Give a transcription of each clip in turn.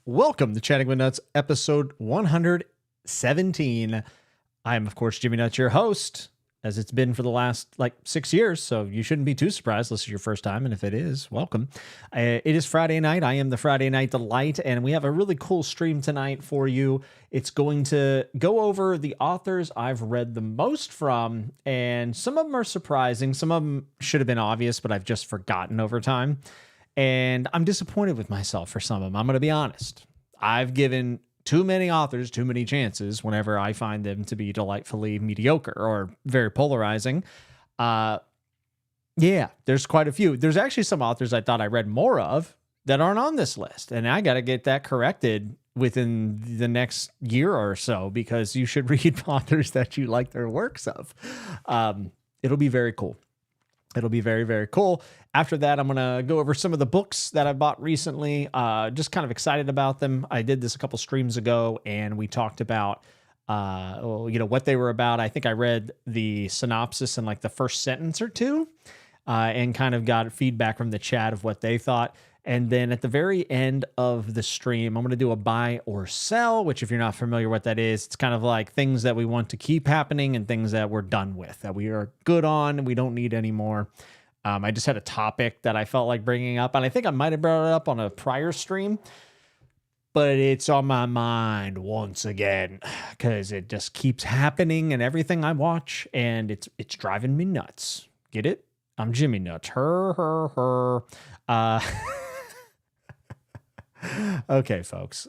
Welcome to Chatting with Nuts, episode 117. I am, of course, Jimmy Nuts, your host, as it's been for the last 6 years, so you shouldn't be too surprised unless it's your first time, and if it is, welcome. It is Friday night. I am the Friday Night Delight, and we have a really cool stream tonight for you. It's going to go over the authors I've read the most from, and some of them are surprising. Some of them should have been obvious, but I've just forgotten over time. And I'm disappointed with myself for some of them. I'm going to be honest. I've given too many authors too many chances whenever I find them to be delightfully mediocre or very polarizing. Yeah, there's quite a few. There's actually some authors I thought I read more of that aren't on this list. And I got to get that corrected within the next year or so, because you should read authors that you like their works of. It'll be very cool. It'll be very, very cool. After that, I'm going to go over some of the books that I bought recently. Just kind of excited about them. I did this a couple streams ago, and we talked about, what they were about. I think I read the synopsis in the first sentence or two, and kind of got feedback from the chat of what they thought. And then at the very end of the stream, I'm going to do a buy or sell, which if you're not familiar what that is, it's kind of like things that we want to keep happening and things that we're done with, that we are good on and we don't need anymore. I just had a topic that I felt like bringing up, and I think I might have brought it up on a prior stream, but it's on my mind once again because it just keeps happening in everything I watch, and it's driving me nuts. Get it? I'm Jimmy Nuts. Her. Okay, folks,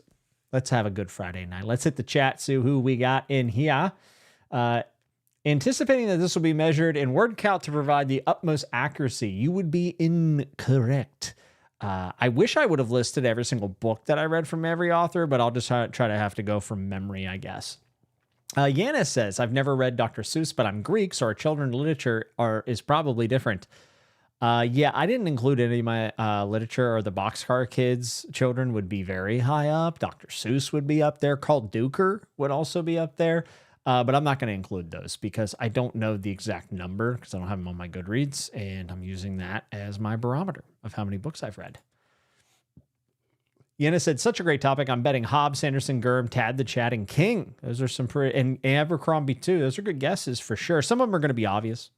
let's have a good Friday night. Let's hit the chat, see who we got in here. Anticipating that this will be measured in word count to provide the utmost accuracy, you would be incorrect. I wish I would have listed every single book that I read from every author, but I'll just try to have to go from memory, I guess. Yanis says, I've never read Dr. Seuss, but I'm Greek, so our children's literature is probably different. Yeah, I didn't include any of my literature, or the Boxcar Kids children would be very high up. Dr. Seuss would be up there. Carl Duker would also be up there. But I'm not going to include those because I don't know the exact number because I don't have them on my Goodreads, and I'm using that as my barometer of how many books I've read. Yenna said, such a great topic. I'm betting Hobbes, Sanderson, Gurm, Tad the Chatting King. Those are some pretty, and Abercrombie too. Those are good guesses for sure. Some of them are going to be obvious.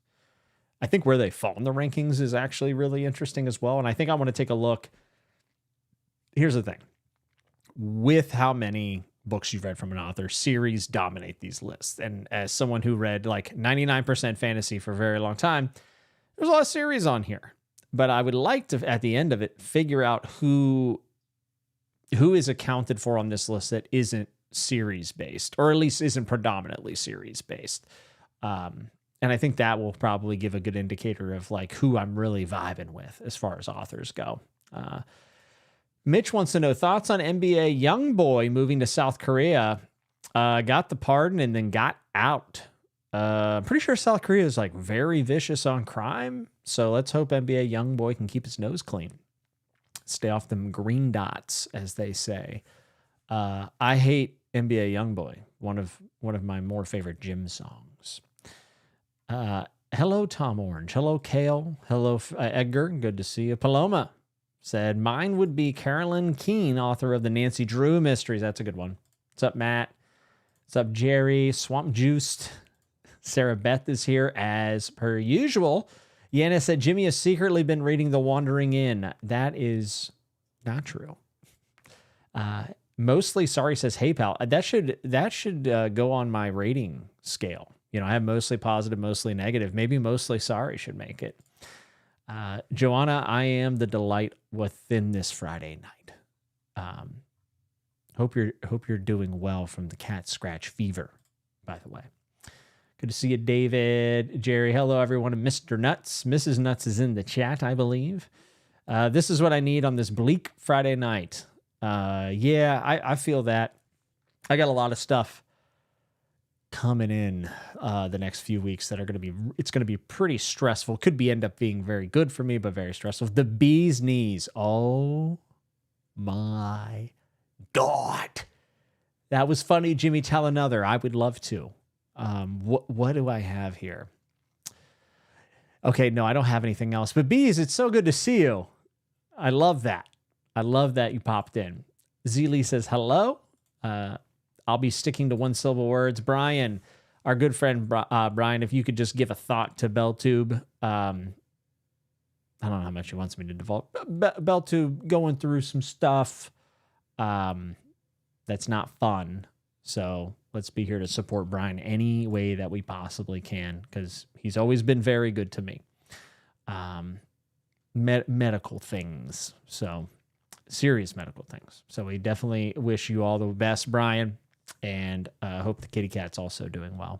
I think where they fall in the rankings is actually really interesting as well. And I think I want to take a look. Here's the thing. With how many books you've read from an author, series dominate these lists. And as someone who read 99% fantasy for a very long time, there's a lot of series on here. But I would like to, at the end of it, figure out who is accounted for on this list that isn't series-based, or at least isn't predominantly series-based. And I think that will probably give a good indicator of who I'm really vibing with as far as authors go. Mitch wants to know thoughts on NBA YoungBoy moving to South Korea. Got the pardon and then got out. I'm pretty sure South Korea is very vicious on crime. So let's hope NBA YoungBoy can keep his nose clean. Stay off them green dots, as they say. I hate NBA YoungBoy. One of my more favorite gym songs. Hello, Tom Orange. Hello, Kale. Hello, Edgar. Good to see you. Paloma said, mine would be Carolyn Keene, author of the Nancy Drew Mysteries. That's a good one. What's up, Matt? What's up, Jerry? Swamp Juiced. Sarah Beth is here as per usual. Yana said, Jimmy has secretly been reading The Wandering Inn. That is not true. Mostly Sorry says, hey, pal. That should go on my rating scale. I have mostly positive, mostly negative. Maybe Mostly Sorry should make it. Joanna, I am the delight within this Friday night. Hope you're doing well from the cat scratch fever, by the way. Good to see you, David. Jerry, hello, everyone. Mr. Nuts. Mrs. Nuts is in the chat, I believe. This is what I need on this bleak Friday night. Yeah, I feel that. I got a lot of stuff coming in the next few weeks that are going to be pretty stressful. Could end up being very good for me, but very stressful. The bee's knees. Oh my God. That was funny, Jimmy. Tell another. I would love to. What do I have here? Okay, no, I don't have anything else. But bees, it's so good to see you. I love that. I love that you popped in. Zeely says hello. I'll be sticking to one-syllable words. Brian, our good friend Brian, if you could just give a thought to BellTube. I don't know how much he wants me to default. BellTube going through some stuff that's not fun. So let's be here to support Brian any way that we possibly can, because he's always been very good to me. Medical things. So serious medical things. So we definitely wish you all the best, Brian, and hope the kitty cat's also doing well.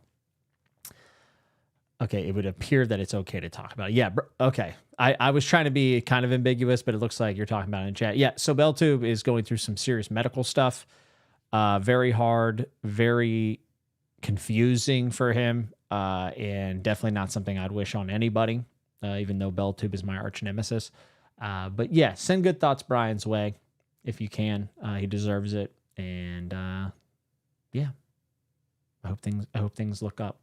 Okay, it would appear that it's okay to talk about it. Yeah, okay. I was trying to be kind of ambiguous, but it looks like you're talking about it in chat. Yeah, so BellTube is going through some serious medical stuff. Very hard, very confusing for him, and definitely not something I'd wish on anybody, even though BellTube is my arch nemesis. But yeah, send good thoughts Brian's way if you can. He deserves it. And yeah, I hope things look up.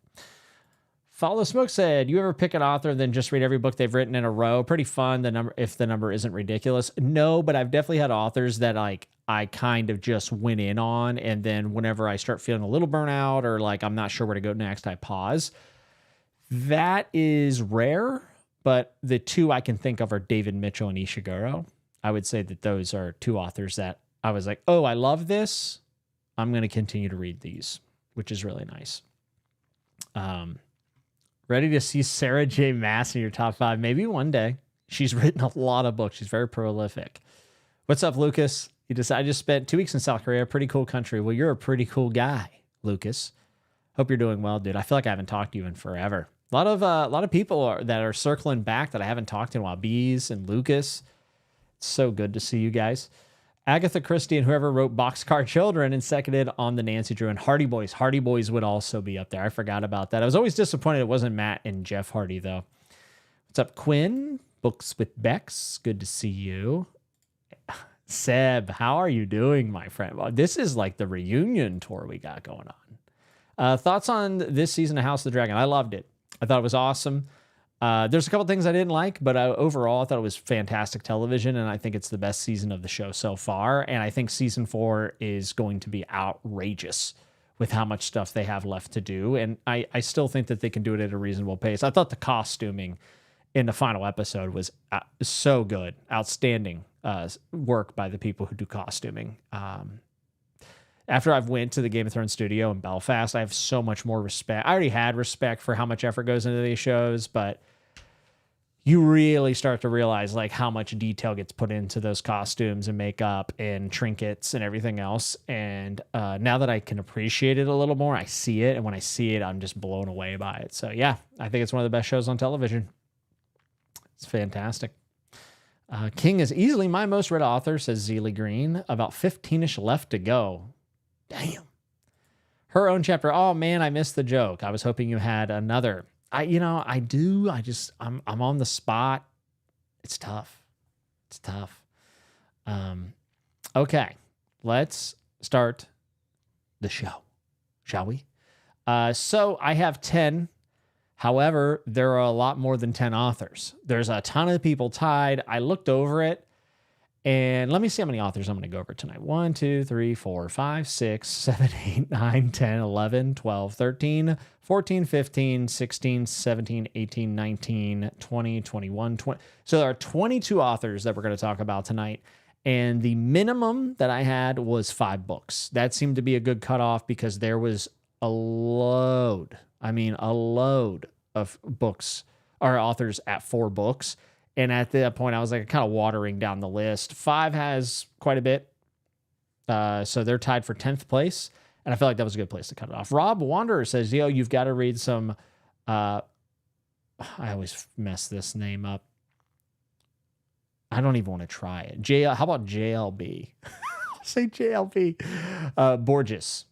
Follow Smoke said, you ever pick an author and then just read every book they've written in a row? Pretty fun. If the number isn't ridiculous. No, but I've definitely had authors that like I kind of just went in on, and then whenever I start feeling a little burnout or like I'm not sure where to go next, I pause. That is rare, but the two I can think of are David Mitchell and Ishiguro. I would say that those are two authors that I was like, oh, I love this. I'm going to continue to read these, which is really nice. Ready to see Sarah J. Maas in your top 5? Maybe one day. She's written a lot of books. She's very prolific. What's up, Lucas? I just spent 2 weeks in South Korea. Pretty cool country. Well, you're a pretty cool guy, Lucas. Hope you're doing well, dude. I feel like I haven't talked to you in forever. A lot of people that are circling back that I haven't talked to in a while. Bees and Lucas. It's so good to see you guys. Agatha Christie and whoever wrote Boxcar Children and seconded on the Nancy Drew and Hardy Boys. Hardy Boys would also be up there. I forgot about that. I was always disappointed it wasn't Matt and Jeff Hardy, though. What's up, Quinn? Books with Bex. Good to see you. Seb, how are you doing, my friend? Well, this is like the reunion tour we got going on. Thoughts on this season of House of the Dragon? I loved it. I thought it was awesome. There's a couple things I didn't like, but overall I thought it was fantastic television, and I think it's the best season of the show so far. And I think season 4 is going to be outrageous with how much stuff they have left to do. And I still think that they can do it at a reasonable pace. I thought the costuming in the final episode was so good. Outstanding work by the people who do costuming. After I've went to the Game of Thrones studio in Belfast, I have so much more respect. I already had respect for how much effort goes into these shows, but you really start to realize like how much detail gets put into those costumes and makeup and trinkets and everything else. And now that I can appreciate it a little more, I see it. And when I see it, I'm just blown away by it. So yeah, I think it's one of the best shows on television. It's fantastic. King is easily my most read author, says Zeely Green. About 15-ish left to go. Damn. Her own chapter. Oh man, I missed the joke. I was hoping you had another. I do. I'm on the spot. It's tough. Okay. Let's start the show. Shall we? So I have 10. However, there are a lot more than 10 authors. There's a ton of people tied. I looked over it. And let me see how many authors I'm going to go over tonight. 1, 2, 3, 4, 5, 6, 7, 8, 9, 10, 11, 12, 13, 14, 15, 16, 17, 18, 19, 20, 21, 20. So there are 22 authors that we're going to talk about tonight. And the minimum that I had was 5 books. That seemed to be a good cutoff because there was a load of books or authors at 4 books. And at that point, I was like kind of watering down the list. 5 has quite a bit. So they're tied for 10th place. And I feel like that was a good place to cut it off. Rob Wanderer says, yo, you've got to read some... I always mess this name up. I don't even want to try it. How about JLB? I'll say JLB. Borges.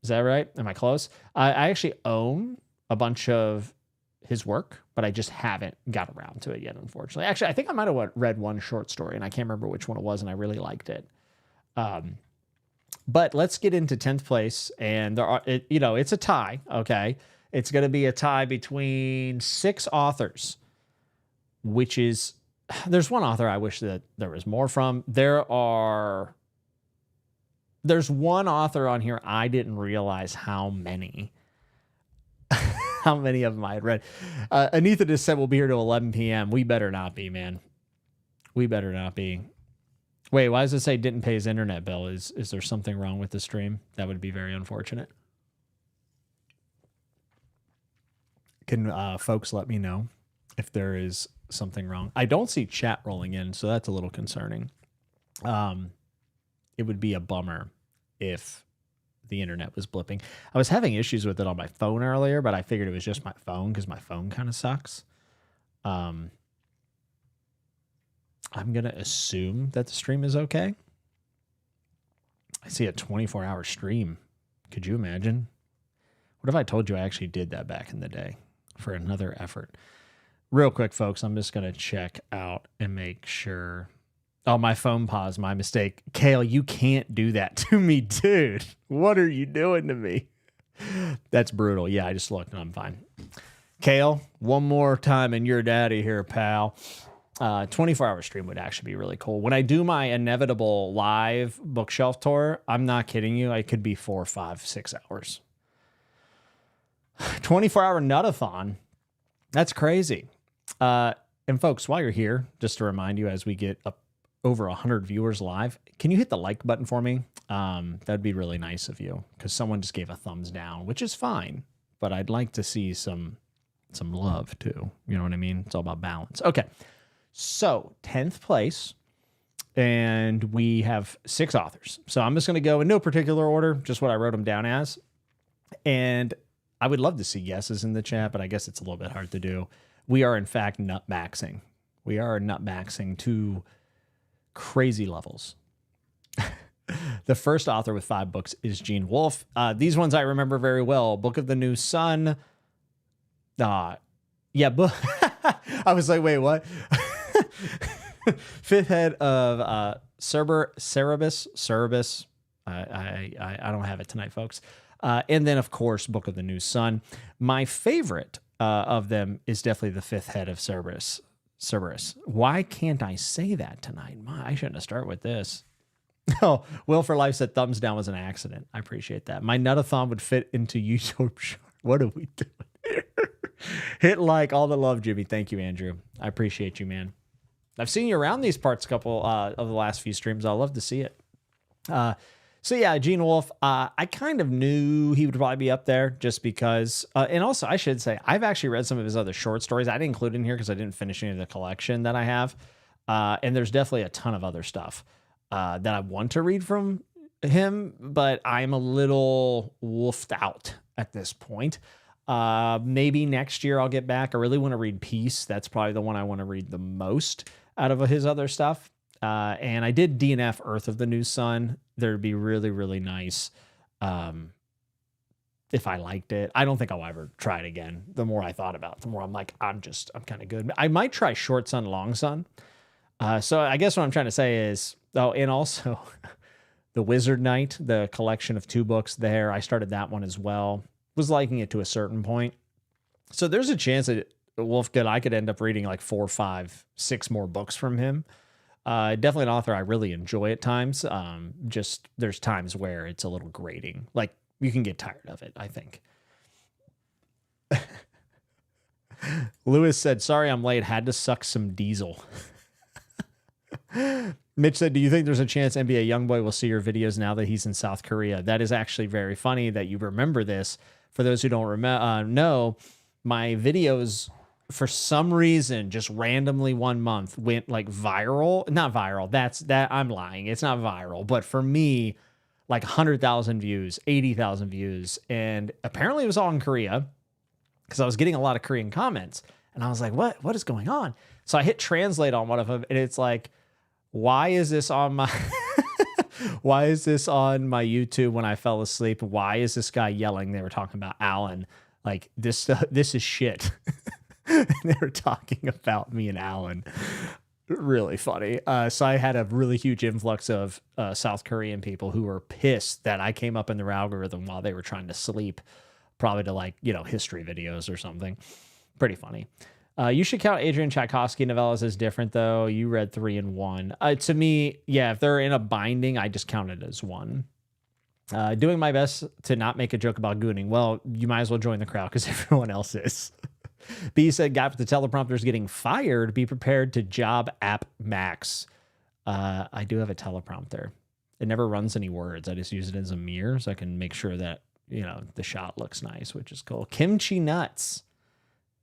Is that right? Am I close? I actually own a bunch of his work, but I just haven't got around to it yet, unfortunately. Actually, I think I might have read one short story, and I can't remember which one it was, and I really liked it. But let's get into 10th place, and it's a tie, okay? It's going to be a tie between 6 authors, which is... There's one author I wish that there was more from. There are There's one author on here I didn't realize how many how many of them I had read. Anita just said we'll be here till 11 p.m. We better not be, man. We better not be. Wait, why does it say didn't pay his internet bill? Is there something wrong with the stream? That would be very unfortunate. Can folks let me know if there is something wrong? I don't see chat rolling in, so that's a little concerning. It would be a bummer if the internet was blipping. I was having issues with it on my phone earlier, but I figured it was just my phone because my phone kind of sucks. I'm going to assume that the stream is okay. I see a 24-hour stream. Could you imagine? What if I told you I actually did that back in the day for another effort? Real quick, folks, I'm just going to check out and make sure. Oh, my phone paused. My mistake. Kale, you can't do that to me, dude. What are you doing to me? That's brutal. Yeah, I just looked and I'm fine. Kale, one more time and you're daddy here, pal. 24-hour stream would actually be really cool. When I do my inevitable live bookshelf tour, I'm not kidding you. It could be 4, 5, 6 hours. 24-hour nutathon. That's crazy. And folks, while you're here, just to remind you, as we get up over 100 viewers live, can you hit the like button for me? That'd be really nice of you, because someone just gave a thumbs down, which is fine, but I'd like to see some love too. You know what I mean? It's all about balance. Okay. So 10th place, and we have 6 authors. So I'm just going to go in no particular order, just what I wrote them down as. And I would love to see guesses in the chat, but I guess it's a little bit hard to do. We are, in fact, nutmaxing. We are nutmaxing to crazy levels. The first author with 5 books is Gene Wolfe. These ones I remember very well. Book of the New Sun. I was like, wait, what? Fifth head of Cerberus. I don't have it tonight, folks. And then, of course, Book of the New Sun. My favorite of them is definitely the 5th head of Cerberus. Why can't I say that tonight? I shouldn't have started with this. Oh, Will for Life said thumbs down was an accident. I appreciate that. My nutathon would fit into YouTube short. What are we doing here? Hit like. All the love, Jimmy. Thank you, Andrew. I appreciate you, man. I've seen you around these parts a couple of the last few streams. I'll love to see it. So yeah, Gene Wolfe, I kind of knew he would probably be up there just because, and also I should say, I've actually read some of his other short stories. I didn't include in here because I didn't finish any of the collection that I have. And there's definitely a ton of other stuff that I want to read from him, but I'm a little wolfed out at this point. Maybe next year I'll get back. I really want to read Peace. That's probably the one I want to read the most out of his other stuff. And I did DNF Earth of the New Sun. There'd be really, really nice if I liked it. I don't think I'll ever try it again. The more I thought about it, the more I'm like, I'm kind of good. I might try Short Sun, Long Sun. So I guess what I'm trying to say is, and also The Wizard Knight, the collection of 2 books there. I started that one as well. Was liking it to a certain point. So there's a chance that I could end up reading like 4, 5, 6 more books from him. Definitely an author I really enjoy at times. Just there's times where it's a little grating. Like you can get tired of it, I think. Lewis said, sorry, I'm late. Had to suck some diesel. Mitch said, do you think there's a chance NBA Youngboy will see your videos now that he's in South Korea? That is actually very funny that you remember this. For those who don't know, my videos, for some reason, just randomly one month went like viral. Not viral. I'm lying. It's not viral. But for me, like 100,000 views, 80,000 views. And apparently it was all in Korea because I was getting a lot of Korean comments. And I was like, what is going on? So I hit translate on one of them. And it's like, why is this on my YouTube when I fell asleep? Why is this guy yelling? They were talking about Alan. Like this is shit. They were talking about me and Alan. Really funny. So I had a really huge influx of South Korean people who were pissed that I came up in their algorithm while they were trying to sleep, probably to history videos or something. Pretty funny. You should count Adrian Tchaikovsky novellas as different, though. You read 3 and 1. To me, yeah, if they're in a binding, I just count it as one. Doing my best to not make a joke about gooning. Well, you might as well join the crowd because everyone else is. B said, guy with the teleprompter is getting fired. Be prepared to job app max. I do have a teleprompter. It never runs any words. I just use it as a mirror so I can make sure that, the shot looks nice, which is cool. Kimchi Nuts.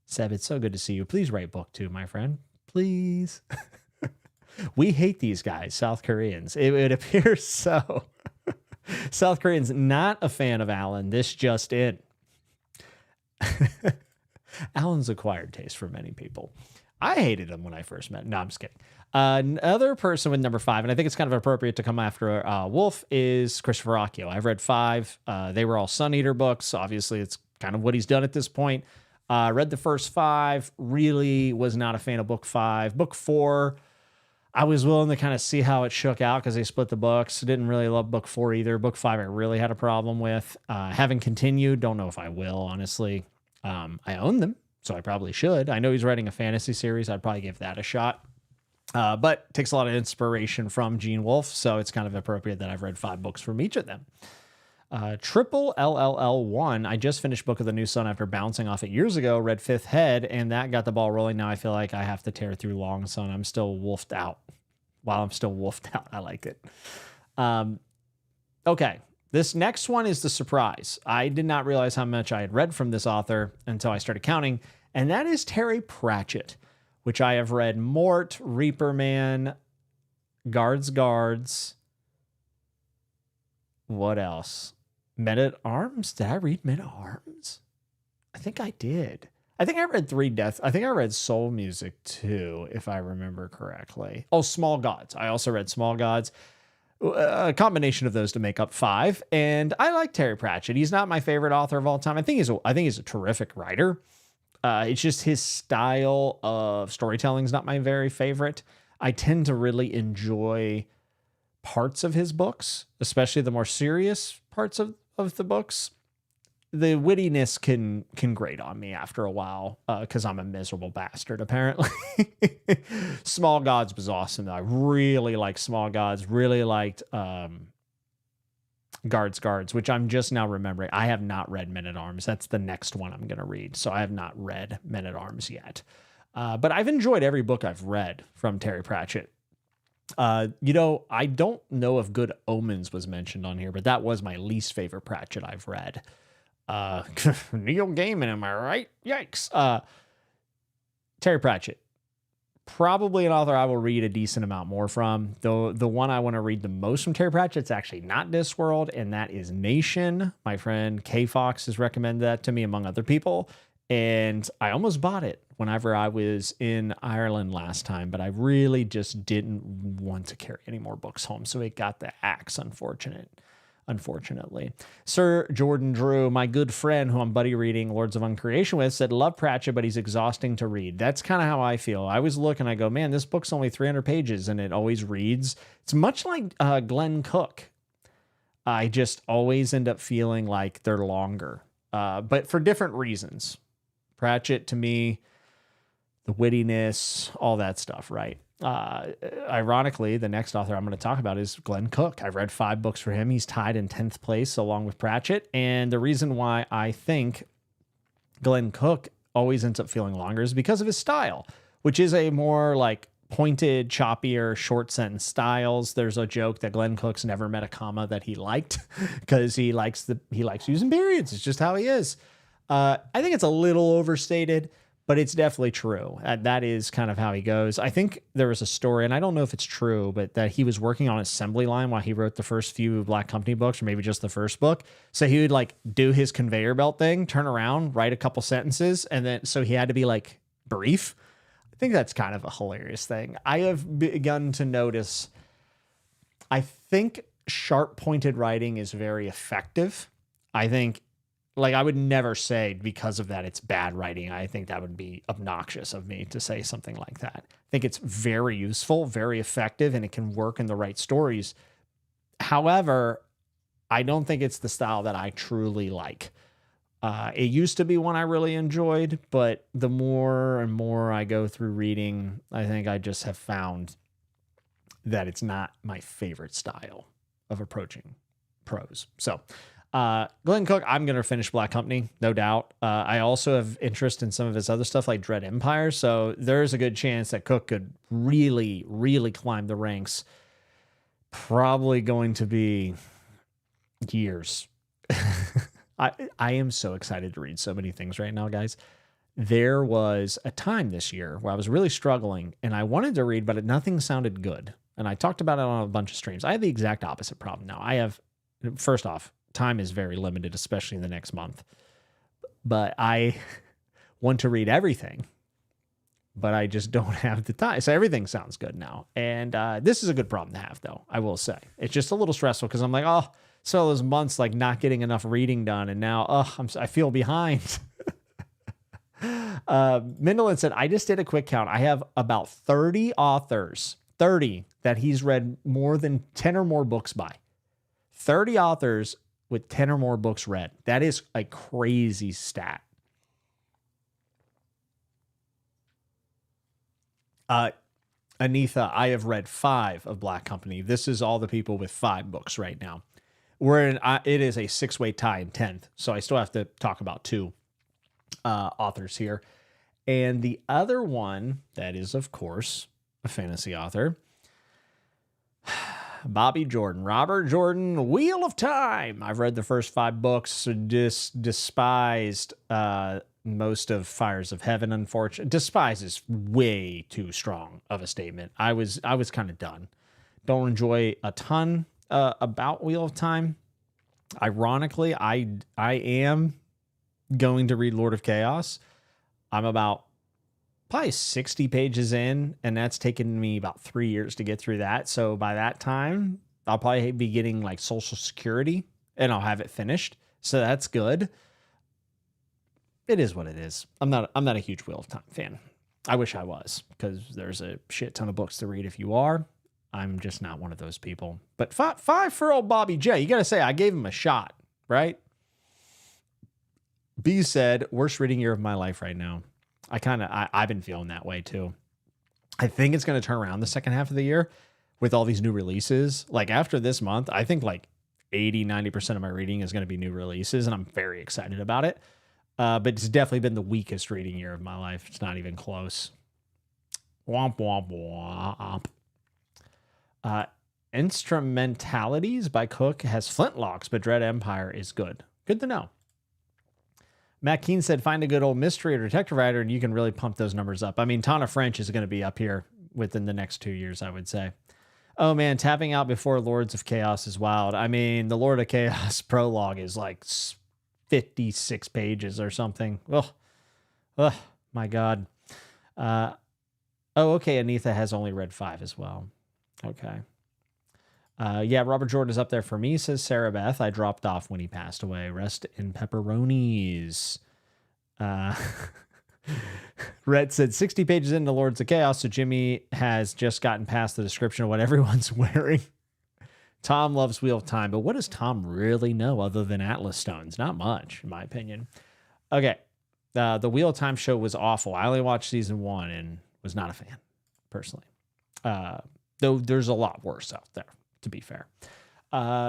Seb, it's so good to see you. Please write booktube, my friend. Please. We hate these guys, South Koreans. It appears so. South Koreans not a fan of Alan. This just in. Alan's acquired taste for many people. I hated him when I first met him. No, I'm just kidding. Another person with number 5, and I think it's kind of appropriate to come after Wolf, is Christopher Accio. I've read 5. They were all Sun Eater books. Obviously, it's kind of what he's done at this point. Read the first 5. Really was not a fan of book 5. Book 4, I was willing to kind of see how it shook out because they split the books. Didn't really love book 4 either. Book 5, I really had a problem with. Haven't continued. Don't know if I will, honestly. I own them, so I probably should. I know he's writing a fantasy series. I'd probably give that a shot. But it takes a lot of inspiration from Gene Wolfe, so it's kind of appropriate that I've read 5 books from each of them. Triple LLL1. I just finished Book of the New Sun after bouncing off it years ago, read Fifth Head, and that got the ball rolling. Now I feel like I have to tear through Long Sun. I'm still wolfed out. While I'm still wolfed out, I like it. Okay. This next one is the surprise. I did not realize how much I had read from this author until I started counting, and that is Terry Pratchett, which I have read Mort, Reaper Man, Guards. What else? Men at Arms? Did I read Men at Arms? I think I did. I think I read 3 Deaths. I think I read Soul Music too, if I remember correctly. Oh, Small Gods. I also read Small Gods. A combination of those to make up 5. And I like Terry Pratchett. He's not my favorite author of all time. I think he's a terrific writer. It's just his style of storytelling is not my very favorite. I tend to really enjoy parts of his books, especially the more serious parts of the books. The wittiness can grate on me after a while because I'm a miserable bastard, apparently. Small Gods was awesome, though. I really liked Small Gods. Really liked Guards, which I'm just now remembering. I have not read Men at Arms. That's the next one I'm going to read. So I have not read Men at Arms yet. But I've enjoyed every book I've read from Terry Pratchett. I don't know if Good Omens was mentioned on here, but that was my least favorite Pratchett I've read. Neil Gaiman, am I right? Yikes. Terry Pratchett, probably an author I will read a decent amount more from. Though the one I want to read the most from Terry Pratchett's actually not Discworld, and that is Nation. My friend K Fox has recommended that to me among other people, and I almost bought it whenever I was in Ireland last time, but I really just didn't want to carry any more books home, so it got the axe, unfortunately. Sir Jordan Drew, my good friend who I'm buddy reading Lords of Uncreation with, said, love Pratchett, but he's exhausting to read. That's kind of how I feel. I always look and I go, man, this book's only 300 pages and it always reads. It's much like Glenn Cook. I just always end up feeling like they're longer, but for different reasons. Pratchett, to me, the wittiness, all that stuff, right? Ironically, the next author I'm going to talk about is Glenn Cook. I've read 5 books for him. He's tied in 10th place along with Pratchett. And the reason why I think Glenn Cook always ends up feeling longer is because of his style, which is a more like pointed, choppier, short sentence styles. There's a joke that Glenn Cook's never met a comma that he liked because he likes using periods. It's just how he is. I think it's a little overstated, but it's definitely true. That is kind of how he goes. I think there was a story, and I don't know if it's true, but that he was working on assembly line while he wrote the first few Black Company books, or maybe just the first book. So he would like do his conveyor belt thing, turn around, write a couple sentences, and then so he had to be like brief. I think that's kind of a hilarious thing. I have begun to notice, I think sharp pointed writing is very effective. I think, like, I would never say because of that it's bad writing. I think that would be obnoxious of me to say something like that. I think it's very useful, very effective, and it can work in the right stories. However, I don't think it's the style that I truly like. It used to be one I really enjoyed, but the more and more I go through reading, I think I just have found that it's not my favorite style of approaching prose. So Glenn Cook, I'm going to finish Black Company, no doubt. I also have interest in some of his other stuff like Dread Empire. So there's a good chance that Cook could really, really climb the ranks. Probably going to be years. I am so excited to read so many things right now, guys. There was a time this year where I was really struggling and I wanted to read, but nothing sounded good. And I talked about it on a bunch of streams. I have the exact opposite problem now. First off, time is very limited, especially in the next month. But I want to read everything, but I just don't have the time. So everything sounds good now. And this is a good problem to have, though, I will say. It's just a little stressful because I'm like, oh, so those months like not getting enough reading done. And now, I feel behind. Mindolin said, I just did a quick count. I have about 30 authors, 30 that he's read more than 10 or more books by. 30 authors with 10 or more books read. That is a crazy stat. Anitha, I have read 5 of Black Company. This is all the people with 5 books right now. It is a 6-way tie in 10th. So I still have to talk about 2 authors here. And the other one that is, of course, a fantasy author, Bobby Jordan, Robert Jordan, Wheel of Time. I've read the first 5 books, despised most of Fires of Heaven, unfortunately. Despise is way too strong of a statement. I was kind of done. Don't enjoy a ton about Wheel of Time. Ironically, I am going to read Lord of Chaos. I'm about probably 60 pages in, and that's taken me about 3 years to get through that. So by that time, I'll probably be getting like Social Security, and I'll have it finished. So that's good. It is what it is. I'm not a huge Wheel of Time fan. I wish I was, because there's a shit ton of books to read if you are. I'm just not one of those people. But 5 for old Bobby J. You got to say, I gave him a shot, right? B said, worst reading year of my life right now. I've been feeling that way too. I think it's going to turn around the second half of the year with all these new releases. Like after this month, I think like 80-90% of my reading is going to be new releases, and I'm very excited about it. But it's definitely been the weakest reading year of my life. It's not even close. Womp, womp, womp. Instrumentalities by Cook has flintlocks, but Dread Empire is good. Good to know. Matt Keene said, find a good old mystery or detective writer, and you can really pump those numbers up. I mean, Tana French is going to be up here within the next 2 years, I would say. Oh, man, tapping out before Lords of Chaos is wild. I mean, the Lord of Chaos prologue is like 56 pages or something. Oh, my God. Okay, Anitha has only read 5 as well. Okay. Yeah, Robert Jordan is up there for me, says Sarah Beth. I dropped off when he passed away. Rest in pepperonis. Red said 60 pages into Lords of Chaos, so Jimmy has just gotten past the description of what everyone's wearing. Tom loves Wheel of Time, but what does Tom really know other than Atlas Stones? Not much, in my opinion. Okay, the Wheel of Time show was awful. I only watched season 1 and was not a fan, personally. Though there's a lot worse out there, to be fair.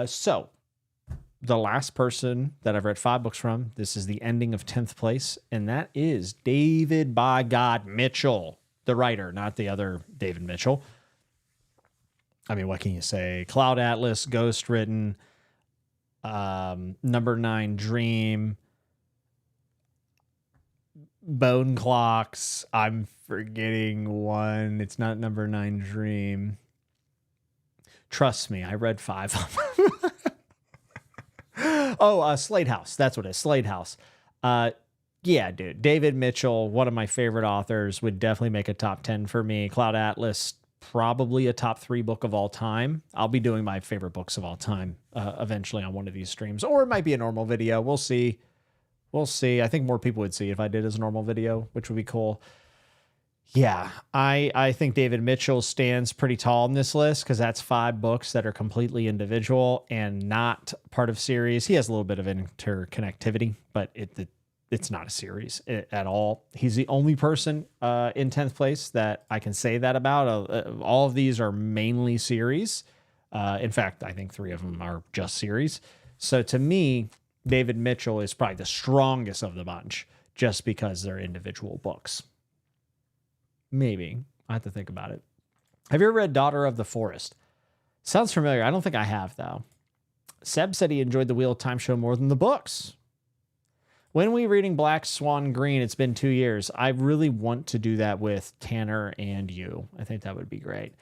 So the last person that I've read 5 books from, this is the ending of 10th place, and that is David by God Mitchell, the writer, not the other David Mitchell. I mean, what can you say? Cloud Atlas, Ghost Written, Number 9 Dream, Bone Clocks. I'm forgetting one. It's not Number 9 Dream. Trust me, I read 5 of them. Slade House. That's what it is. Slade House. Yeah, dude. David Mitchell, one of my favorite authors, would definitely make a top 10 for me. Cloud Atlas, probably a top 3 book of all time. I'll be doing my favorite books of all time eventually on one of these streams, or it might be a normal video. We'll see. We'll see. I think more people would see if I did as a normal video, which would be cool. Yeah, I think David Mitchell stands pretty tall in this list because that's 5 books that are completely individual and not part of series. He has a little bit of interconnectivity, but it's not a series at all. He's the only person in 10th place that I can say that about. All of these are mainly series. In fact, I think 3 of them are just series. So to me, David Mitchell is probably the strongest of the bunch just because they're individual books. Maybe. I have to think about it. Have you ever read Daughter of the Forest? Sounds familiar. I don't think I have, though. Seb said he enjoyed the Wheel of Time show more than the books. When we reading Black Swan Green, it's been 2 years. I really want to do that with Tanner and you. I think that would be great.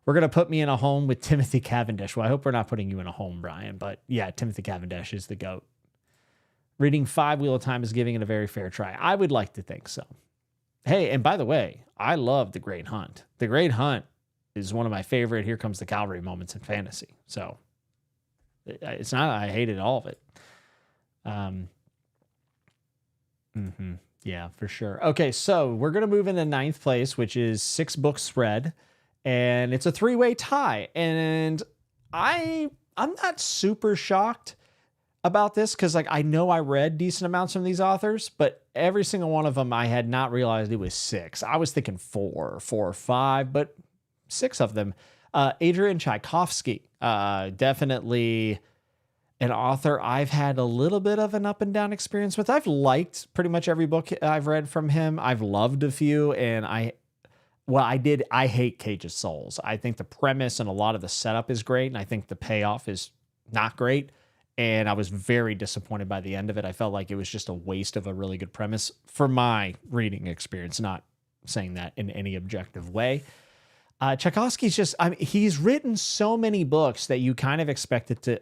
We're going to put me in a home with Timothy Cavendish. Well, I hope we're not putting you in a home, Brian. But yeah, Timothy Cavendish is the GOAT. Reading 5 Wheel of Time is giving it a very fair try. I would like to think so. Hey, and by the way, I love The Great Hunt. The Great Hunt is one of my favorite Here Comes the Cavalry moments in fantasy. So it's not, I hated all of it. Yeah, for sure. Okay, so we're going to move into 9th place, which is 6 book spread. And it's a 3-way tie. And I'm not super shocked about this because like I know I read decent amounts from these authors, but every single one of them I had not realized it was 6. I was thinking 4 or 5, but 6 of them. Adrian Tchaikovsky, definitely an author I've had a little bit of an up and down experience with. I've liked pretty much every book I've read from him. I've loved a few, and I hate Cage of Souls. I think the premise and a lot of the setup is great, and I think the payoff is not great. And I was very disappointed by the end of it. I felt like it was just a waste of a really good premise for my reading experience, not saying that in any objective way. Tchaikovsky's just, he's written so many books that you kind of expect it to,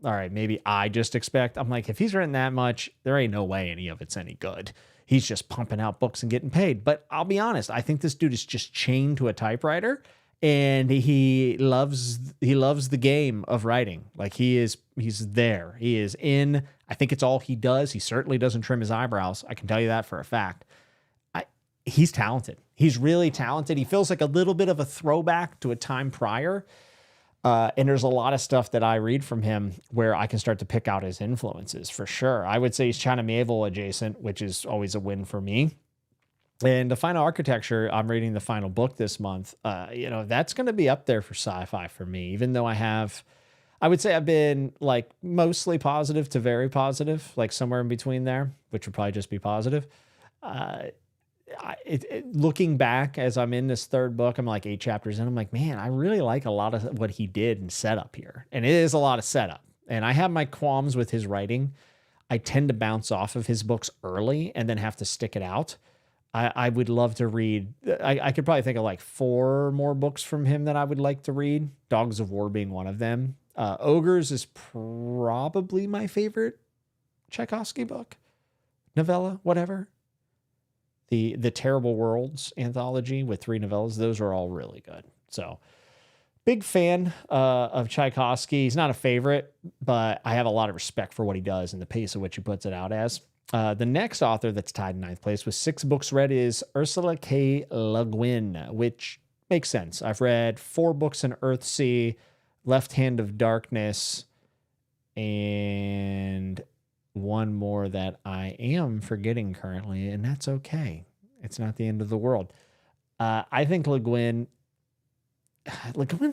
all right, maybe I just expect, I'm like, if he's written that much, there ain't no way any of it's any good. He's just pumping out books and getting paid. But I'll be honest, I think this dude is just chained to a typewriter. And he loves the game of writing. Like he's there. He is in. I think it's all he does. He certainly doesn't trim his eyebrows. I can tell you that for a fact. He's talented. He's really talented. He feels like a little bit of a throwback to a time prior. And there's a lot of stuff that I read from him where I can start to pick out his influences for sure. I would say he's China Miéville adjacent, which is always a win for me. And the Final Architecture, I'm reading the final book this month. That's going to be up there for sci-fi for me, even though I would say I've been like mostly positive to very positive, like somewhere in between there, which would probably just be positive. Looking back as I'm in this 3rd book, I'm like 8 chapters in. I'm like, man, I really like a lot of what he did in setup here. And it is a lot of setup. And I have my qualms with his writing. I tend to bounce off of his books early and then have to stick it out. I would love to read. I could probably think of like 4 more books from him that I would like to read. Dogs of War being one of them. Ogres is probably my favorite Tchaikovsky book, novella, whatever. The Terrible Worlds anthology with 3 novellas. Those are all really good. So big fan of Tchaikovsky. He's not a favorite, but I have a lot of respect for what he does and the pace at which he puts it out as. The next author that's tied in 9th place with 6 books read is Ursula K. Le Guin, which makes sense. I've read 4 books in Earthsea, Left Hand of Darkness, and 1 more that I am forgetting currently, and that's okay. It's not the end of the world. I think Le Guin's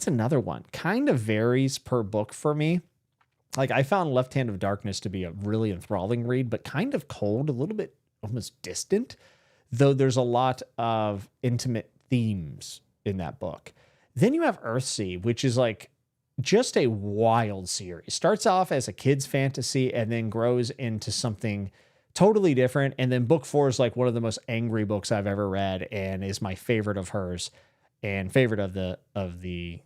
another one. Kind of varies per book for me. Like I found Left Hand of Darkness to be a really enthralling read, but kind of cold, a little bit almost distant, though there's a lot of intimate themes in that book. Then you have Earthsea, which is like just a wild series. Starts off as a kid's fantasy and then grows into something totally different. And then book 4 is like one of the most angry books I've ever read and is my favorite of hers and favorite of the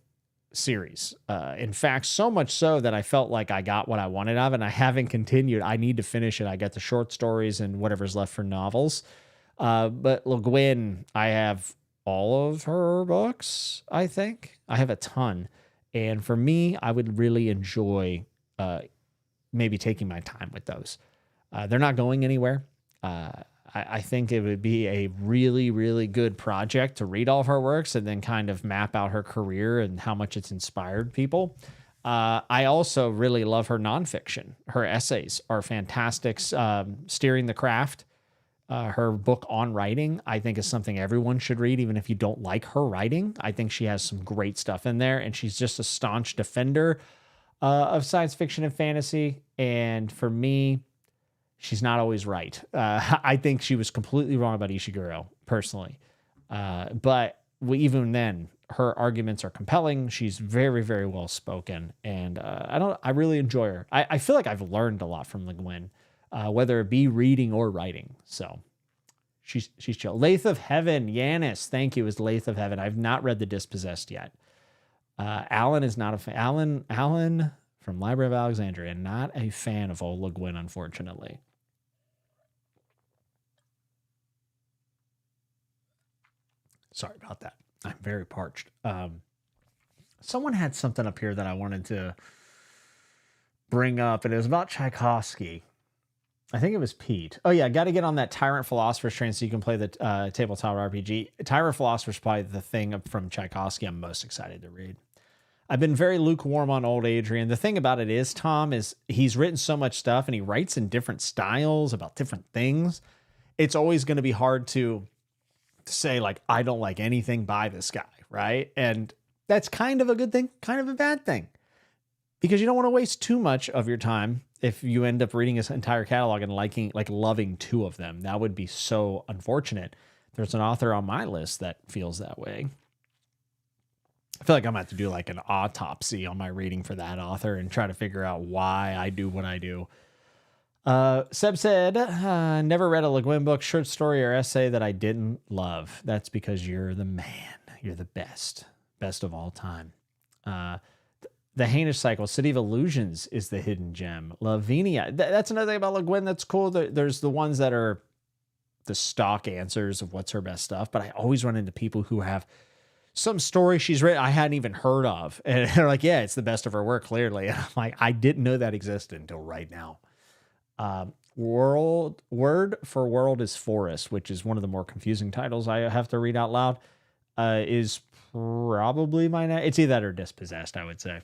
series. In fact, so much so that I felt like I got what I wanted out of it, and I haven't continued. I need to finish it. I got the short stories and whatever's left for novels. But Le Guin, I have all of her books, I think. I have a ton. And for me, I would really enjoy maybe taking my time with those. They're not going anywhere. I think it would be a really, really good project to read all of her works and then kind of map out her career and how much it's inspired people. I also really love her nonfiction. Her essays are fantastic. Steering the Craft Her book on writing, I think, is something everyone should read, even if you don't like her writing. I think she has some great stuff in there, and she's just a staunch defender of science fiction and fantasy. And for me, she's not always right. I think she was completely wrong about Ishiguro, personally. But even then, her arguments are compelling. She's very, very well spoken, and I really enjoy her. I feel like I've learned a lot from Le Guin, whether it be reading or writing. So she's chill. Lathe of Heaven, Yanis, thank you, is Lathe of Heaven. I've not read The Dispossessed yet. Alan is not a fan. Alan from Library of Alexandria, not a fan of old Le Guin, unfortunately. Sorry about that. I'm very parched. Someone had something up here that I wanted to bring up, and it was about Tchaikovsky. I think it was Pete. Oh, yeah, got to get on that Tyrant Philosopher's train so you can play the tabletop RPG. Tyrant Philosopher's probably the thing from Tchaikovsky I'm most excited to read. I've been very lukewarm on Old Adrian. The thing about it is, Tom, is he's written so much stuff, and he writes in different styles about different things. It's always going to be hard to say, like, I don't like anything by this guy, right? And that's kind of a good thing, kind of a bad thing, because you don't want to waste too much of your time if you end up reading his entire catalog and loving two of them. That would be so unfortunate. There's an author on my list that feels that way. I feel like I'm going to have to do like an autopsy on my reading for that author and try to figure out why I do what I do. Seb said, never read a Le Guin book, short story, or essay that I didn't love. That's because you're the man. You're the best of all time. The Heinous Cycle, City of Illusions is the hidden gem. Lavinia, that's another thing about Le Guin that's cool. There's the ones that are the stock answers of what's her best stuff, but I always run into people who have some story she's written I hadn't even heard of, and they're like, yeah, it's the best of her work, clearly. And I'm like, I didn't know that existed until right now. Word for World is Forest, which is one of the more confusing titles I have to read out loud, is probably it's either that or Dispossessed, I would say.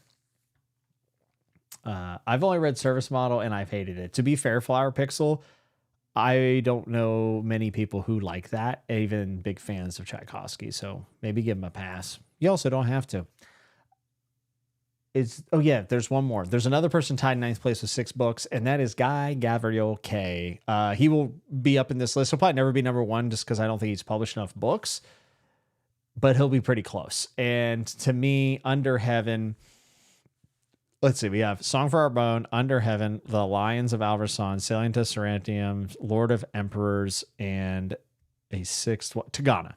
I've only read Service Model and I've hated it. To be fair, Flower Pixel, I don't know many people who like that, even big fans of Tchaikovsky, so maybe give him a pass. You also don't have to. Oh yeah, there's one more. There's another person tied in ninth place with 6 books, and that is Guy Gavriel K. He will be up in this list. He'll probably never be number 1 just because I don't think he's published enough books, but he'll be pretty close. And to me, Under Heaven, let's see, we have Song for Our Bone, Under Heaven, The Lions of Alverson, Sailing to Sarantium, Lord of Emperors, and a 6th one, Tagana.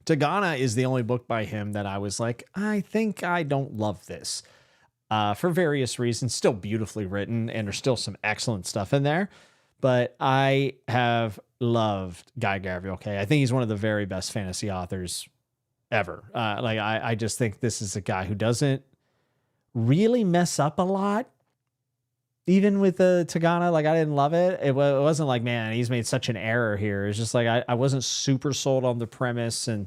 Tagana is the only book by him that I was like, I think I don't love this. For various reasons, still beautifully written, and there's still some excellent stuff in there. But I have loved Guy Gavriel K. I think he's one of the very best fantasy authors ever. I just think this is a guy who doesn't really mess up a lot. Even with the Tagana, like, I didn't love it. It wasn't like, man, he's made such an error here. It's just like I wasn't super sold on the premise, and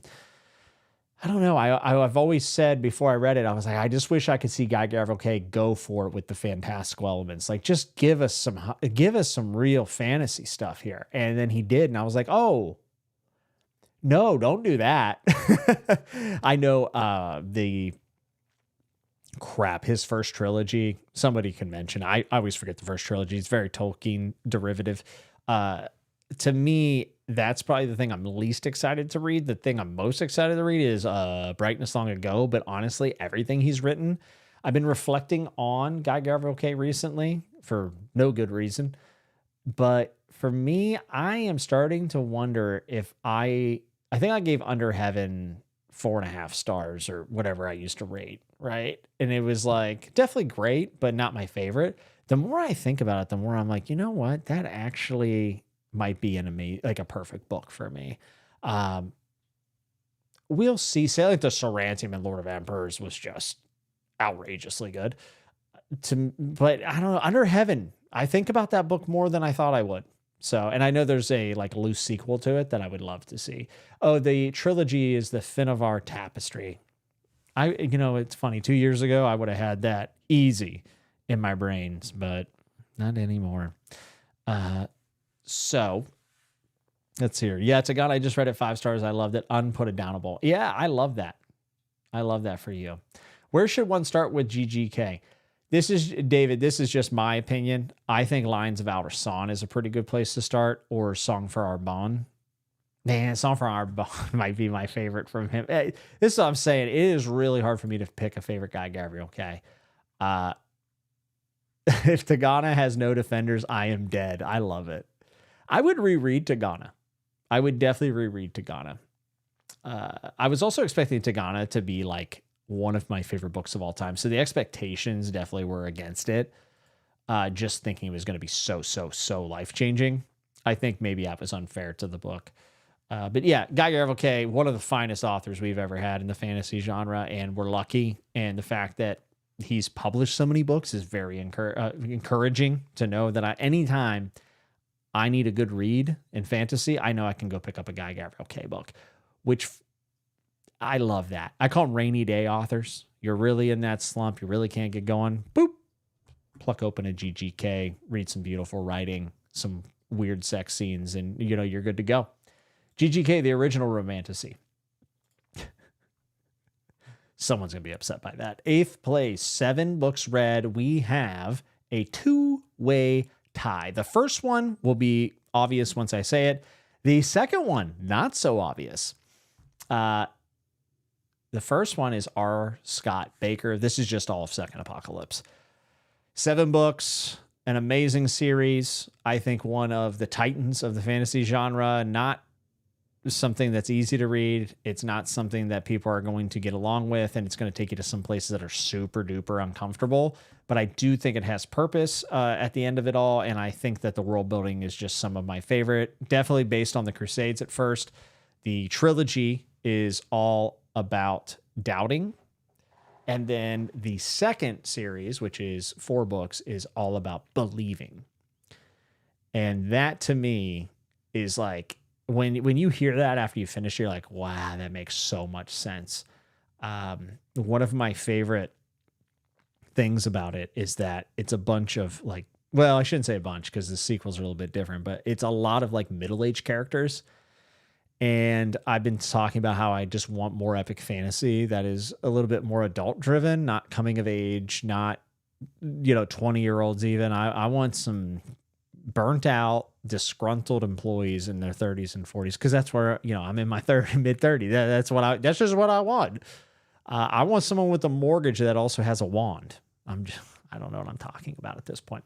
I don't know. I've always said before I read it, I was like, I just wish I could see Guy Gavriel K go for it with the fantastical elements. Like, just give us some real fantasy stuff here. And then he did, and I was like, oh no, don't do that. I know his first trilogy, somebody can mention. I always forget the first trilogy. It's very Tolkien derivative. To me, that's probably the thing I'm least excited to read. The thing I'm most excited to read is Brightness Long Ago, but honestly, everything he's written, I've been reflecting on Guy Gavriel K recently for no good reason. But for me, I am starting to wonder if I think I gave Under Heaven 4.5 stars or whatever I used to rate, right? And it was like definitely great, but not my favorite. The more I think about it, the more I'm like, you know what? That actually might be like a perfect book for me. We'll see. Sailing to Sarantium and Lord of Emperors was just outrageously good. But I don't know. Under Heaven, I think about that book more than I thought I would. So, and I know there's a like loose sequel to it that I would love to see. Oh, the trilogy is the Finnevar Tapestry. It's funny. 2 years ago, I would have had that easy in my brains, but not anymore. So Let's hear. Yeah, it's a god. I just read it 5 stars. I loved it. Unputdownable. Yeah, I love that. I love that for you. Where should one start with GGK? This is, David, this is just my opinion. I think Lines of Outer Song is a pretty good place to start, or Song for Our Bone. Man, Song for Our Bone might be my favorite from him. This is what I'm saying. It is really hard for me to pick a favorite Guy Gabriel Kay. If Tagana has no defenders, I am dead. I love it. I would reread Tagana. I would definitely reread Tagana. I was also expecting Tagana to be like one of my favorite books of all time. So the expectations definitely were against it. Just thinking it was going to be so life-changing. I think maybe that was unfair to the book. But yeah, Guy Gabriel Kay, one of the finest authors we've ever had in the fantasy genre, and we're lucky. And the fact that he's published so many books is very encouraging to know that anytime I need a good read in fantasy, I know I can go pick up a Guy Gabriel Kay book, which I love that. I call them rainy day authors. You're really in that slump. You really can't get going. Boop. Pluck open a GGK, read some beautiful writing, some weird sex scenes, and you're good to go. GGK, the original romantasy. Someone's going to be upset by that. 8th place, 7 books read. We have a 2-way tie. The first one will be obvious once I say it. The second one, not so obvious. The first one is R. Scott Baker. This is just all of Second Apocalypse. 7 books, an amazing series. I think one of the titans of the fantasy genre, not something that's easy to read. It's not something that people are going to get along with, and it's going to take you to some places that are super duper uncomfortable. But I do think it has purpose at the end of it all, and I think that the world building is just some of my favorite. Definitely based on the Crusades at first. The trilogy is all about doubting. And then the second series, which is 4 books, is all about believing. And that to me is like, when you hear that after you finish, you're like, wow, that makes so much sense. One of my favorite things about it is that it's a bunch of like, well, I shouldn't say a bunch because the sequels are a little bit different, but it's a lot of like middle-aged characters. And I've been talking about how I just want more epic fantasy that is a little bit more adult driven, not coming of age, not, 20-year-olds even. I want some burnt out, disgruntled employees in their 30s and 40s, because that's where I'm in my mid 30s. That's just what I want. I want someone with a mortgage that also has a wand. I don't know what I'm talking about at this point.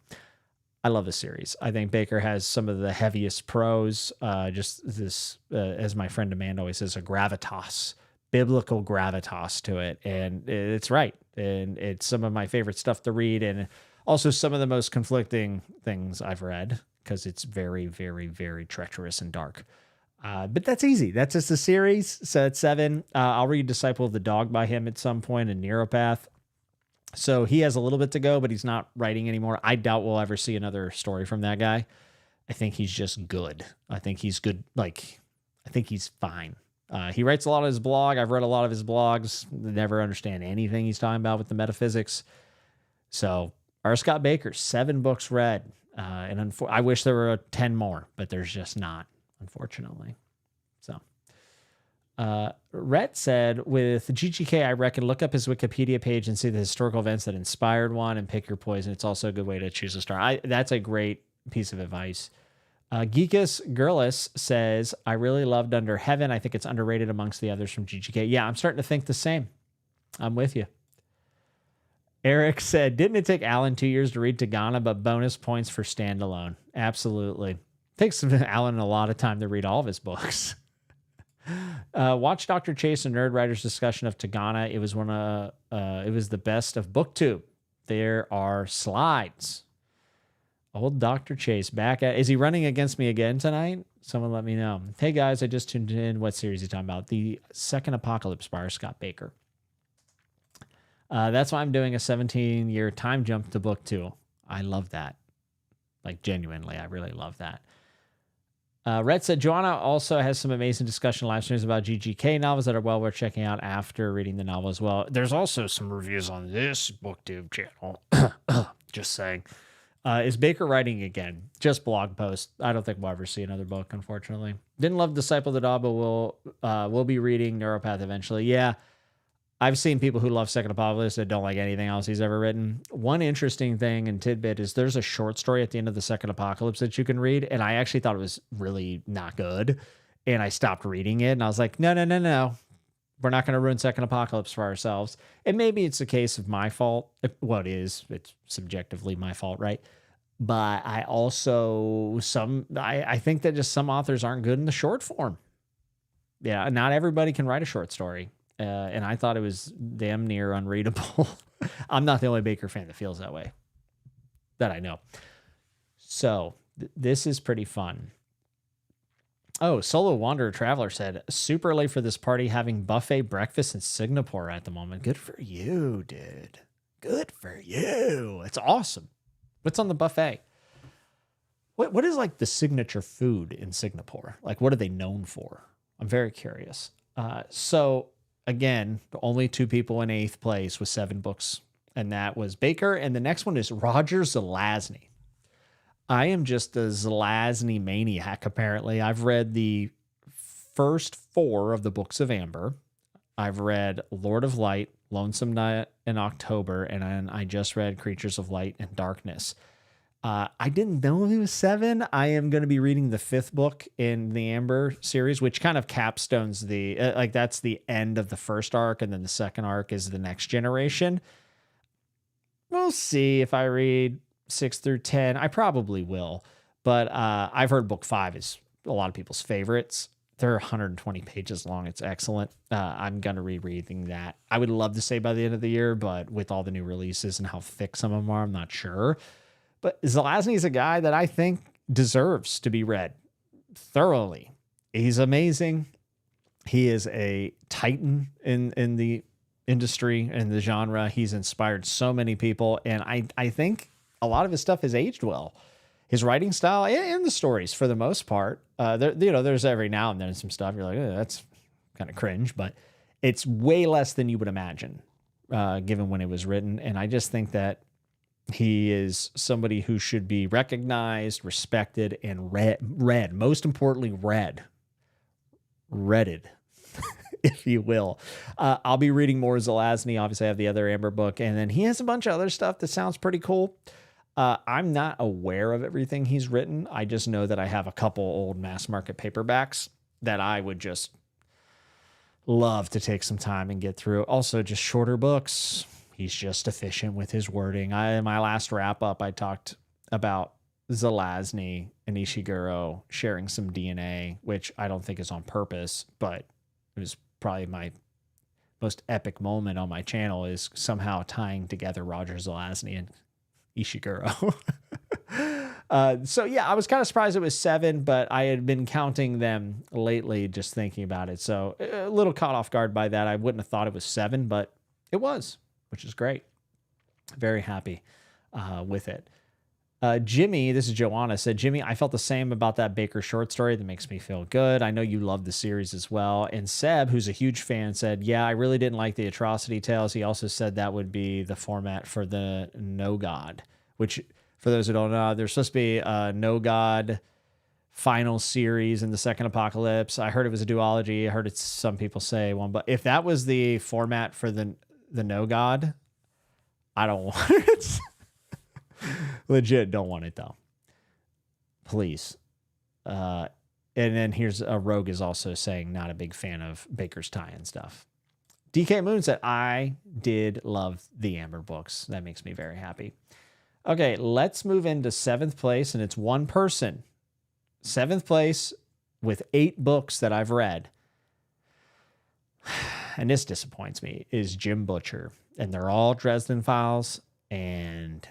I love this series. I think Baker has some of the heaviest prose. Just this, as my friend Amanda always says, a gravitas, biblical gravitas to it, and it's right. And it's some of my favorite stuff to read, and also some of the most conflicting things I've read, because it's very, very, very treacherous and dark. But that's easy. That's just a series. So it's 7. I'll read Disciple of the Dog by him at some point, and Neuropath. So he has a little bit to go, but he's not writing anymore. I doubt we'll ever see another story from that guy. I think he's just good. I think he's good. I think he's fine. He writes a lot of his blog. I've read a lot of his blogs. Never understand anything he's talking about with the metaphysics. So R. Scott Baker, 7 books read. And I wish there were 10 more, but there's just not, unfortunately. So, Rhett said, with GGK, I reckon look up his Wikipedia page and see the historical events that inspired one and pick your poison. It's also a good way to choose a star. That's a great piece of advice. Geekus Girlis says, I really loved Under Heaven. I think it's underrated amongst the others from GGK. Yeah, I'm starting to think the same. I'm with you. Eric said, didn't it take Alan 2 years to read Tagana, but bonus points for standalone? Absolutely. Takes Alan a lot of time to read all of his books. Watch Dr. Chase and Nerd Writer's discussion of Tagana. It was the best of BookTube. There are slides. Old Dr. Chase back at, is he running against me again tonight? Someone let me know. Hey guys, I just tuned in. What series are you talking about? The Second Apocalypse by Scott Baker. That's why I'm doing a 17-year time jump to book 2. I love that. Like, genuinely, I really love that. Rhett said, Joanna also has some amazing discussion live streams about GGK novels that are well worth checking out after reading the novel as well. There's also some reviews on this booktube channel. Just saying. Is Baker writing again? Just blog post. I don't think we'll ever see another book, unfortunately. Didn't love Disciple of the Daw, but we'll be reading Neuropath eventually. Yeah, I've seen people who love Second Apocalypse that don't like anything else he's ever written. One interesting thing and tidbit is there's a short story at the end of the Second Apocalypse that you can read, and I actually thought it was really not good, and I stopped reading it, and I was like, no. We're not going to ruin Second Apocalypse for ourselves. And maybe it's a case of my fault. Well, it's subjectively my fault, right? But I also, I think that just some authors aren't good in the short form. Yeah, not everybody can write a short story. And I thought it was damn near unreadable. I'm not the only Baker fan that feels that way, that I know. So this is pretty fun. Oh, Solo Wanderer Traveler said, super late for this party, having buffet breakfast in Singapore at the moment. Good for you, dude. Good for you. It's awesome. What's on the buffet? What is like the signature food in Singapore? Like, what are they known for? I'm very curious. So again, only 2 people in 8th place with 7 books, and that was Baker. And the next one is Roger Zelazny. I am just a Zelazny maniac, apparently. I've read the first 4 of the Books of Amber. I've read Lord of Light, Lonesome Night in October, and I just read Creatures of Light and Darkness. I didn't know it was 7. I am going to be reading the 5th book in the Amber series, which kind of capstones that's the end of the first arc, and then the second arc is the next generation. We'll see if I read 6 through 10. I probably will, but I've heard book 5 is a lot of people's favorites. They're 120 pages long. It's excellent. I'm going to rereading that. I would love to say by the end of the year, but with all the new releases and how thick some of them are, I'm not sure. But Zelazny is a guy that I think deserves to be read thoroughly. He's amazing. He is a titan in the industry and the genre. He's inspired so many people, and I think a lot of his stuff has aged well. His writing style and the stories, for the most part, there's every now and then some stuff you're like, oh, that's kind of cringe, but it's way less than you would imagine, given when it was written. And I just think that he is somebody who should be recognized, respected, and read. Most importantly, redded, if you will. I'll be reading more Zelazny. Obviously, I have the other Amber book, and then he has a bunch of other stuff that sounds pretty cool. I'm not aware of everything he's written. I just know that I have a couple old mass market paperbacks that I would just love to take some time and get through. Also, just shorter books. He's just efficient with his wording. In my last wrap up, I talked about Zelazny and Ishiguro sharing some DNA, which I don't think is on purpose, but it was probably my most epic moment on my channel, is somehow tying together Roger Zelazny and Ishiguro. So yeah, I was kind of surprised it was 7, but I had been counting them lately, just thinking about it. So a little caught off guard by that. I wouldn't have thought it was 7, but it was, which is great. Very happy with it. Jimmy, this is Joanna, said, Jimmy, I felt the same about that Baker short story. That makes me feel good. I know you love the series as well. And Seb, who's a huge fan, said, yeah, I really didn't like the atrocity tales. He also said that would be the format for the No God, which, for those who don't know, there's supposed to be a No God final series in the second apocalypse. I heard it was a duology. I heard it's some people say one, but if that was the format for the No God, I don't want it. Legit don't want it though. Please. And then here's a Rogue is also saying not a big fan of Baker's tie-in stuff. DK Moon said, I did love the Amber books. That makes me very happy. Okay, let's move into 7th place, and it's one person. 7th place with 8 books that I've read. And this disappoints me, is Jim Butcher. And they're all Dresden Files, and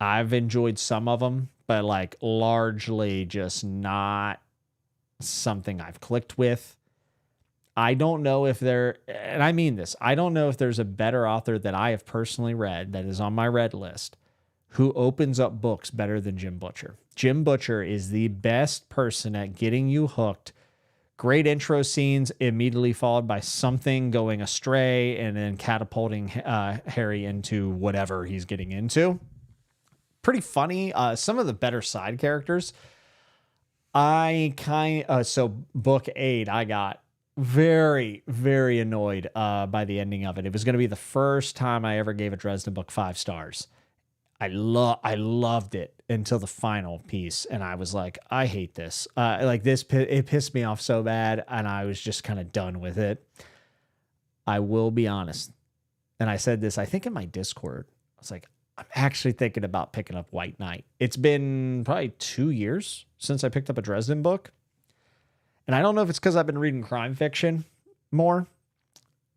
I've enjoyed some of them, but like largely just not something I've clicked with. I don't know if and I mean this, I don't know if there's a better author that I have personally read that is on my read list who opens up books better than Jim Butcher. Jim Butcher is the best person at getting you hooked Great intro scenes, immediately followed by something going astray and then catapulting Harry into whatever he's getting into. Pretty funny. Some of the better side characters. So book 8, I got very, very annoyed by the ending of it. It was going to be the first time I ever gave a Dresden book 5 stars. I loved it until the final piece, and I was like, I hate this. It pissed me off so bad, and I was just kind of done with it. I will be honest, and I said this, I think in my Discord. I was like, I'm actually thinking about picking up White Knight. It's been probably 2 years since I picked up a Dresden book, and I don't know if it's because I've been reading crime fiction more.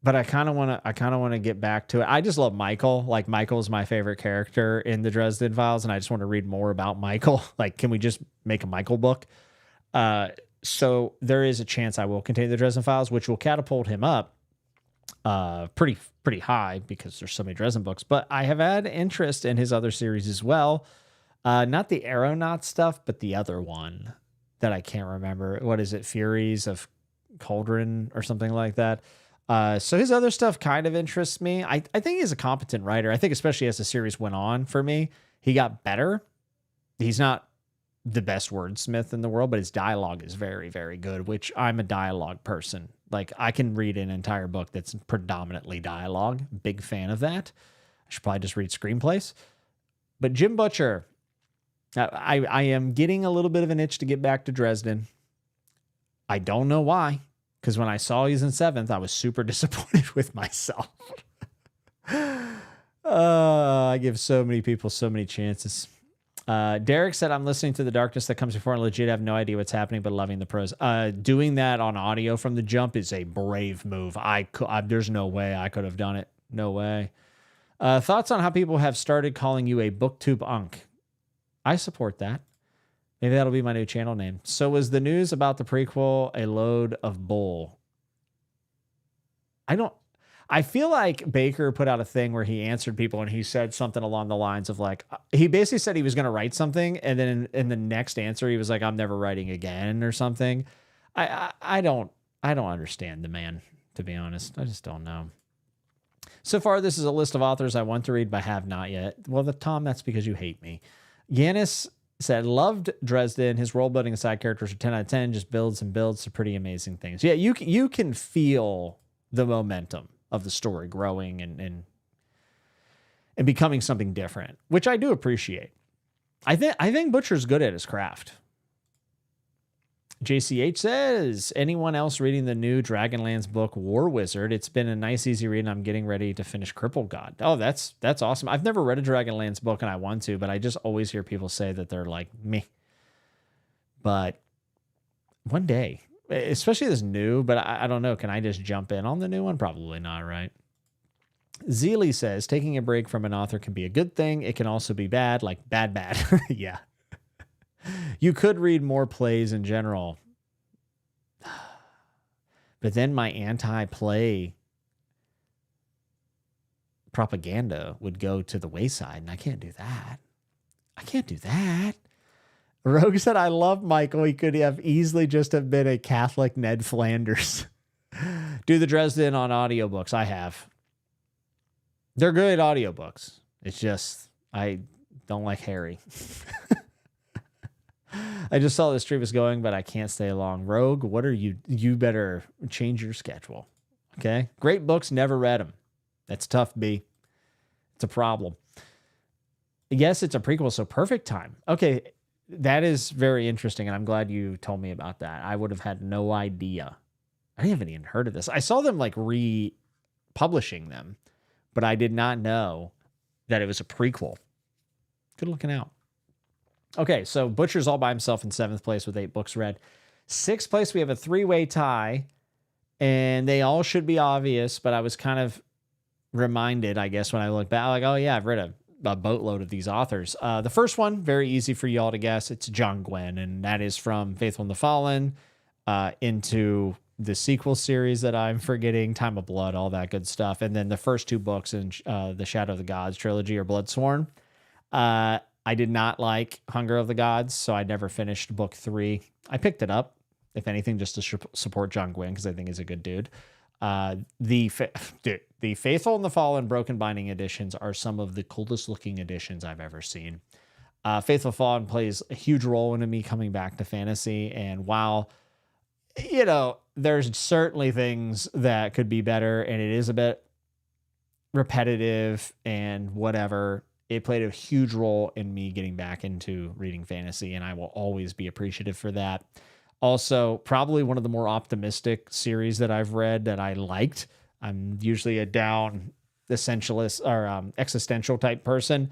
But I kind of want to get back to it. I just love Michael. Like, Michael's my favorite character in the Dresden Files, and I just want to read more about Michael. Like, can we just make a Michael book? So there is a chance I will continue the Dresden Files, which will catapult him up pretty high because there's so many Dresden books. But I have had interest in his other series as well. Not the Aeronaut stuff, but the other one that I can't remember. What is it? Furies of Cauldron or something like that. So his other stuff kind of interests me. I think he's a competent writer. I think especially as the series went on for me, he got better. He's not the best wordsmith in the world, but his dialogue is very, very good, which I'm a dialogue person. Like, I can read an entire book that's predominantly dialogue. Big fan of that. I should probably just read screenplays. But Jim Butcher, I am getting a little bit of an itch to get back to Dresden. I don't know why. Because when I saw he's in 7th, I was super disappointed with myself. I give so many people so many chances. Derek said, I'm listening to The Darkness That Comes Before and legit have no idea what's happening, but loving the prose. Doing that on audio from the jump is a brave move. There's no way I could have done it. No way. Thoughts on how people have started calling you a booktube unk? I support that. Maybe that'll be my new channel name. So was the news about the prequel a load of bull? I feel like Baker put out a thing where he answered people and he said something along the lines of like, he basically said he was going to write something. And then in the next answer, he was like, I'm never writing again or something. I don't understand the man, to be honest. I just don't know. So far, this is a list of authors I want to read, but have not yet. Well, Tom, that's because you hate me. Yanis said, loved Dresden. His world building and side characters are 10 out of 10. Just builds and builds to pretty amazing things. Yeah, you can feel the momentum of the story growing and becoming something different, which I do appreciate. I think Butcher's good at his craft. JCH says, anyone else reading the new Dragonlance book, War Wizard? It's been a nice, easy read, and I'm getting ready to finish Crippled God. Oh, that's awesome. I've never read a Dragonlance book, and I want to, but I just always hear people say that they're like me. But one day, especially this new, but I don't know, can I just jump in on the new one? Probably not, right? Zeely says, taking a break from an author can be a good thing. It can also be bad, like bad. Yeah. You could read more plays in general. But then my anti-play propaganda would go to the wayside, and I can't do that. Rogue said, I love Michael. He could have easily just have been a Catholic Ned Flanders. Do the Dresden on audiobooks. I have. They're good audiobooks. It's just, I don't like Harry. I just saw the stream was going, but I can't stay long. Rogue, what are you? You better change your schedule. Okay? Great books, never read them. That's tough, B. It's a problem. Yes, it's a prequel, so perfect time. Okay, that is very interesting, and I'm glad you told me about that. I would have had no idea. I haven't even heard of this. I saw them like republishing them, but I did not know that it was a prequel. Good looking out. Okay, so Butcher's all by himself in 7th place with 8 books read. 6th place, we have a 3-way tie, and they all should be obvious, but I was kind of reminded, I guess, when I look back, like, oh yeah, I've read a boatload of these authors. The first one, very easy for y'all to guess. It's John Gwynne, and that is from Faithful and the Fallen into the sequel series that I'm forgetting, Time of Blood, all that good stuff. And then the first 2 books in the Shadow of the Gods trilogy or Bloodsworn. I did not like Hunger of the Gods, so I never finished book 3. I picked it up, if anything, just to support John Gwynn because I think he's a good dude. Dude, the Faithful and the Fallen Broken Binding editions are some of the coolest looking editions I've ever seen. Faithful Fallen plays a huge role in me coming back to fantasy. And while, there's certainly things that could be better and it is a bit repetitive and whatever, it played a huge role in me getting back into reading fantasy. And I will always be appreciative for that. Also, probably one of the more optimistic series that I've read that I liked. I'm usually a down essentialist or existential type person.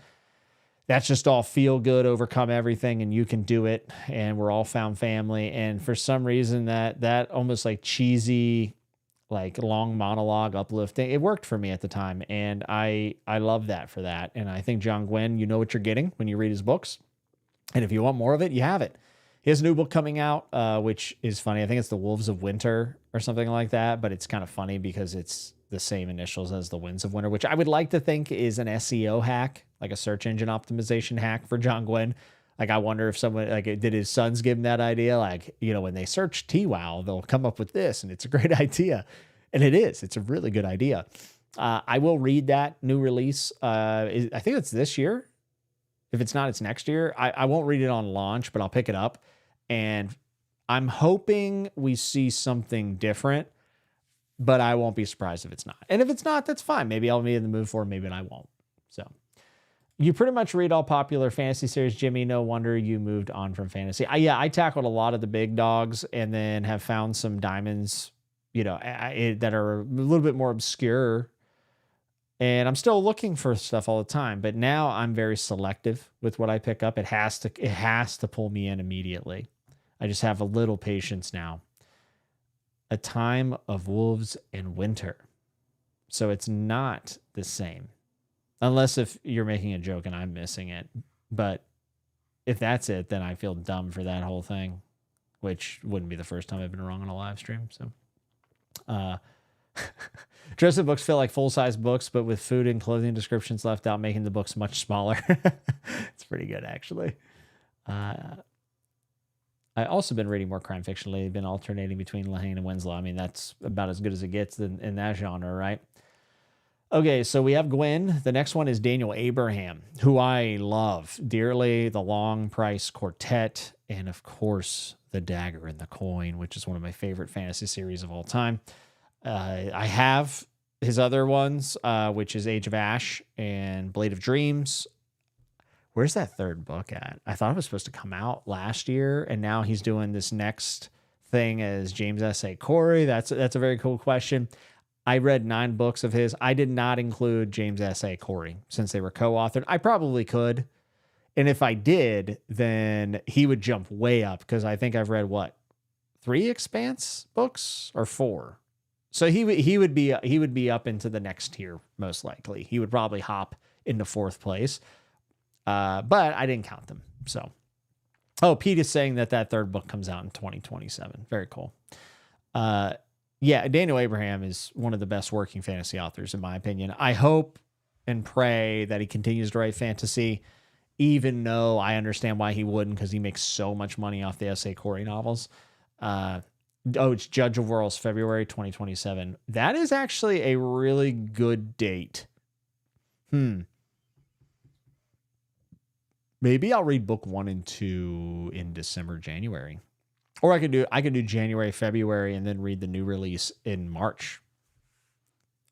That's just all feel good, overcome everything, and you can do it. And we're all found family. And for some reason, that almost like cheesy, like long monologue uplifting, it worked for me at the time. And I love that for that. And I think John Gwynn, you know what you're getting when you read his books. And if you want more of it, you have it. He has a new book coming out, which is funny. I think it's The Wolves of Winter or something like that. But it's kind of funny because it's the same initials as The Winds of Winter, which I would like to think is an SEO hack, like a search engine optimization hack for John Gwynn. Like, I wonder if someone, like, did his sons give him that idea? Like, when they search TWOW, they'll come up with this, and it's a great idea. And it is. It's a really good idea. I will read that new release. I think it's this year. If it's not, it's next year. I won't read it on launch, but I'll pick it up. And I'm hoping we see something different, but I won't be surprised if it's not. And if it's not, that's fine. Maybe I'll be in the mood for it. Maybe I won't. So you pretty much read all popular fantasy series, Jimmy. No wonder you moved on from fantasy. I tackled a lot of the big dogs and then have found some diamonds, that are a little bit more obscure. And I'm still looking for stuff all the time, but now I'm very selective with what I pick up. It has to pull me in immediately. I just have a little patience now. A Time of Wolves and Winter. So it's not the same. Unless if you're making a joke and I'm missing it. But if that's it, then I feel dumb for that whole thing, which wouldn't be the first time I've been wrong on a live stream. So, Dresden books feel like full-size books, but with food and clothing descriptions left out, making the books much smaller. It's pretty good, actually. I've also been reading more crime fiction lately. Been alternating between Lehane and Winslow. I mean, that's about as good as it gets in that genre, right? Okay, so we have Gwen. The next one is Daniel Abraham, who I love dearly. The Long Price Quartet, and of course, The Dagger and the Coin, which is one of my favorite fantasy series of all time. I have his other ones, which is Age of Ash and Blade of Dreams. Where's that third book at? I thought it was supposed to come out last year, and now he's doing this next thing as James S.A. Corey. That's a very cool question. I read 9 books of his. I did not include James S.A. Corey since they were co-authored. I probably could. And if I did, then he would jump way up because I think I've read, 3 Expanse books or 4? So he would be up into the next tier, most likely. He would probably hop into 4th place. But I didn't count them. So, Pete is saying that third book comes out in 2027. Very cool. Daniel Abraham is one of the best working fantasy authors, in my opinion. I hope and pray that he continues to write fantasy, even though I understand why he wouldn't, because he makes so much money off the S.A. Corey novels. It's Judge of Worlds, February 2027. That is actually a really good date. Maybe I'll read book 1 and 2 in December, January. Or I could do January, February, and then read the new release in March.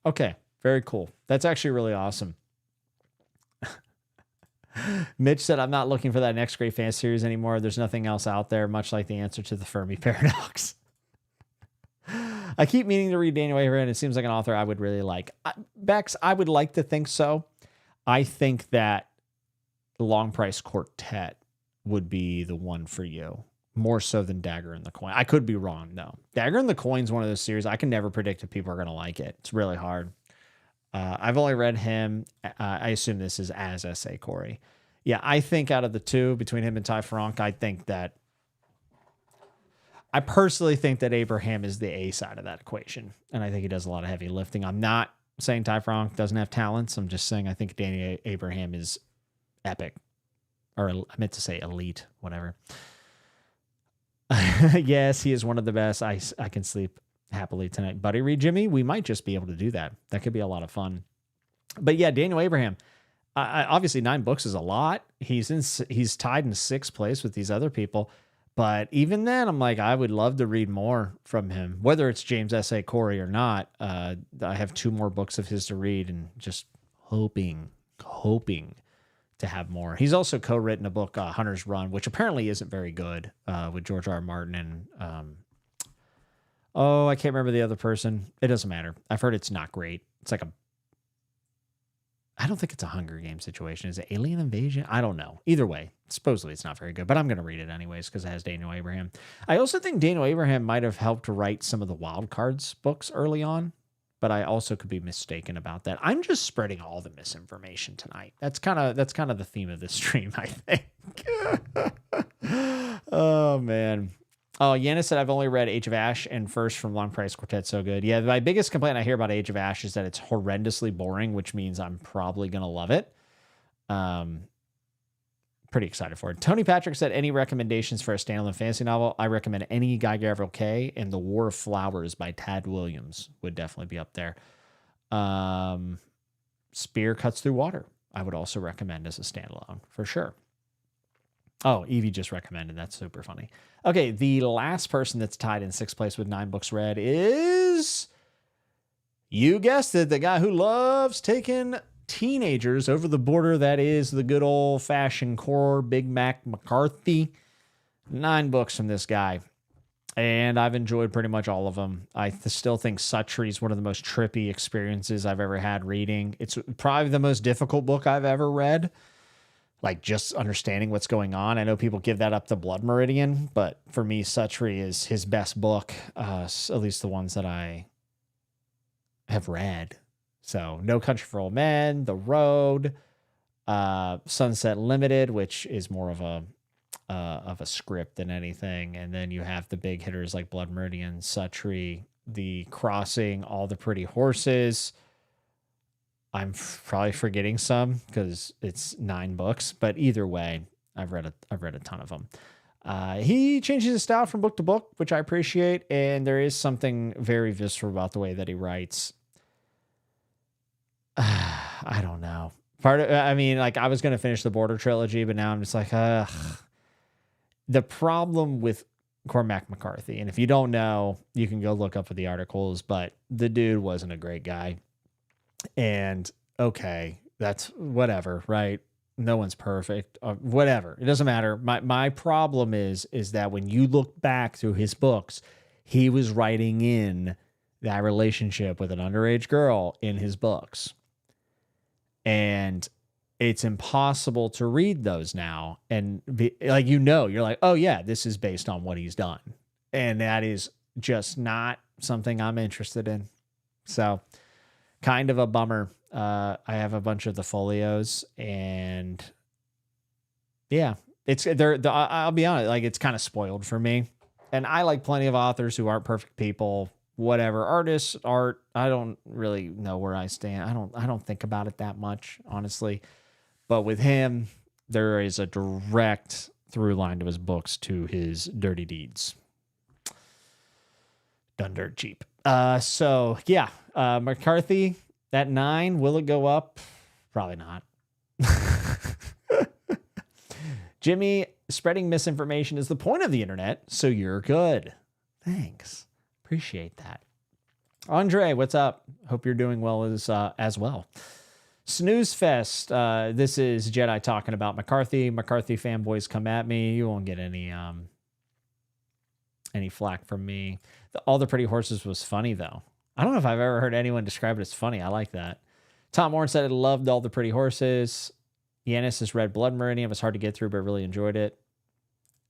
Okay, very cool. That's actually really awesome. Mitch said, I'm not looking for that next great fan series anymore. There's nothing else out there, much like the answer to the Fermi paradox. I keep meaning to read Daniel Abraham. It seems like an author I would really like. Bex, I would like to think so. I think that the Long Price Quartet would be the one for you, more so than Dagger and the Coin. I could be wrong, though. Dagger and the Coin is one of those series I can never predict if people are going to like it. It's really hard. I've only read him. I assume this is as S.A. Corey. Yeah, I think out of the two, between him and Ty Franck, I personally think that Abraham is the A side of that equation, and I think he does a lot of heavy lifting. I'm not saying Ty Franck doesn't have talents. I'm just saying I think Danny Abraham is epic, or I meant to say elite, whatever. Yes, he is one of the best. I can sleep happily tonight. Buddy read Jimmy. We might just be able to do that. That could be a lot of fun. But yeah, Daniel Abraham. Obviously 9 books is a lot. He's tied in 6th place with these other people. But even then, I'm like, I would love to read more from him, whether it's James S.A. Corey or not. I have 2 more books of his to read and just hoping to have more. He's also co-written a book, Hunter's Run, which apparently isn't very good, with George R. R. Martin and, I can't remember the other person. It doesn't matter. I've heard it's not great. It's like I don't think it's a Hunger Games situation. Is it Alien Invasion? I don't know. Either way, supposedly it's not very good, but I'm going to read it anyways because it has Daniel Abraham. I also think Daniel Abraham might have helped write some of the Wild Cards books early on, but I also could be mistaken about that. I'm just spreading all the misinformation tonight. That's kind of the theme of this stream, I think. Oh, man. Oh, Yanis said, I've only read Age of Ash and First from Long Price Quartet. So good. Yeah, my biggest complaint I hear about Age of Ash is that it's horrendously boring, which means I'm probably going to love it. Pretty excited for it. Tony Patrick said, any recommendations for a standalone fantasy novel? I recommend any Guy Gavriel Kay, and The War of Flowers by Tad Williams would definitely be up there. Spear Cuts Through Water, I would also recommend as a standalone for sure. Oh, Evie just recommended. That's super funny. Okay, the last person that's tied in 6th place with 9 books read is, you guessed it, the guy who loves taking teenagers over the border. That is the good old-fashioned core Big Mac McCarthy. 9 books from this guy, and I've enjoyed pretty much all of them. I still think Suttree is one of the most trippy experiences I've ever had reading. It's probably the most difficult book I've ever read. Like, just understanding what's going on. I know people give that up to Blood Meridian, but for me, Suttree is his best book, at least the ones that I have read. So, No Country for Old Men, The Road, Sunset Limited, which is more of a script than anything, and then you have the big hitters like Blood Meridian, Suttree, The Crossing, All the Pretty Horses. I'm probably forgetting some because it's 9 books, but either way, I've read a ton of them. He changes his style from book to book, which I appreciate, and there is something very visceral about the way that he writes. I don't know. I was going to finish the Border trilogy, but now I'm just like, the problem with Cormac McCarthy, and if you don't know, you can go look up the articles, but the dude wasn't a great guy. And okay, that's whatever, right? No one's perfect, whatever. It doesn't matter. My problem is that when you look back through his books, he was writing in that relationship with an underage girl in his books. And it's impossible to read those now and be like, you're like, oh yeah, this is based on what he's done. And that is just not something I'm interested in. So kind of a bummer. I have a bunch of the folios, and yeah, I'll be honest, like, it's kind of spoiled for me. And I like plenty of authors who aren't perfect people, whatever, artists, art. I don't really know where I stand. I don't think about it that much, honestly. But with him, there is a direct through line to his books, to his dirty deeds. Done dirt cheap. So yeah, McCarthy at 9. Will it go up? Probably not. Jimmy, spreading misinformation is the point of the internet, so you're good. Thanks. Appreciate that. Andre, what's up? Hope you're doing well as well. Snooze Fest. This is Jedi talking about McCarthy. McCarthy fanboys come at me. You won't get any flack from me. All the Pretty Horses was funny, though. I don't know if I've ever heard anyone describe it as funny. I like that. Tom Warren said, I loved All the Pretty Horses. Yanis has read Blood Meridian. It was hard to get through, but really enjoyed it.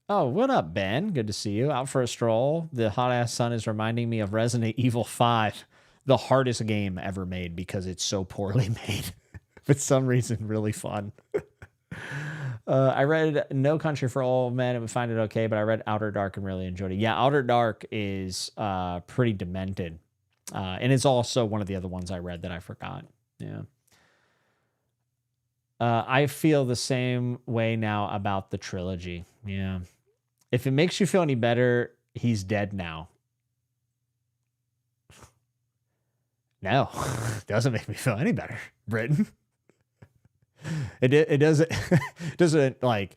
Oh, what up, Ben? Good to see you. Out for a stroll. The hot-ass sun is reminding me of Resident Evil 5, the hardest game ever made because it's so poorly made. For some reason, really fun. I read No Country for Old Men and would find it okay, but I read Outer Dark and really enjoyed it. Yeah, Outer Dark is pretty demented. And it's also one of the other ones I read that I forgot. Yeah. I feel the same way now about the trilogy. Yeah. If it makes you feel any better, he's dead now. No, doesn't make me feel any better, Britain. It doesn't doesn't like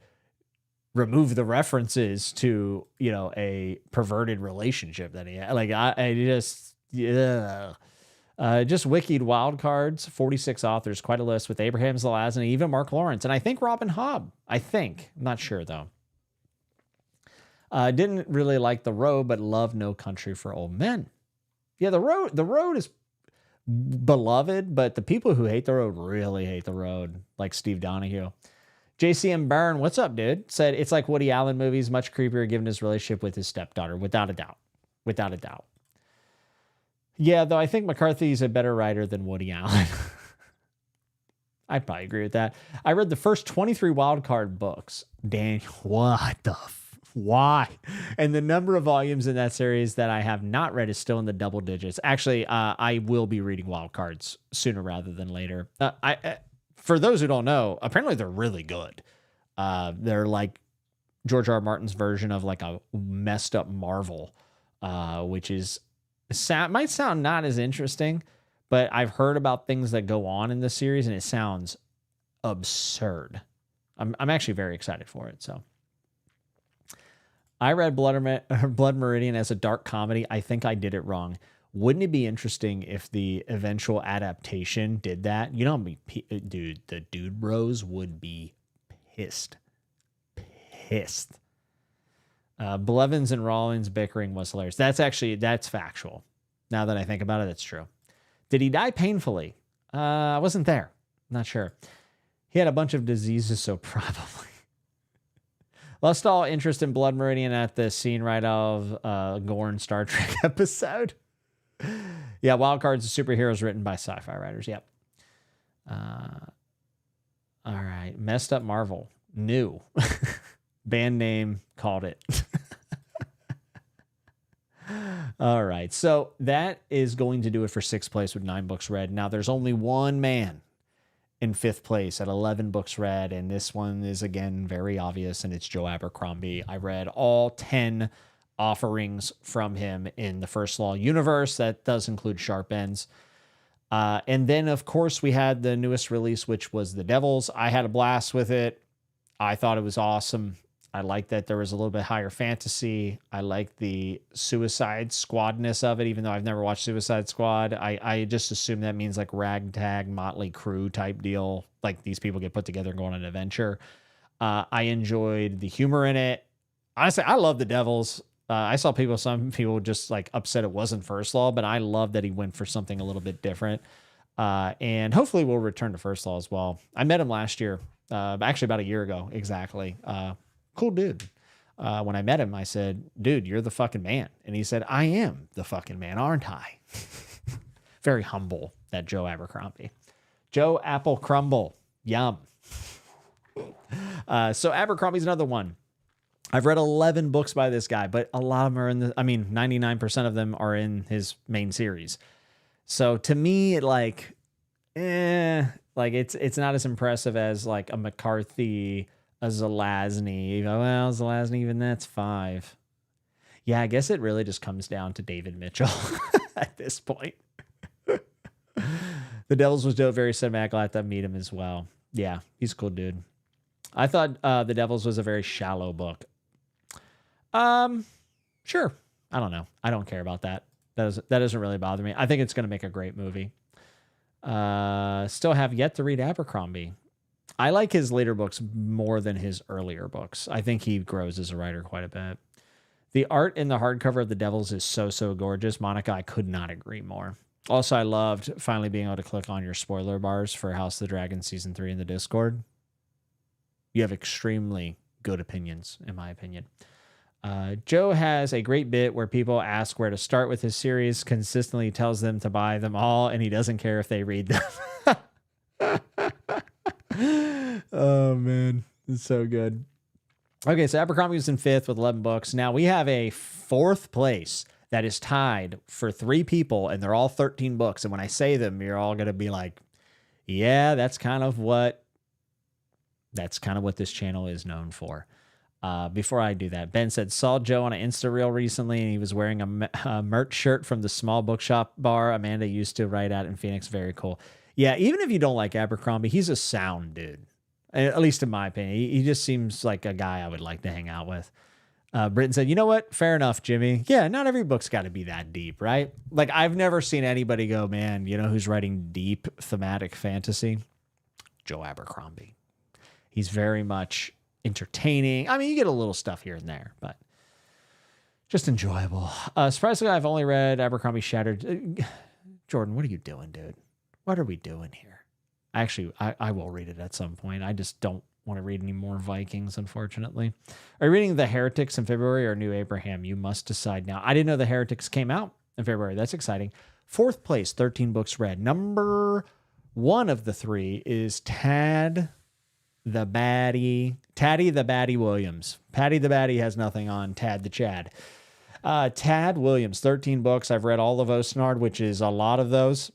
remove the references to, you know, a perverted relationship that he had. Like I just yeah. Just wikied wild cards, 46 authors, quite a list with Abraham Zelazny, even Mark Lawrence, and I think Robin Hobb. I'm not sure though. Didn't really like The Road, but loved No Country for Old Men. Yeah, The Road is beloved, but the people who hate The Road really hate The Road, like Steve Donahue. JCM Byrne, what's up, dude? Said it's like Woody Allen movies, much creepier given his relationship with his stepdaughter, without a doubt. Without a doubt. Yeah, though I think McCarthy's a better writer than Woody Allen. I'd probably agree with that. I read the first 23 wildcard books. Daniel, what the why? And the number of volumes in that series that I have not read is still in the double digits. Actually, I will be reading wildcards sooner rather than later. For those who don't know, apparently they're really good. They're like George R. R. Martin's version of like a messed up Marvel, which is might sound not as interesting, but I've heard about things that go on in this series and it sounds absurd. I'm actually very excited for it. So I read Blood Meridian as a dark comedy. I think I did it wrong. Wouldn't it be interesting if the eventual adaptation did that? You know, dude, the dude bros would be pissed. Blevins and Rollins bickering was hilarious. That's factual. Now that I think about it, that's true. Did he die painfully? I wasn't there. Not sure. He had a bunch of diseases, so probably. Lost all interest in Blood Meridian at the scene right of Gorn Star Trek episode. Yeah, Wildcards of Superheroes written by sci-fi writers. Yep. All right. Messed Up Marvel. New. Band name, called it. All right. So that is going to do it for sixth place with 9 books read. Now, there's only one man in fifth place at 11 books read, and this one is, again, very obvious, and it's Joe Abercrombie. I read all 10 offerings from him in the First Law universe. That does include Sharp Ends. And then, of course, we had the newest release, which was The Devils. I had a blast with it. I thought it was awesome. I liked that there was a little bit higher fantasy. I liked the Suicide Squadness of it, even though I've never watched Suicide Squad. I just assume that means like ragtag, motley crew type deal. Like these people get put together and go on an adventure. I enjoyed the humor in it. Honestly, I love The Devils. I saw some people just like upset it wasn't First Law, but I love that he went for something a little bit different. And hopefully we'll return to First Law as well. I met him last year, actually about a year ago, exactly. Cool dude. When I met him, I said, dude, you're the fucking man. And he said, I am the fucking man, aren't I? Very humble, that Joe Abercrombie. Joe Apple Crumble. Yum. So Abercrombie's another one. I've read 11 books by this guy, but a lot of them are 99% of them are in his main series. So to me, it's not as impressive as like a McCarthy, a Zelazny. You go, well, Zelazny, even that's 5. Yeah, I guess it really just comes down to David Mitchell at this point. The Devils was dope, very cinematic. Glad to meet him as well. Yeah, he's a cool dude. I thought The Devils was a very shallow book. Sure. I don't know. I don't care about that. That doesn't really bother me. I think it's going to make a great movie. Still have yet to read Abercrombie. I like his later books more than his earlier books. I think he grows as a writer quite a bit. The art in the hardcover of The Devils is so gorgeous. Monica, I could not agree more. Also, I loved finally being able to click on your spoiler bars for House of the Dragon Season 3 in the Discord. You have extremely good opinions, in my opinion. Joe has a great bit where people ask where to start with his series, consistently tells them to buy them all, and he doesn't care if they read them. Oh, man. It's so good. Okay, so Abercrombie was in 5th with 11 books. Now we have a 4th place that is tied for 3 people, and they're all 13 books. And when I say them, you're all going to be like, yeah, that's kind of what this channel is known for. Before I do that, Ben said, saw Joe on an Insta reel recently, and he was wearing a merch shirt from the small bookshop bar Amanda used to write at in Phoenix. Very cool. Yeah, even if you don't like Abercrombie, he's a sound dude, at least in my opinion. He just seems like a guy I would like to hang out with. Britton said, you know what? Fair enough, Jimmy. Yeah, not every book's got to be that deep, right? Like, I've never seen anybody go, man, you know who's writing deep thematic fantasy? Joe Abercrombie. He's very much entertaining. I mean, you get a little stuff here and there, but just enjoyable. Surprisingly, I've only read Abercrombie Shattered. Jordan, what are you doing, dude? What are we doing here? Actually, I will read it at some point. I just don't want to read any more Vikings, unfortunately. Are you reading The Heretics in February or New Abraham? You must decide now. I didn't know The Heretics came out in February. That's exciting. 4th place, 13 books read. Number 1 of the 3 is Taddy the Baddie Williams. Patty the Baddie has nothing on Tad the Chad. Tad Williams, 13 books. I've read all of Ostenard, which is a lot of those.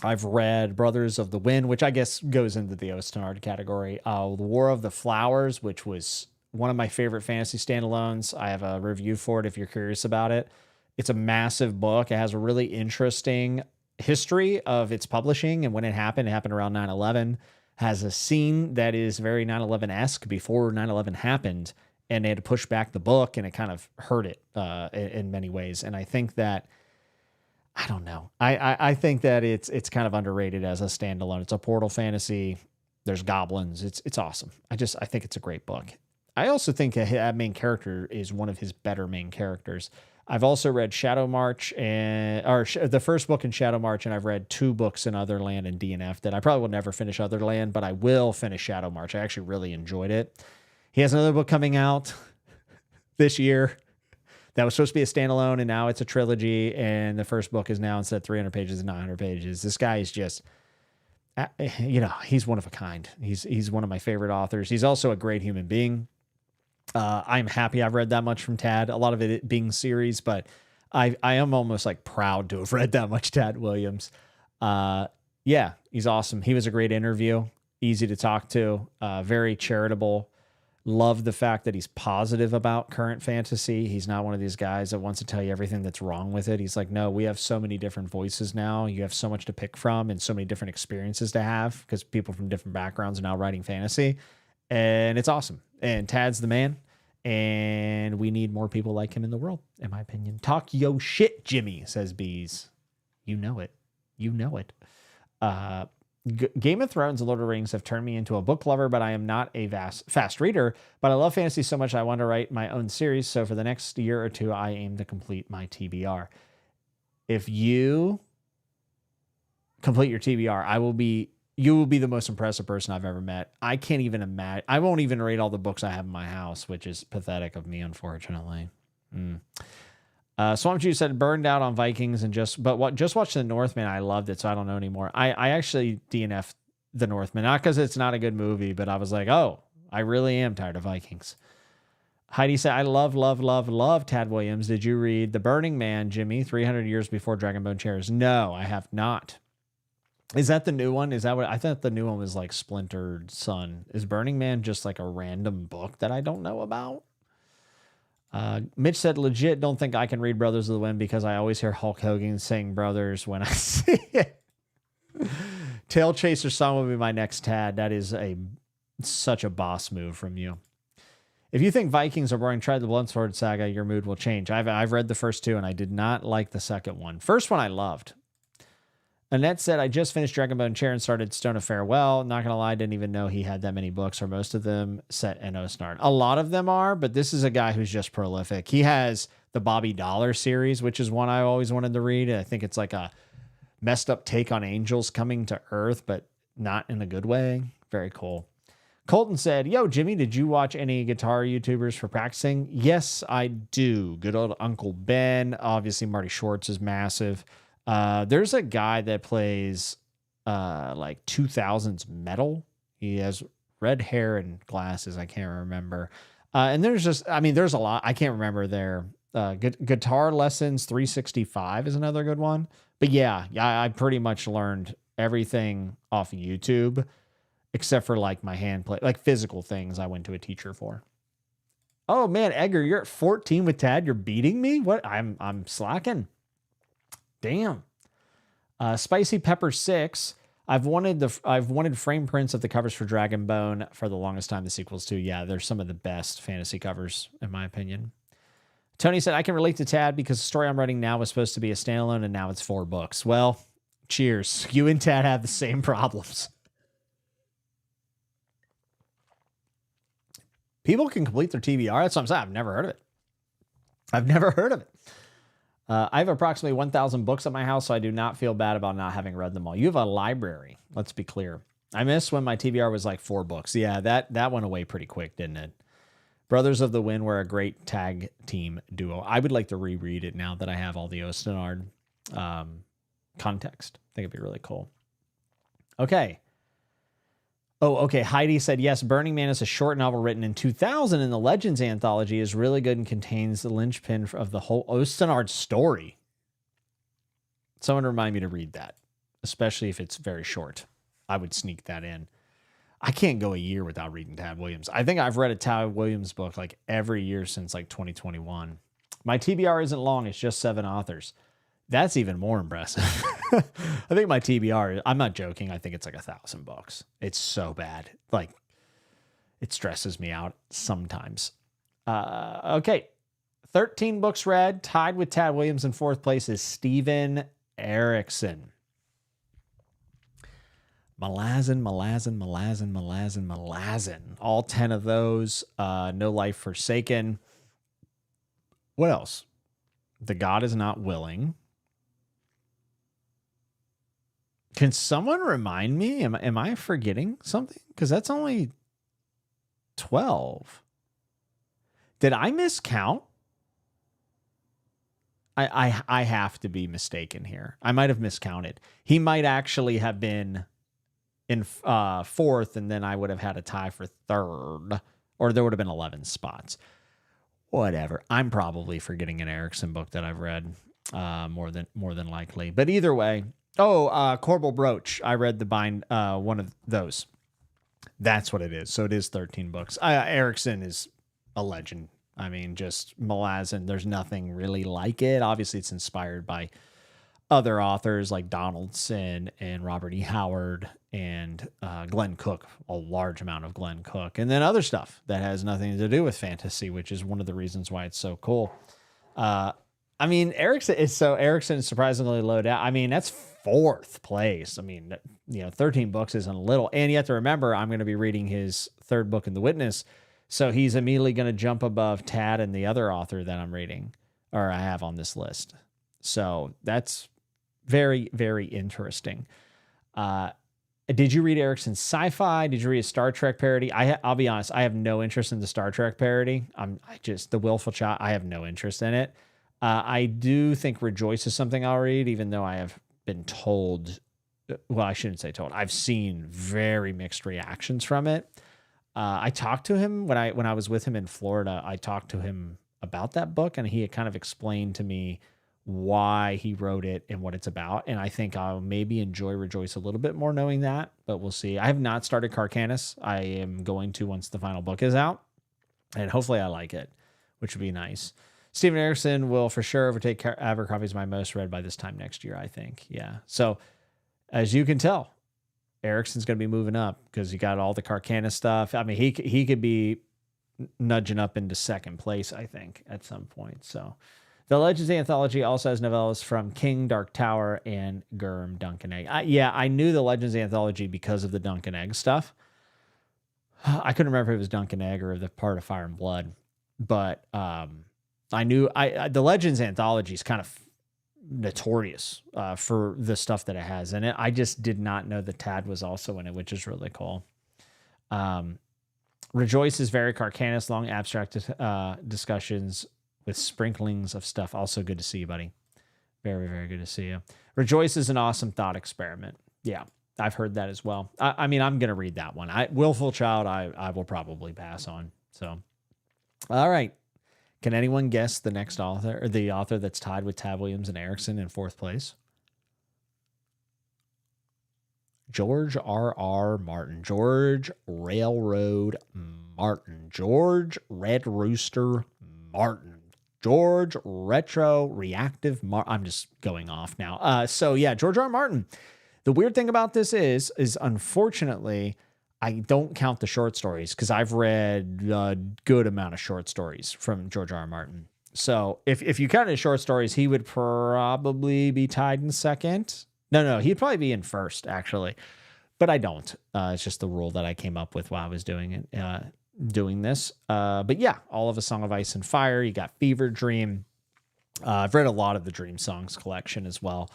I've read Brothers of the Wind, which I guess goes into the Ostenard category. The War of the Flowers, which was one of my favorite fantasy standalones. I have a review for it if you're curious about it. It's a massive book. It has a really interesting history of its publishing and when it happened. It happened around 9/11. Has a scene that is very 9/11-esque before 9/11 happened, and they had to push back the book, and it kind of hurt it in many ways. And I think that, I don't know. I think that it's kind of underrated as a standalone. It's a portal fantasy. There's goblins. It's awesome. I think it's a great book. I also think that main character is one of his better main characters. I've also read Shadow March the first book in Shadow March, and I've read 2 books in Otherland and DNF that I probably will never finish Otherland, but I will finish Shadow March. I actually really enjoyed it. He has another book coming out this year that was supposed to be a standalone, and now it's a trilogy, and the first book is now, instead of 300 pages, 900 pages. This guy is just, he's one of a kind. He's one of my favorite authors. He's also a great human being. I'm happy I've read that much from Tad, a lot of it being series, but I am almost like proud to have read that much Tad Williams. Yeah, he's awesome. He was a great interview, easy to talk to, very charitable. Love the fact that he's positive about current fantasy. He's not one of these guys that wants to tell you everything that's wrong with it. He's like, no, we have so many different voices now. You have so much to pick from and so many different experiences to have because people from different backgrounds are now writing fantasy. And it's awesome. And Tad's the man. And we need more people like him in the world, in my opinion. Talk yo shit, Jimmy, says Bees. You know it. You know it. Game of Thrones and Lord of the Rings have turned me into a book lover, but I am not a fast reader. But I love fantasy so much I want to write my own series. So for the next year or 2, I aim to complete my TBR. If you complete your TBR, you will be the most impressive person I've ever met. I can't even imagine. I won't even rate all the books I have in my house, which is pathetic of me, unfortunately. Swamp Juice said burned out on Vikings and just watched The Northman. I loved it, so I don't know anymore. I actually DNF'd The Northman, not because it's not a good movie, but I was like, oh, I really am tired of Vikings. Heidi said, I love Tad Williams. Did you read The Burning Man, Jimmy, 300 Years Before Dragonbone Chairs? No, I have not. Is that the new one? Is that what I thought the new one was like Splintered Sun? Is Burning Man just like a random book that I don't know about? Mitch said, legit don't think I can read Brothers of the Wind because I always hear Hulk Hogan saying brothers when I see it. Tail Chaser Song will be my next Tad. That is such a boss move from you. If you think Vikings are boring, try the Bloodsword Saga. Your mood will change. I've read the first 2 and I did not like the second one. First one I loved. Annette said, I just finished Dragonbone Chair and started Stone of Farewell. Not going to lie, I didn't even know he had that many books, or most of them set in Ostenard. A lot of them are, but this is a guy who's just prolific. He has the Bobby Dollar series, which is one I always wanted to read. I think it's like a messed up take on angels coming to Earth, but not in a good way. Very cool. Colton said, yo, Jimmy, did you watch any guitar YouTubers for practicing? Yes, I do. Good old Uncle Ben. Obviously, Marty Schwartz is massive. There's a guy that plays like 2000s metal. He has red hair and glasses. I can't remember. And there's a lot. I can't remember their Guitar Lessons 365 is another good one. But yeah, I pretty much learned everything off YouTube except for like my hand play, like physical things I went to a teacher for. Oh man, Edgar, you're at 14 with Tad. You're beating me. What? I'm slacking. Damn. Spicy Pepper 6. I've wanted frame prints of the covers for Dragon Bone for the longest time. The sequels too. Yeah, they're some of the best fantasy covers in my opinion. Tony said, I can relate to Tad because the story I'm writing now was supposed to be a standalone and now it's 4 books. Well, cheers. You and Tad have the same problems. People can complete their TBR. That's what I'm saying. I've never heard of it. I have approximately 1,000 books at my house, so I do not feel bad about not having read them all. You have a library. Let's be clear. I miss when my TBR was like 4 books. Yeah, that went away pretty quick, didn't it? Brothers of the Wind were a great tag team duo. I would like to reread it now that I have all the Ostenard context. I think it'd be really cool. Okay. Oh, okay. Heidi said, yes, Burning Man is a short novel written in 2000 in the Legends anthology is really good and contains the linchpin of the whole Ostenard story. Someone remind me to read that, especially if it's very short. I would sneak that in. I can't go a year without reading Tad Williams. I think I've read a Tad Williams book like every year since like 2021. My TBR isn't long. It's just 7 authors. That's even more impressive. I think my TBR, I'm not joking. I think it's like 1,000 books. It's so bad. Like, it stresses me out sometimes. Okay. 13 books read, tied with Tad Williams in 4th place is Steven Erikson. Malazan. All 10 of those. No Life Forsaken. What else? The God is Not Willing. Can someone remind me? Am I forgetting something? Because that's only 12. Did I miscount? I have to be mistaken here. I might have miscounted. He might actually have been in 4th, and then I would have had a tie for 3rd, or there would have been 11 spots. Whatever. I'm probably forgetting an Erikson book that I've read more than likely. But either way. Oh, Corbel Brooch. I read one of those. That's what it is. So it is 13 books. Erikson is a legend. I mean, just Malazan. There's nothing really like it. Obviously, it's inspired by other authors like Donaldson and Robert E. Howard and Glenn Cook, a large amount of Glenn Cook, and then other stuff that has nothing to do with fantasy, which is one of the reasons why it's so cool. I mean, Erikson is surprisingly low down. I mean, that's 4th place. I mean, 13 books isn't little. And you have to remember, I'm going to be reading his 3rd book in The Witness. So he's immediately going to jump above Tad and the other author that I'm reading, or I have on this list. So that's very, very interesting. Did you read Erikson's sci-fi? Did you read a Star Trek parody? I'll be honest, I have no interest in the Star Trek parody. The Willful Child, I have no interest in it. I do think Rejoice is something I'll read, even though I have been told, well, I shouldn't say told. I've seen very mixed reactions from it. I talked to him when I was with him in Florida. I talked to him about that book, and he had kind of explained to me why he wrote it and what it's about. And I think I'll maybe enjoy Rejoice a little bit more knowing that, but we'll see. I have not started Carcanis. I am going to once the final book is out, and hopefully I like it, which would be nice. Steven Erikson will for sure overtake Abercrombie as my most read by this time next year, I think. Yeah. So as you can tell, Erikson's going to be moving up because you got all the Carcanis stuff. I mean, he could be nudging up into 2nd place, I think, at some point. So the Legends Anthology also has novellas from King, Dark Tower, and Gurm Duncan Egg. I knew the Legends Anthology because of the Duncan Egg stuff. I couldn't remember if it was Duncan Egg or the part of Fire and Blood, but I knew the Legends Anthology is kind of notorious for the stuff that it has in it. I just did not know that Tad was also in it, which is really cool. Rejoice is very Carcanis, long abstract discussions with sprinklings of stuff. Also good to see you, buddy. Very, very good to see you. Rejoice is an awesome thought experiment. Yeah, I've heard that as well. I mean, I'm going to read that one. Willful Child, I will probably pass on. So, all right. Can anyone guess the next author, or the author that's tied with Tad Williams and Erikson in 4th place? George R.R. Martin. George Railroad Martin. George Red Rooster Martin. George Retro Reactive Martin. I'm just going off now. So yeah, George R. R. Martin. The weird thing about this is unfortunately, I don't count the short stories because I've read a good amount of short stories from George R. R. Martin. So if you count his short stories, he would probably be tied in second. No, he'd probably be in first, actually. But I don't. It's just the rule that I came up with while I was doing it. Doing this. But yeah, all of A Song of Ice and Fire. You got Fever Dream. I've read a lot of the Dream Songs collection as well,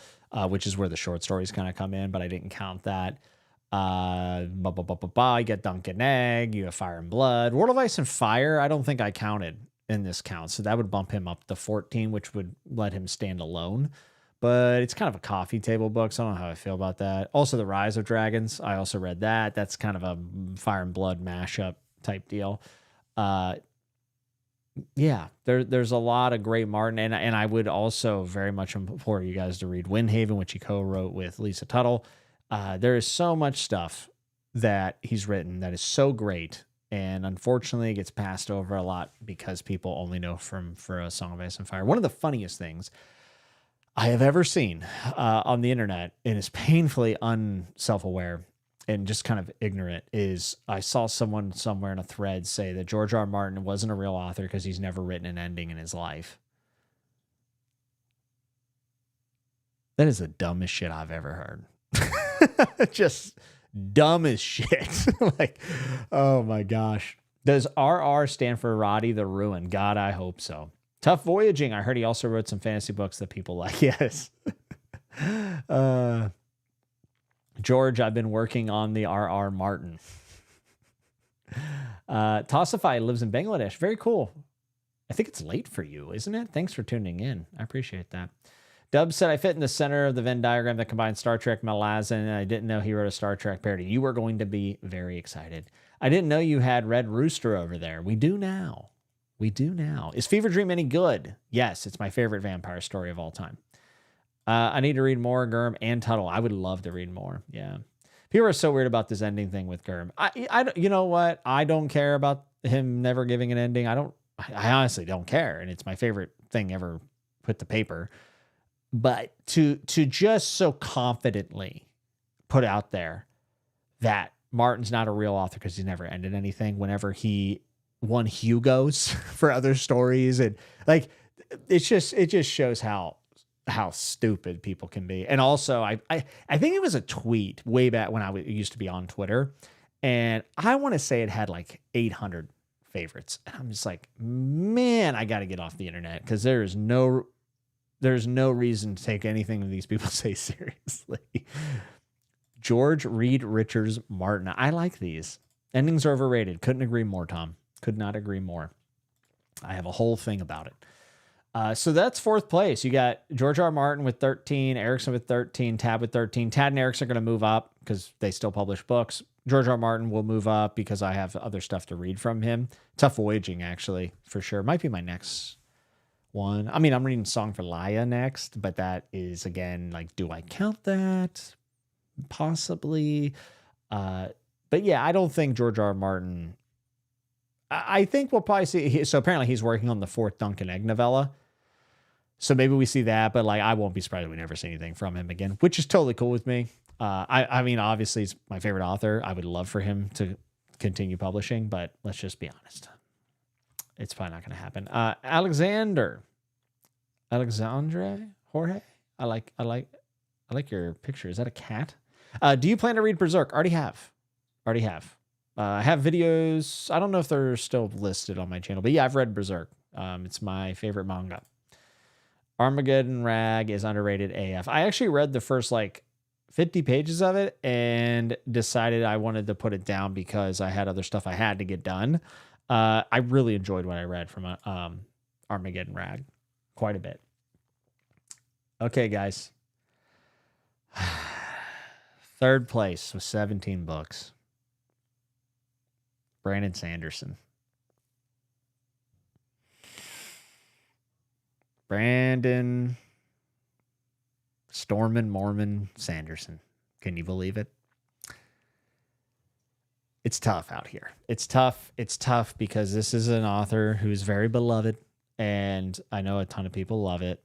which is where the short stories kind of come in, but I didn't count that. You get Dunkin' Egg, you have Fire and Blood. World of Ice and Fire, I don't think I counted in this count, so that would bump him up to 14, which would let him stand alone. But it's kind of a coffee table book, so I don't know how I feel about that. Also, The Rise of Dragons, I also read that. That's kind of a Fire and Blood mashup type deal. Yeah, there's a lot of great Martin, and I would also very much implore you guys to read Windhaven, which he co-wrote with Lisa Tuttle. There is so much stuff that he's written that is so great, and unfortunately it gets passed over a lot because people only know for A Song of Ice and Fire. One of the funniest things I have ever seen on the internet, and is painfully unself-aware and just kind of ignorant, is I saw someone somewhere in a thread say that George R. R. Martin wasn't a real author because he's never written an ending in his life. That is the dumbest shit I've ever heard. Just dumb as shit. Like, oh my gosh. Does RR stand for Roddy the Ruin? God, I hope so. Tough Voyaging. I heard he also wrote some fantasy books that people like. Yes. George, I've been working on the R.R. Martin. Tossify lives in Bangladesh. Very cool. I think it's late for you, isn't it? Thanks for tuning in. I appreciate that. Dub said, I fit in the center of the Venn diagram that combines Star Trek, Malazan, and I didn't know he wrote a Star Trek parody. You are going to be very excited. I didn't know you had Red Rooster over there. We do now. We do now. Is Fever Dream any good? Yes, it's my favorite vampire story of all time. I need to read more Gurm and Tuttle. I would love to read more. Yeah. People are so weird about this ending thing with Gurm. You know what? I don't care about him never giving an ending. I honestly don't care. And it's my favorite thing ever put to paper. But to just so confidently put out there that Martin's not a real author because he's never ended anything whenever he won Hugos for other stories. And like, it just shows how stupid people can be. And also I think it was a tweet way back when I used to be on Twitter, and I want to say it had like 800 favorites. And I'm just like, man, I got to get off the internet because there's no reason to take anything that these people say seriously. George Reed Richards Martin. I like these. Endings are overrated. Couldn't agree more, Tom. Could not agree more. I have a whole thing about it. So that's fourth place. You got George R. R. Martin with 13, Erickson with 13, Tad with 13. Tad and Erickson are going to move up because they still publish books. George R. R. Martin will move up because I have other stuff to read from him. Tough Voyaging, actually, for sure. Might be my next one. I mean, I'm reading Song for Laia next, but that is, again, like, do I count that? Possibly. But yeah, I don't think George R. R. Martin... I think we'll probably see... So apparently he's working on the fourth Dunkin' Egg novella. So maybe we see that, but like, I won't be surprised if we never see anything from him again, which is totally cool with me. I mean, obviously he's my favorite author. I would love for him to continue publishing, but let's just be honest. It's probably not going to happen. Alexandre Jorge. I like your picture. Is that a cat? Do you plan to read Berserk? Already have. I have videos. I don't know if they're still listed on my channel, but yeah, I've read Berserk. It's my favorite manga. Armageddon Rag is underrated AF. I actually read the first like 50 pages of it and decided I wanted to put it down because I had other stuff I had to get done. I really enjoyed what I read from Armageddon Rag quite a bit. Okay, guys. Third place with 17 books. Brandon Sanderson. Brandon Stormin Mormon Sanderson. Can you believe it? it's tough out here. It's tough. It's tough because this is an author who's very beloved, and I know a ton of people love it.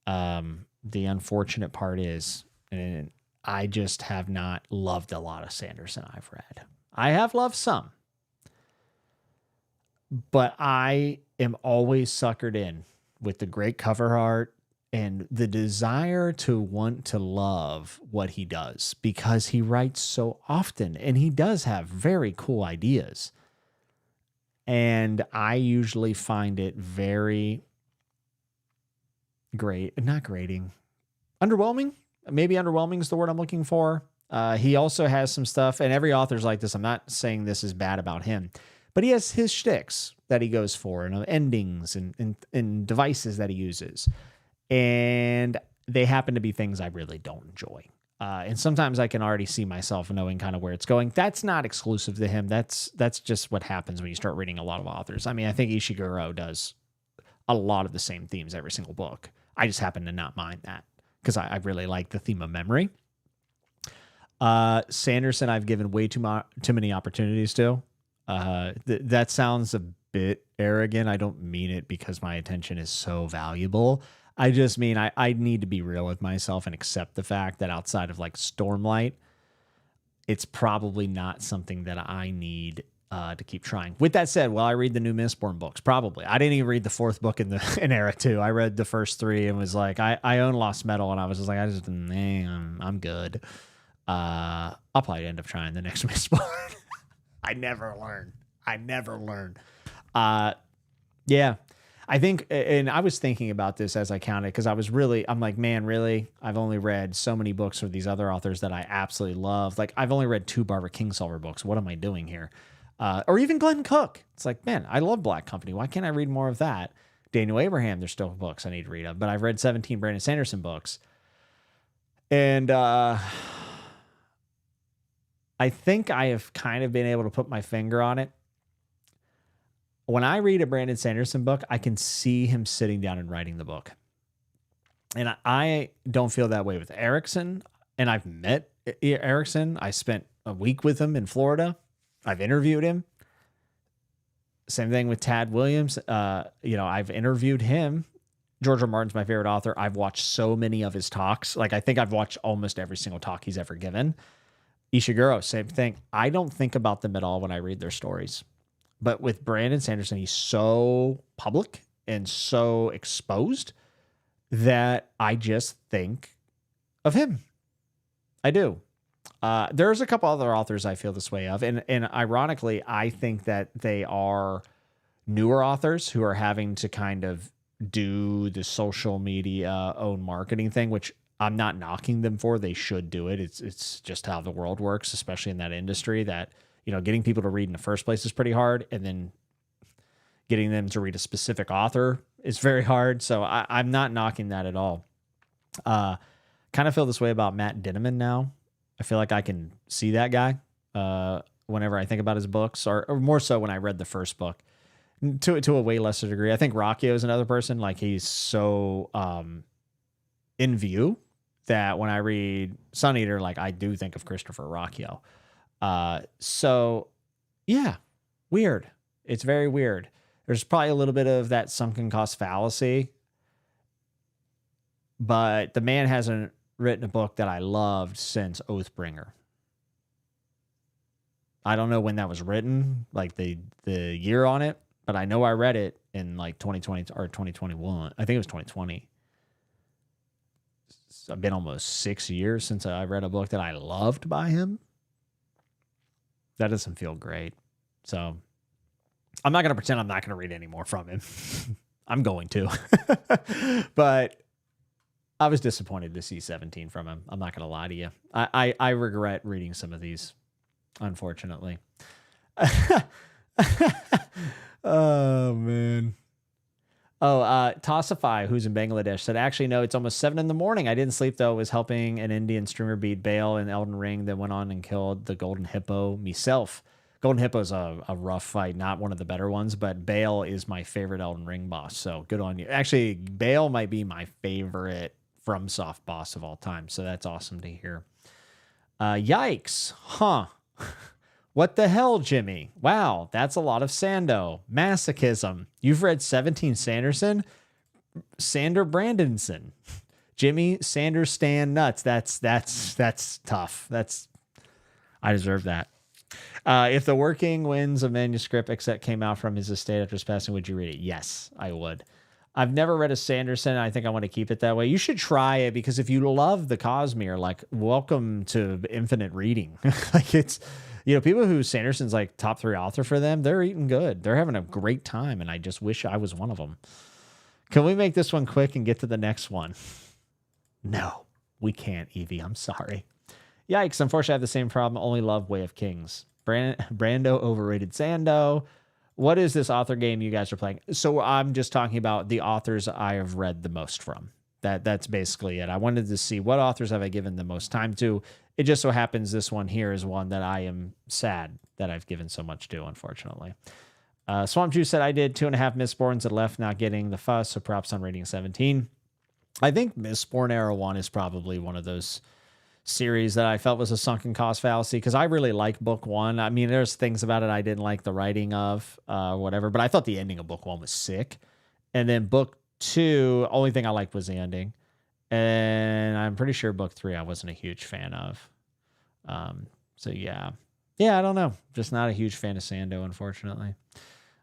The unfortunate part is, and I just have not loved a lot of Sanderson I've read. I have loved some, but I am always suckered in with the great cover art and the desire to want to love what he does because he writes so often and he does have very cool ideas. And I usually find it very not grating, underwhelming. Maybe underwhelming is the word I'm looking for. He also has some stuff, and every author's like this. I'm not saying this is bad about him, but he has his shticks that he goes for and endings and devices that he uses. And they happen to be things I really don't enjoy. And sometimes I can already see myself knowing kind of where it's going. That's not exclusive to him. That's just what happens when you start reading a lot of authors. I mean, I think Ishiguro does a lot of the same themes every single book. I just happen to not mind that because I really like the theme of memory. Sanderson, I've given way too many opportunities to. That sounds a bit arrogant. I don't mean it because my attention is so valuable. I just mean I need to be real with myself and accept the fact that outside of like Stormlight, it's probably not something that I need to keep trying. With that said, will I read the new Mistborn books? Probably. I didn't even read the fourth book in Era 2. I read the first three and was like, I own Lost Metal, and I was just like, I'm good. I'll probably end up trying the next Mistborn. I never learn. Yeah. I think, and I was thinking about this as I counted, because I'm like, man, really? I've only read so many books from these other authors that I absolutely love. Like, I've only read 2 Barbara Kingsolver books. What am I doing here? Or even Glenn Cook. It's like, man, I love Black Company. Why can't I read more of that? Daniel Abraham, there's still books I need to read of, but I've read 17 Brandon Sanderson books. And I think I have kind of been able to put my finger on it. When I read a Brandon Sanderson book, I can see him sitting down and writing the book. And I don't feel that way with Erickson. And I've met Erickson. I spent a week with him in Florida. I've interviewed him. Same thing with Tad Williams. I've interviewed him. George R. Martin's my favorite author. I've watched so many of his talks. Like, I think I've watched almost every single talk he's ever given. Ishiguro, same thing. I don't think about them at all when I read their stories. But with Brandon Sanderson, he's so public and so exposed that I just think of him. I do. There's a couple other authors I feel this way of. And ironically, I think that they are newer authors who are having to kind of do the social media own marketing thing, which I'm not knocking them for. They should do it. It's just how the world works, especially in that industry, that getting people to read in the first place is pretty hard. And then getting them to read a specific author is very hard. So I'm not knocking that at all. Kind of feel this way about Matt Dinneman now. I feel like I can see that guy whenever I think about his books, or more so when I read the first book to a way lesser degree. I think Rocchio is another person. Like, he's so in view that when I read Sun Eater, like, I do think of Christopher Rocchio. So yeah, weird. It's very weird. There's probably a little bit of that sunken cost fallacy, but the man hasn't written a book that I loved since Oathbringer. I don't know when that was written, like the year on it, but I know I read it in like 2020 or 2021. I think it was 2020. It's been almost 6 years since I read a book that I loved by him. That doesn't feel great. So I'm not going to pretend I'm not going to read any more from him. I'm going to. But I was disappointed to see 17 from him. I'm not going to lie to you. I regret reading some of these, unfortunately. Oh, man. Tossify, who's in Bangladesh, said, actually, no, it's almost 7 a.m. I didn't sleep, though. I was helping an Indian streamer beat Bale in Elden Ring, then went on and killed the Golden Hippo myself. Golden Hippo's a rough fight, not one of the better ones, but Bale is my favorite Elden Ring boss, so good on you. Actually, Bale might be my favorite FromSoft boss of all time, so that's awesome to hear. Yikes. Huh. What the hell, Jimmy? Wow, that's a lot of Sando. Masochism. You've read 17 Sanderson? Sander Brandonson. Jimmy Sanders Stan Nuts. That's tough. I deserve that. If the working winds of manuscript except came out from his estate after his passing, would you read it? Yes, I would. I've never read a Sanderson. I think I want to keep it that way. You should try it because if you love the Cosmere, like, welcome to infinite reading. Like, it's, people who Sanderson's like top 3 author for them, they're eating good. They're having a great time, and I just wish I was one of them. Can we make this one quick and get to the next one? No, we can't, Evie. I'm sorry. Yikes. Unfortunately, I have the same problem. Only love Way of Kings. Brando overrated Sando. What is this author game you guys are playing? So I'm just talking about the authors I have read the most from. That's basically it. I wanted to see what authors have I given the most time to. It just so happens this one here is one that I am sad that I've given so much to, unfortunately. Swamp Juice said, I did 2.5 Mistborns and left not getting the fuss, so props on rating 17. I think Mistborn Era 1 is probably one of those series that I felt was a sunken cost fallacy because I really like book 1. I mean, there's things about it I didn't like the writing of, whatever, but I thought the ending of book 1 was sick. And then book 2, only thing I liked was the ending. And I'm pretty sure book 3 I wasn't a huge fan of. So yeah, I don't know. Just not a huge fan of Sando, unfortunately.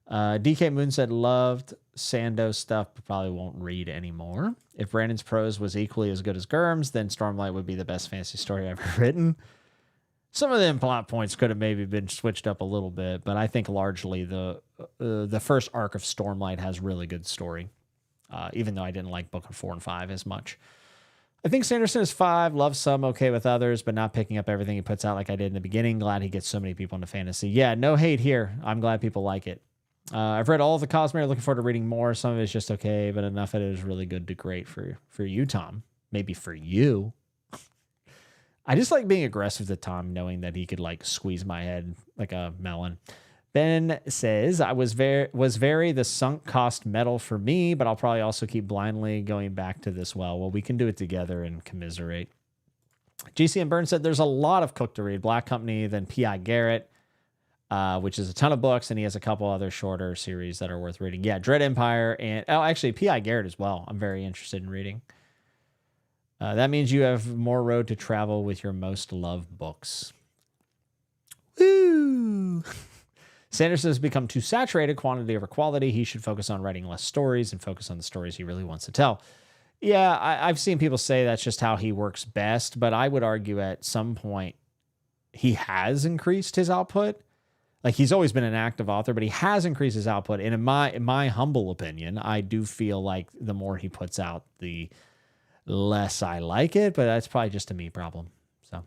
DK Moon said, loved Sando stuff, but probably won't read anymore. If Brandon's prose was equally as good as Gurm's, then Stormlight would be the best fantasy story ever written. Some of them plot points could have maybe been switched up a little bit, but I think largely the first arc of Stormlight has really good story, even though I didn't like book 4 and 5 as much. I think Sanderson is 5, loves some, okay with others, but not picking up everything he puts out like I did in the beginning. Glad he gets so many people into fantasy. Yeah, no hate here. I'm glad people like it. I've read all of the Cosmere, looking forward to reading more. Some of it's just okay, but enough of it is really good to great for you, Tom. Maybe for you. I just like being aggressive to Tom, knowing that he could like squeeze my head like a melon. Ben says, I was very the sunk cost metal for me, but I'll probably also keep blindly going back to this well, we can do it together and commiserate. GC and Burn said, there's a lot of Cook to read. Black Company, then P.I. Garrett, which is a ton of books, and he has a couple other shorter series that are worth reading. Yeah, Dread Empire, and actually P.I. Garrett as well. I'm very interested in reading. That means you have more road to travel with your most loved books. Woo! Sanderson has become too saturated, quantity over quality. He should focus on writing less stories and focus on the stories he really wants to tell. Yeah, I've seen people say that's just how he works best, but I would argue at some point he has increased his output. Like, he's always been an active author, but he has increased his output. And in my humble opinion, I do feel like the more he puts out, the less I like it, but that's probably just a me problem. So,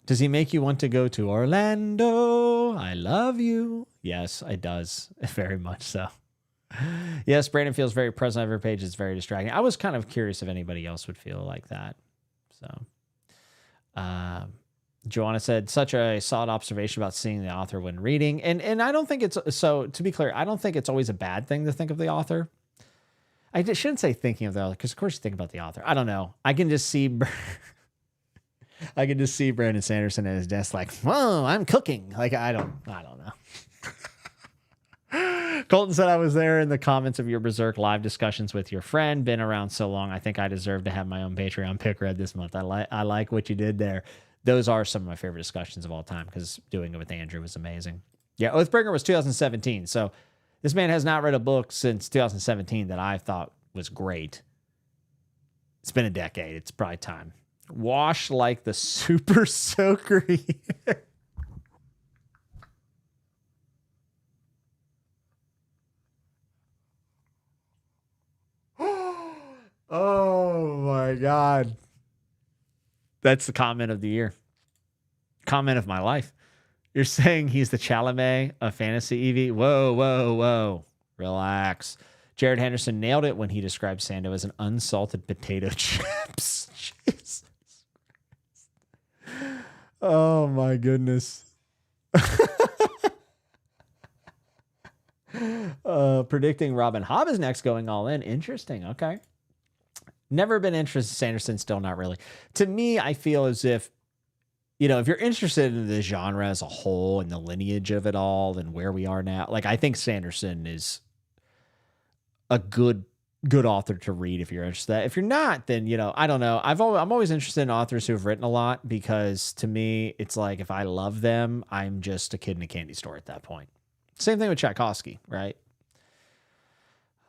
does he make you want to go to Orlando? I love you. Yes, it does. Very much so. Yes, Brandon feels very present on every page. It's very distracting. I was kind of curious if anybody else would feel like that. So, Joanna said, such a solid observation about seeing the author when reading. And I don't think it's, so to be clear, I don't think it's always a bad thing to think of the author. I shouldn't say thinking of the author, because of course you think about the author. I don't know. I can just see Brandon Sanderson at his desk like, whoa, I'm cooking. Like, I don't know. Colton said, I was there in the comments of your Berserk live discussions with your friend. Been around so long, I think I deserve to have my own Patreon pick read this month. I like what you did there. Those are some of my favorite discussions of all time, because doing it with Andrew was amazing. Yeah, Oathbreaker was 2017, so this man has not read a book since 2017 that I thought was great. It's been a decade. It's probably time. Wash like the super soaker here. Oh my God. That's the comment of the year. Comment of my life. You're saying he's the Chalamet of fantasy, Evie? Whoa, whoa, whoa. Relax. Jared Henderson nailed it when he described Sando as an unsalted potato chips. Jesus. Oh my goodness. Predicting Robin Hobb is next, going all in. Interesting. Okay. Never been interested in Sanderson, still not really. To me, I feel as if, if you're interested in the genre as a whole and the lineage of it all and where we are now, like I think Sanderson is a good author to read if you're interested. If you're not, then I don't know. I'm always interested in authors who have written a lot, because to me it's like, if I love them, I'm just a kid in a candy store at that point. Same thing with Tchaikovsky, right?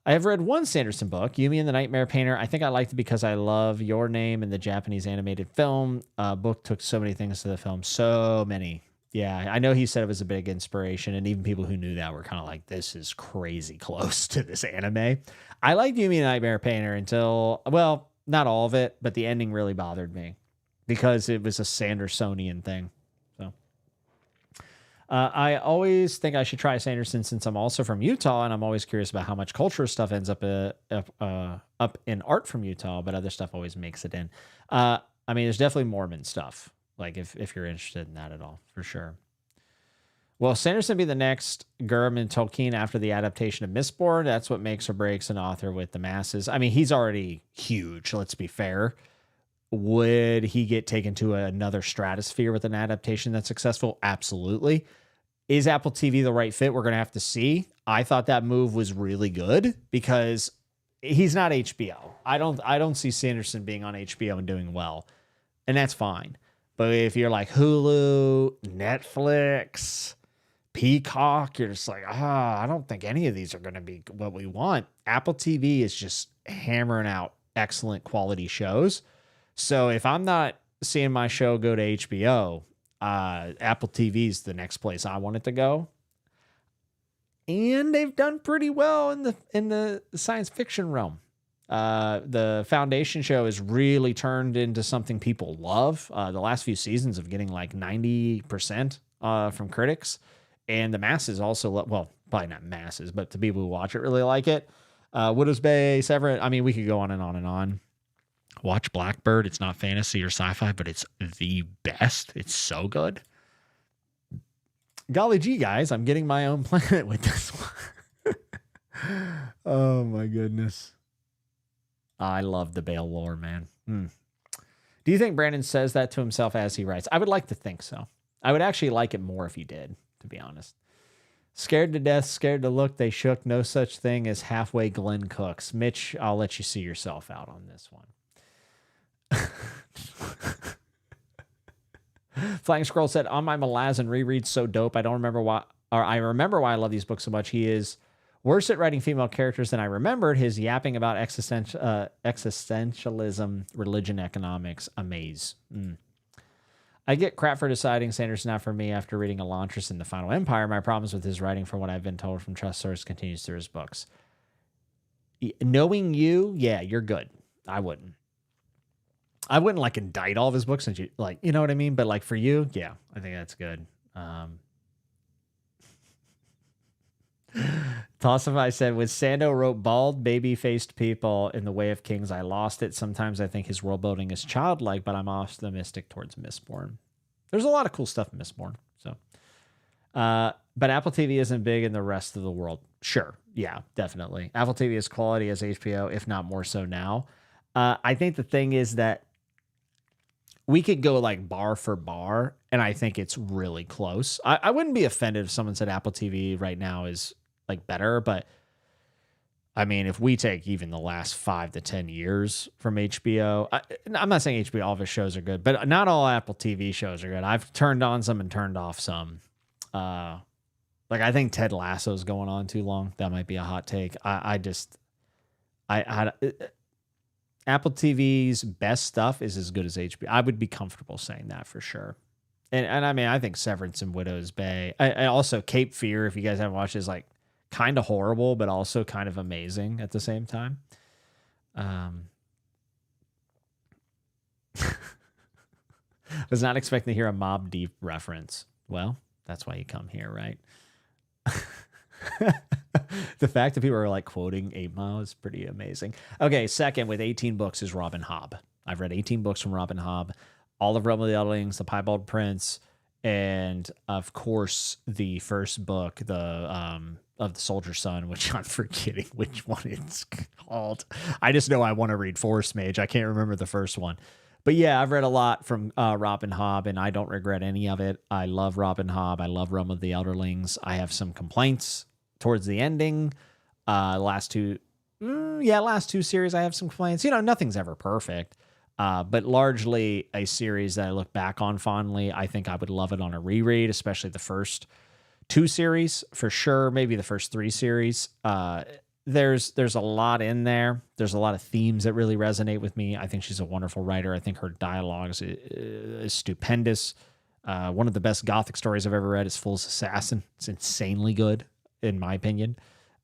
I have read one Sanderson book, Yumi and the Nightmare Painter. I think I liked it because I love Your Name and the Japanese animated film. Book took so many things to the film, so many. Yeah, I know he said it was a big inspiration, and even people who knew that were kind of like, this is crazy close to this anime. I liked Yumi and the Nightmare Painter until, well, not all of it, but the ending really bothered me because it was a Sandersonian thing. I always think I should try Sanderson since I'm also from Utah, and I'm always curious about how much culture stuff ends up in art from Utah, but other stuff always makes it in. I mean, there's definitely Mormon stuff, like if you're interested in that at all, for sure. Will Sanderson be the next Gurm and Tolkien after the adaptation of Mistborn? That's what makes or breaks an author with the masses. I mean, he's already huge, let's be fair. Would he get taken to another stratosphere with an adaptation that's successful? Absolutely. Is Apple TV the right fit? We're going to have to see. I thought that move was really good because he's not HBO. I don't see Sanderson being on HBO and doing well, and that's fine. But if you're like Hulu, Netflix, Peacock, you're just like, I don't think any of these are going to be what we want. Apple TV is just hammering out excellent quality shows. So if I'm not seeing my show go to HBO, Apple TV is the next place I want it to go. And they've done pretty well in the science fiction realm. The Foundation show has really turned into something people love. The last few seasons of getting like 90% from critics, and the masses also well, probably not masses, but the people who watch it really like it. Widow's Bay, Severance. I mean, we could go on and on and on. Watch Blackbird. It's not fantasy or sci-fi, but it's the best. It's so good. Golly gee, guys, I'm getting my own planet with this one. Oh, my goodness. I love the Bale lore, man. Do you think Brandon says that to himself as he writes? I would like to think so. I would actually like it more if he did, to be honest. Scared to death, scared to look, they shook. No such thing as halfway Glenn Cooks. Mitch, I'll let you see yourself out on this one. Flying Scroll said, on my Malazan reread, so dope. I remember why I love these books so much. He is worse at writing female characters than I remembered. His yapping about existentialism, religion, economics, amaze. I get crap for deciding Sanderson not for me after reading Elantris and The Final Empire. My problems with his writing, from what I've been told from trust source, continues through his books. Knowing you, yeah, you're good. I wouldn't like indict all of his books, and you like, you know what I mean? But like for you, yeah, I think that's good. Tossify said, when Sando wrote bald, baby-faced people in The Way of Kings, I lost it. Sometimes I think his world building is childlike, but I'm optimistic towards Mistborn. There's a lot of cool stuff in Mistborn. So, but Apple TV isn't big in the rest of the world. Sure. Yeah, definitely. Apple TV is quality as HBO, if not more so now. I think the thing is that we could go like bar for bar, and I think it's really close. I wouldn't be offended if someone said Apple TV right now is like better, but I mean, if we take even the last 5 to 10 years from HBO, I'm not saying HBO, all of his shows are good, but not all Apple TV shows are good. I've turned on some and turned off some. Like I think Ted Lasso's going on too long. That might be a hot take. Apple TV's best stuff is as good as HBO. I would be comfortable saying that for sure. And I mean, I think Severance and Widow's Bay. I also Cape Fear, if you guys haven't watched, is like kind of horrible, but also kind of amazing at the same time. Was not expecting to hear a Mobb Deep reference. Well, that's why you come here, right? The fact that people are like quoting 8 Mile is pretty amazing. Okay, second with 18 books is Robin Hobb. I've read 18 books from Robin Hobb. All of Realm of the Eldlings, The Piebald Prince, and of course the first book, of the Soldier Son, which I'm forgetting which one it's called. I just know I want to read Forest Mage. I can't remember the first one. But yeah, I've read a lot from Robin Hobb, and I don't regret any of it. I love Robin Hobb. I love Realm of the Elderlings. I have some complaints towards the ending. Last two series, I have some complaints. Nothing's ever perfect, but largely a series that I look back on fondly. I think I would love it on a reread, especially the first 2 series for sure. Maybe the first 3 series. There's a lot in there. There's a lot of themes that really resonate with me. I think she's a wonderful writer. I think her dialogue is stupendous. One of the best Gothic stories I've ever read is Fool's Assassin. It's insanely good, in my opinion.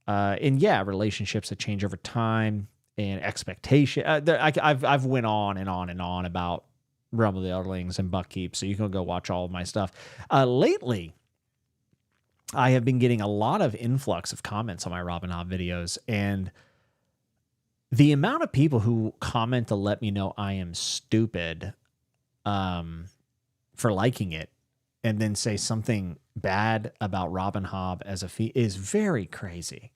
Relationships that change over time and expectation. I've went on and on and on about Realm of the Elderlings and Buckkeep, so you can go watch all of my stuff. Lately, I have been getting a lot of influx of comments on my Robin Hobb videos, and the amount of people who comment to let me know I am stupid for liking it and then say something bad about Robin Hobb as a is very crazy.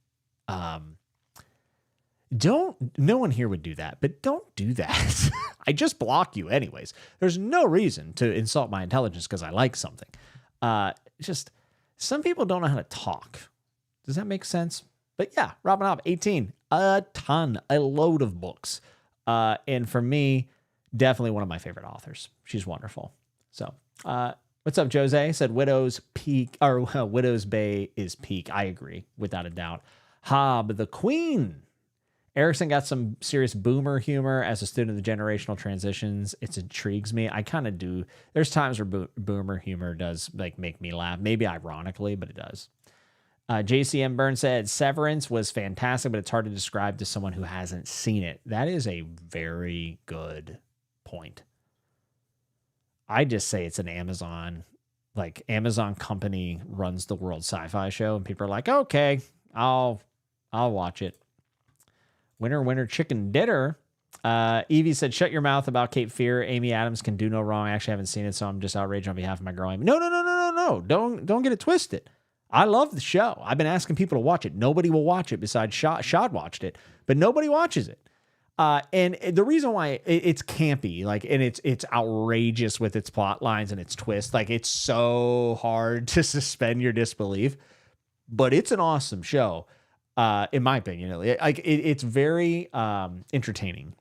No one here would do that, but don't do that. I just block you anyways. There's no reason to insult my intelligence because I like something. Just some people don't know how to talk. Does that make sense? But yeah, Robin Hobb, 18, a load of books. And for me, definitely one of my favorite authors. She's wonderful. So, what's up, Jose? Said Widow's Bay is peak. I agree, without a doubt. Hobb, the Queen. Erickson got some serious boomer humor as a student of the generational transitions. It intrigues me. I kind of do. There's times where boomer humor does make me laugh. Maybe ironically, but it does. JCM Burns said Severance was fantastic, but it's hard to describe to someone who hasn't seen it. That is a very good point. I just say it's an Amazon company runs the World Sci-Fi Show, and people are like, okay, I'll watch it. Winner, chicken dinner. Evie said, shut your mouth about Cape Fear. Amy Adams can do no wrong. I actually haven't seen it, so I'm just outraged on behalf of my girl Amy. No. Don't get it twisted. I love the show. I've been asking people to watch it. Nobody will watch it besides Shad watched it, but nobody watches it. And the reason why it's campy, and it's outrageous with its plot lines and its twists. It's so hard to suspend your disbelief, but it's an awesome show. In my opinion, it's very entertaining.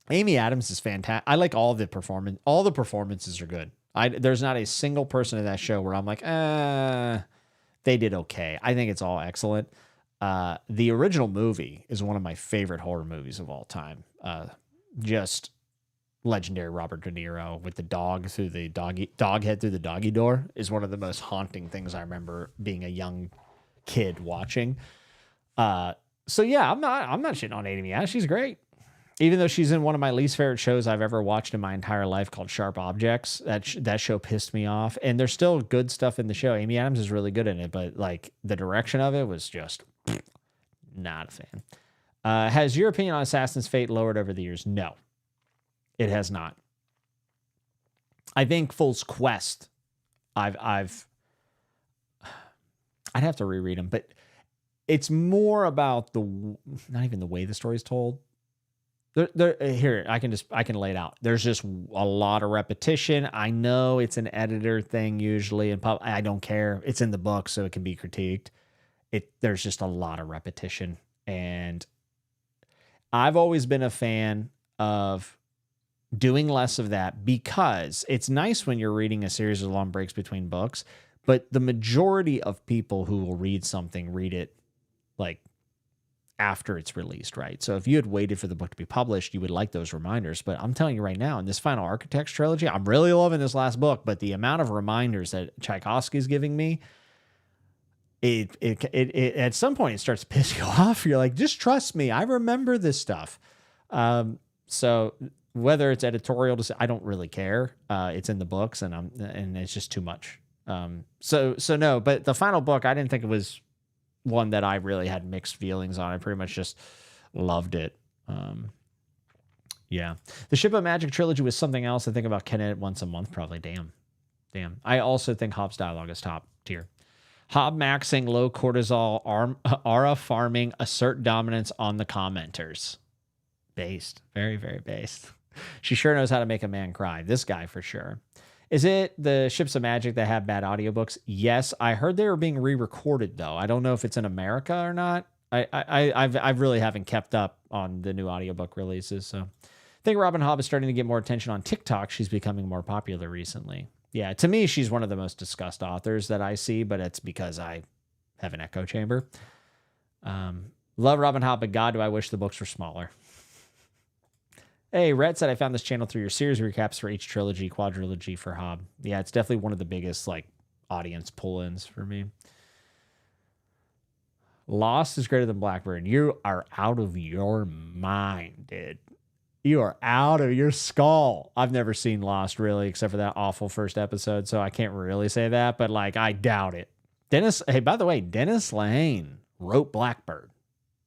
Amy Adams is fantastic. I like all the performance. All the performances are good. There's not a single person in that show where I'm like, they did okay. I think it's all excellent. The original movie is one of my favorite horror movies of all time. Just legendary Robert De Niro with the dog through the dog head through the doggy door is one of the most haunting things I remember being a young kid watching. So yeah, I'm not shitting on Amy Adams. She's great. Even though she's in one of my least favorite shows I've ever watched in my entire life called Sharp Objects. That show pissed me off. And there's still good stuff in the show. Amy Adams is really good in it, but the direction of it was just not a fan. Has your opinion on Assassin's Fate lowered over the years? No, it has not. I think Fool's Quest, I'd have to reread them, but it's more about not even the way the story's told. Here, I can lay it out. There's just a lot of repetition. I know it's an editor thing usually, and I don't care. It's in the book, so it can be critiqued. There's just a lot of repetition, and I've always been a fan of doing less of that because it's nice when you're reading a series of long breaks between books, but the majority of people who will read it after it's released, right? So if you had waited for the book to be published, you would like those reminders. But I'm telling you right now, in this Final Architects trilogy, I'm really loving this last book, but the amount of reminders that Tchaikovsky's giving me, it at some point it starts to piss you off. You're like, just trust me, I remember this stuff. So whether it's editorial, I don't really care. It's in the books, and it's just too much. So no. But the final book, I didn't think it was one that I really had mixed feelings on. I pretty much just loved it. Yeah. The Ship of Magic trilogy was something else. I think about Ken it once a month, probably. Damn. I also think Hobb's dialogue is top tier. Hobb maxing, low cortisol, aura farming, assert dominance on the commenters. Based. Very, very based. She sure knows how to make a man cry. This guy for sure. Is it the Ships of Magic that have bad audiobooks? Yes, I heard they were being re-recorded though. I don't know if it's in America or not. I really haven't kept up on the new audiobook releases. So I think Robin Hobb is starting to get more attention on TikTok. She's becoming more popular recently. Yeah, to me, she's one of the most discussed authors that I see, but it's because I have an echo chamber. Love Robin Hobb, but God, do I wish the books were smaller. Hey, Rhett said, I found this channel through your series recaps for each trilogy, quadrilogy for Hobb. Yeah, it's definitely one of the biggest audience pull-ins for me. Lost is greater than Blackbird. You are out of your mind, dude. You are out of your skull. I've never seen Lost, really, except for that awful first episode, so I can't really say that, but, I doubt it. Hey, by the way, Dennis Lehane wrote Blackbird.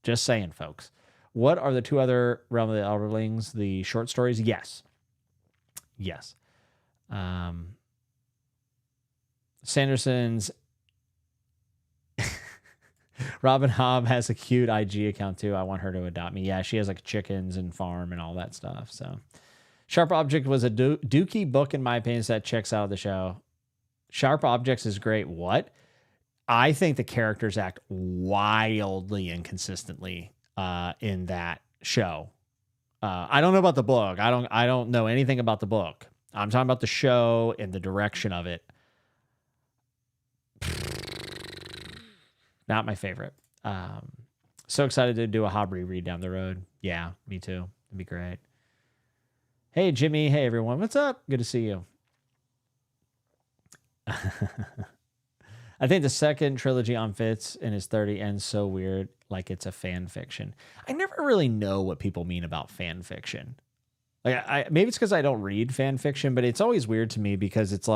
Just saying, folks. What are the two other Realm of the Elderlings, the short stories? Yes. Sanderson's Robin Hobb has a cute IG account too. I want her to adopt me. Yeah, she has chickens and farm and all that stuff. So Sharp Object was a dookie book in my opinion, so that checks out of the show. Sharp Objects is great. What? I think the characters act wildly inconsistently in that show. I don't know about the book. I don't know anything about the book. I'm talking about the show and the direction of it. Not my favorite. So excited to do a Hobb reread down the road. Yeah, me too. It'd be great. Hey, Jimmy. Hey, everyone. What's up? Good to see you. I think the second trilogy on Fitz in his 30 ends so weird, like it's a fan fiction. I never really know what people mean about fan fiction. Maybe it's because I don't read fan fiction, but it's always weird to me because it's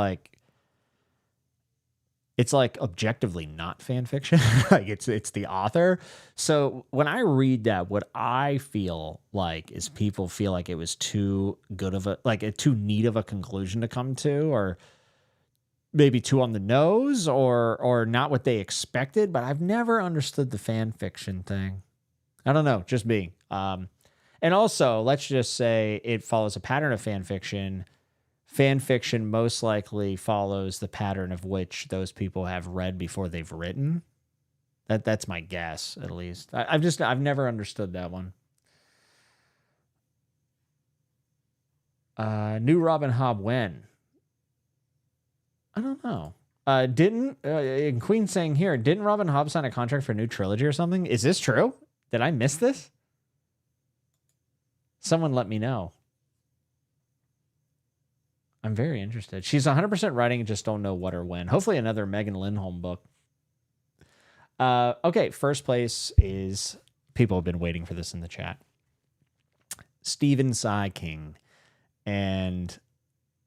objectively not fan fiction. It's the author. So when I read that, what I feel like is people feel like it was too good of too neat of a conclusion to come to, or maybe too on the nose, or not what they expected. But I've never understood the fan fiction thing. I don't know, just me. And also, let's just say it follows a pattern of fan fiction. Fan fiction most likely follows the pattern of which those people have read before they've written. That's my guess, at least. I've never understood that one. New Robin Hobb when? I don't know. And Queen saying here, didn't Robin Hobb sign a contract for a new trilogy or something? Is this true? Did I miss this? Someone let me know. I'm very interested. She's 100% writing, just don't know what or when. Hopefully another Megan Lindholm book. Okay, first place is, people have been waiting for this in the chat, Stephen Cy King. And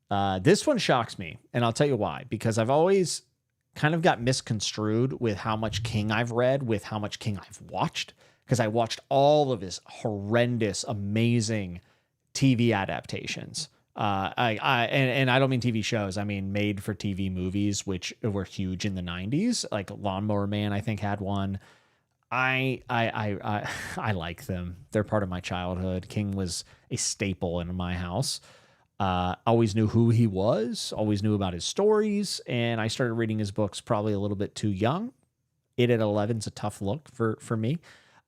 this one shocks me, and I'll tell you why. Because I've always kind of got misconstrued with how much King I've read, with how much King I've watched. Because I watched all of his horrendous, amazing TV adaptations. And I don't mean TV shows. I mean made for TV movies, which were huge in the 90s. Like Lawnmower Man, I think, had one. I like them. They're part of my childhood. King was a staple in my house. Always knew who he was. Always knew about his stories. And I started reading his books probably a little bit too young. It at 11 is a tough look for me.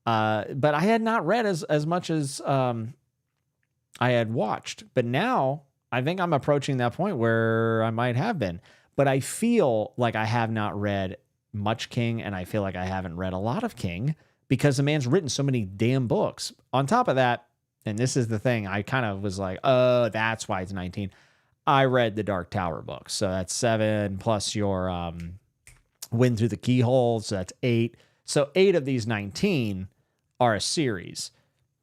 But I had not read as much as I had watched. But now I think I'm approaching that point where I might have been. But I feel like I have not read much King, and I feel like I haven't read a lot of King because the man's written so many damn books. On top of that, and this is the thing, I kind of was like, oh, that's why it's 19. I read the Dark Tower books. So that's 7 plus your Wind Through the Keyhole. So that's 8. So 8 of these 19 are a series.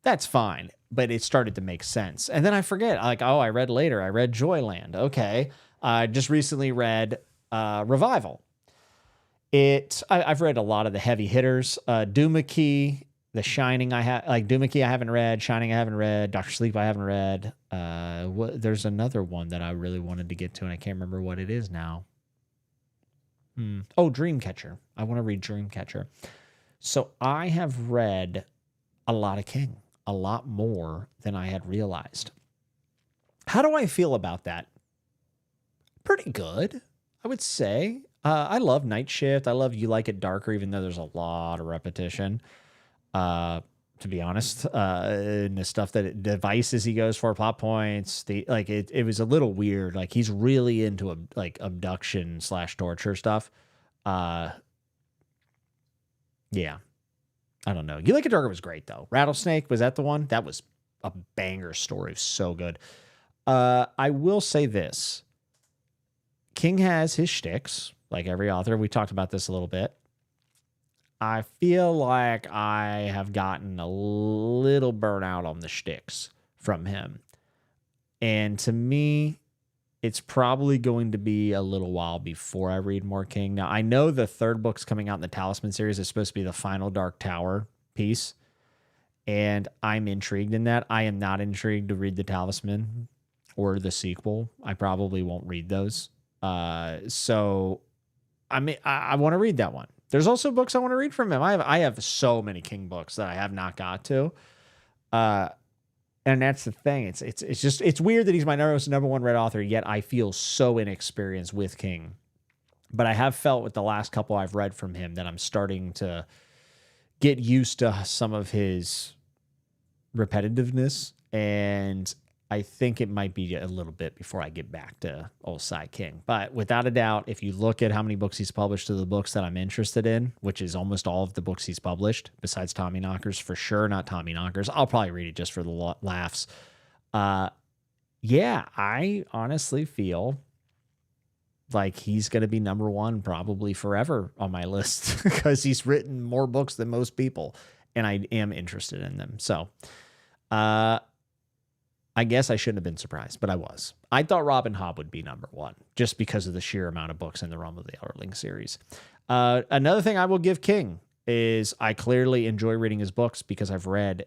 That's fine. But it started to make sense. And then I forget, I read later. I read Joyland. Okay. I just recently read Revival. I've read a lot of the heavy hitters. Doomickey, The Shining, Doomickey I haven't read. Shining I haven't read. Dr. Sleep I haven't read. There's another one that I really wanted to get to, and I can't remember what it is now. Oh, Dreamcatcher. I want to read Dreamcatcher. So I have read a lot of King. A lot more than I had realized. How do I feel about that? Pretty good, I would say. I love Night Shift. I love You Like It Darker, even though there's a lot of repetition. To be honest, and the stuff devices he goes for, plot points, it was a little weird. Like he's really into abduction / torture stuff. Yeah, I don't know. You Like It Darker was great though. Rattlesnake, was that the one? That was a banger story. So good. I will say this. King has his shticks, like every author. We talked about this a little bit. I feel like I have gotten a little burnout on the shticks from him. And to me, it's probably going to be a little while before I read more King. Now, I know the third book's coming out in the Talisman series. It's supposed to be the final Dark Tower piece. And I'm intrigued in that. I am not intrigued to read the Talisman or the sequel. I probably won't read those. So I mean, I want to read that one. There's also books I want to read from him. I have so many King books that I have not got to. And that's the thing. It's weird that he's my number one read author, yet I feel so inexperienced with King. But I have felt with the last couple I've read from him that I'm starting to get used to some of his repetitiveness, and I think it might be a little bit before I get back to old Cy King. But without a doubt, if you look at how many books he's published to the books that I'm interested in, which is almost all of the books he's published, besides Tommy Knockers, for sure not Tommy Knockers. I'll probably read it just for the laughs. Yeah, I honestly feel like he's going to be number one probably forever on my list because he's written more books than most people, and I am interested in them. So, I guess I shouldn't have been surprised, but I was. I thought Robin Hobb would be number one just because of the sheer amount of books in the Realm of the Elderling series. Another thing I will give King is I clearly enjoy reading his books because I've read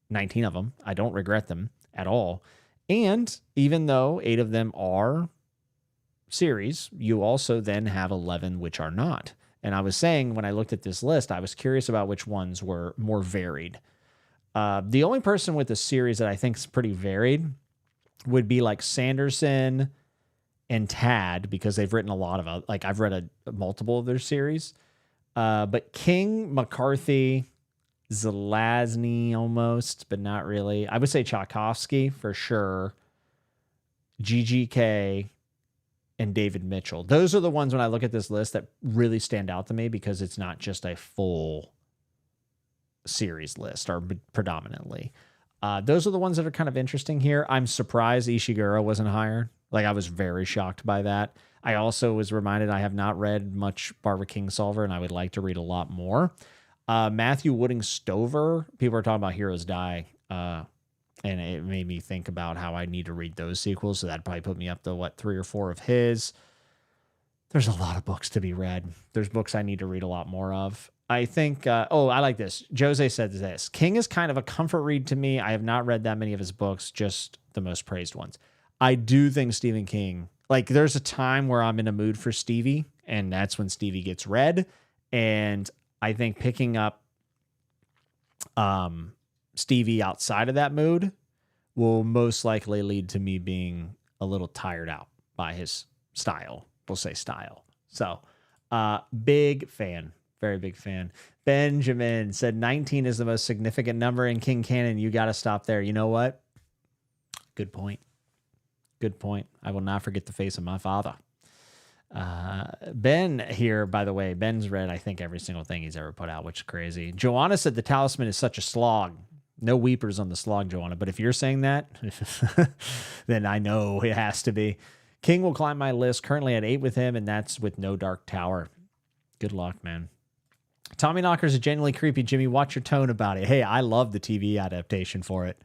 19 of them. I don't regret them at all. And even though 8 of them are series, you also then have 11 which are not. And I was saying when I looked at this list, I was curious about which ones were more varied. The only person with a series that I think is pretty varied would be like Sanderson and Tad, because they've written a lot of, I've read multiple of their series. But King, McCarthy, Zelazny almost, but not really. I would say Tchaikovsky for sure, GGK, and David Mitchell. Those are the ones when I look at this list that really stand out to me because it's not just a full series list, or predominantly. Those are the ones that are kind of interesting here. I'm surprised Ishiguro wasn't higher. I was very shocked by that. I also was reminded I have not read much Barbara Kingsolver, and I would like to read a lot more. Matthew Wooding Stover, people are talking about Heroes Die, and it made me think about how I need to read those sequels, so that'd probably put me up to, 3 or 4 of his. There's a lot of books to be read. There's books I need to read a lot more of. I think, I like this. Jose said this. King is kind of a comfort read to me. I have not read that many of his books, just the most praised ones. I do think Stephen King, there's a time where I'm in a mood for Stevie, and that's when Stevie gets read. And I think picking up Stevie outside of that mood will most likely lead to me being a little tired out by his style. We'll say style. So, big fan. Very big fan. Benjamin said 19 is the most significant number in King canon. You got to stop there. You know what? Good point. Good point. I will not forget the face of my father. Ben here, by the way, Ben's read, I think, every single thing he's ever put out, which is crazy. Joanna said the Talisman is such a slog. No weepers on the slog, Joanna. But if you're saying that, then I know it has to be. King will climb my list. Currently at 8 with him, and that's with no Dark Tower. Good luck, man. Tommy Knockers is genuinely creepy. Jimmy, watch your tone about it. Hey, I love the TV adaptation for it.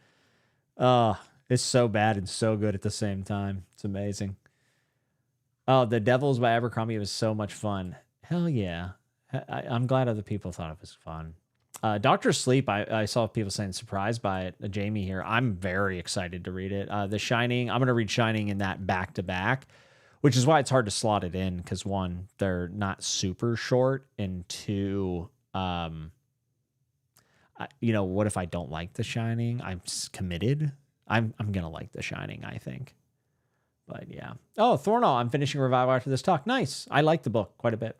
It's so bad and so good at the same time. It's amazing. Oh, The Devils by Abercrombie was so much fun. Hell yeah. I'm glad other people thought it was fun. Doctor Sleep, I saw people saying surprised by it. Jamie here. I'm very excited to read it. The Shining, I'm going to read Shining in that back-to-back, which is why it's hard to slot it in, because 1, they're not super short, and 2, what if I don't like The Shining? I'm committed. I'm gonna like The Shining, I think. But yeah. Oh, Thornall, I'm finishing Revival after this talk. Nice. I like the book quite a bit.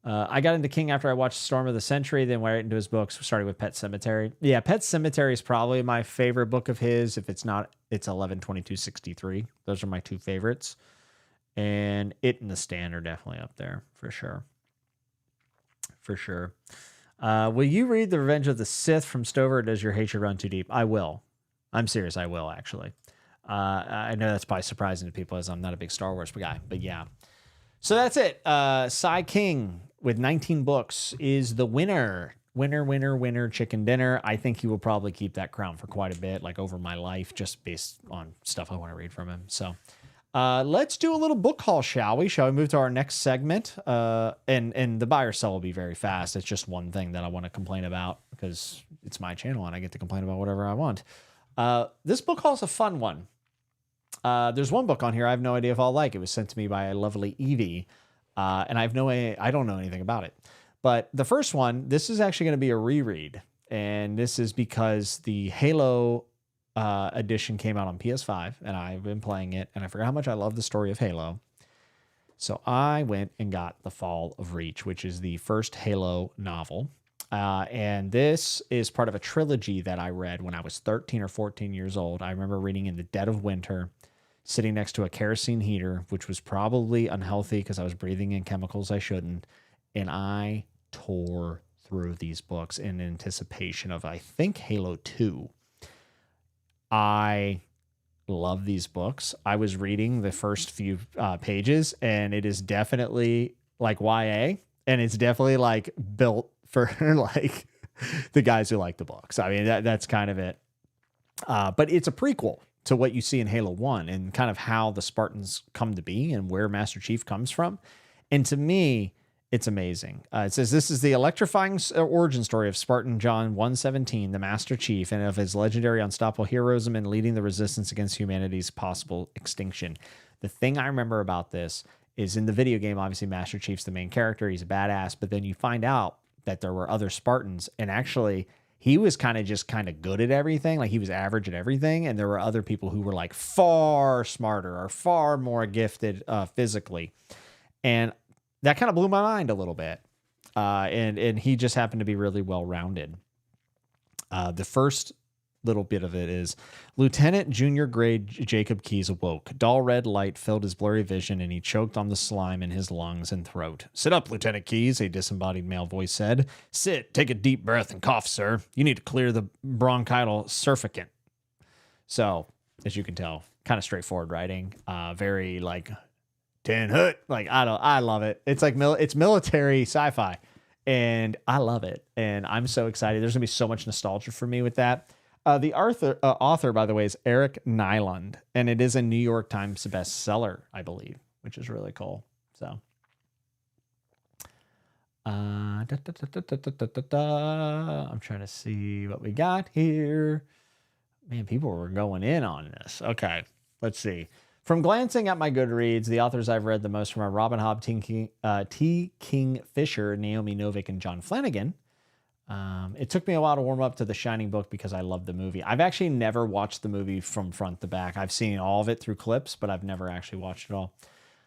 I got into King after I watched Storm of the Century, then went right into his books, starting with Pet Sematary. Yeah, Pet Sematary is probably my favorite book of his. If it's not, it's 11/22/63. Those are my two favorites. And It and The Stand are definitely up there, for sure. For sure. Will you read The Revenge of the Sith from Stover, or does your hatred run too deep? I will. I'm serious, I will, actually. I know that's probably surprising to people as I'm not a big Star Wars guy, but yeah. So that's it. Cy King with 19 books is the winner. Winner, chicken dinner. I think he will probably keep that crown for quite a bit, like over my life, just based on stuff I want to read from him. So let's do a little book haul, shall we? Shall we move to our next segment? And the buy or sell will be very fast. It's just one thing that I want to complain about because it's my channel and I get to complain about whatever I want. This book haul is a fun one. There's one book on here I have no idea if I'll like. It was sent to me by a lovely Evie, and I don't know anything about it. But the first one, this is actually going to be a reread, and this is because the Halo edition came out on PS5, and I've been playing it, and I forgot how much I love the story of Halo. So I went and got The Fall of Reach, which is the first Halo novel. And this is part of a trilogy that I read when I was 13 or 14 years old. I remember reading in the dead of winter, sitting next to a kerosene heater, which was probably unhealthy because I was breathing in chemicals I shouldn't. And I tore through these books in anticipation of, I think, Halo 2. I love these books. I was reading the first few pages, and it is definitely like YA, and it's definitely like built for like the guys who like the books. I mean, that's kind of it. But it's a prequel to what you see in Halo 1 and kind of how the Spartans come to be and where Master Chief comes from. And to me, it's amazing. It says, this is the electrifying origin story of Spartan John 117, the Master Chief, and of his legendary unstoppable heroism in leading the resistance against humanity's possible extinction. The thing I remember about this is in the video game, obviously Master Chief's the main character. He's a badass, but then you find out that there were other Spartans, and actually he was kind of good at everything. Like he was average at everything. And there were other people who were like far smarter or far more gifted physically. And that kind of blew my mind a little bit. And he just happened to be really well-rounded. The first little bit of it is Lieutenant Junior Grade Jacob Keyes awoke. Dull red light filled his blurry vision, and he choked on the slime in his lungs and throat. Sit up, Lieutenant Keyes, a disembodied male voice said. Sit, take a deep breath and cough, sir. You need to clear the bronchial surfactant. So, as you can tell, kind of straightforward writing. Very like 10 hoot. Like I love it. It's like it's military sci-fi, and I love it. And I'm so excited. There's gonna be so much nostalgia for me with that. The author, by the way, is Eric Nyland, and it is a New York Times bestseller, I believe, which is really cool. So, I'm trying to see what we got here. Man, people were going in on this. Okay, let's see. From glancing at my Goodreads, the authors I've read the most from are Robin Hobb, T. King Fisher, Naomi Novik, and John Flanagan. It took me a while to warm up to the Shining book because I love the movie. I've actually never watched the movie from front to back. I've seen all of it through clips, but I've never actually watched it all.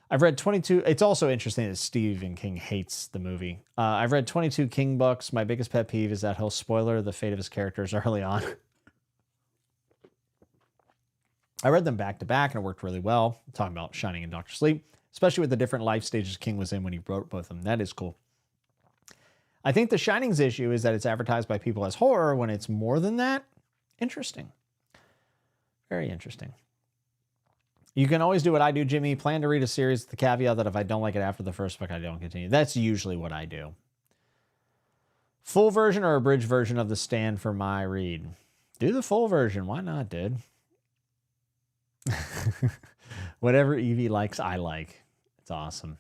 I've read 22. It's also interesting that Stephen King hates the movie. I've read 22 King books. My biggest pet peeve is that he'll spoiler the fate of his characters early on. I read them back to back and it worked really well. I'm talking about Shining and Dr. Sleep, especially with the different life stages King was in when he wrote both of them. That is cool. I think The Shining's issue is that it's advertised by people as horror when it's more than that. Interesting. Very interesting. You can always do what I do, Jimmy. Plan to read a series with the caveat that if I don't like it after the first book, I don't continue. That's usually what I do. Full version or abridged version of The Stand for my read? Do the full version. Why not, dude? Whatever Evie likes, I like. It's awesome.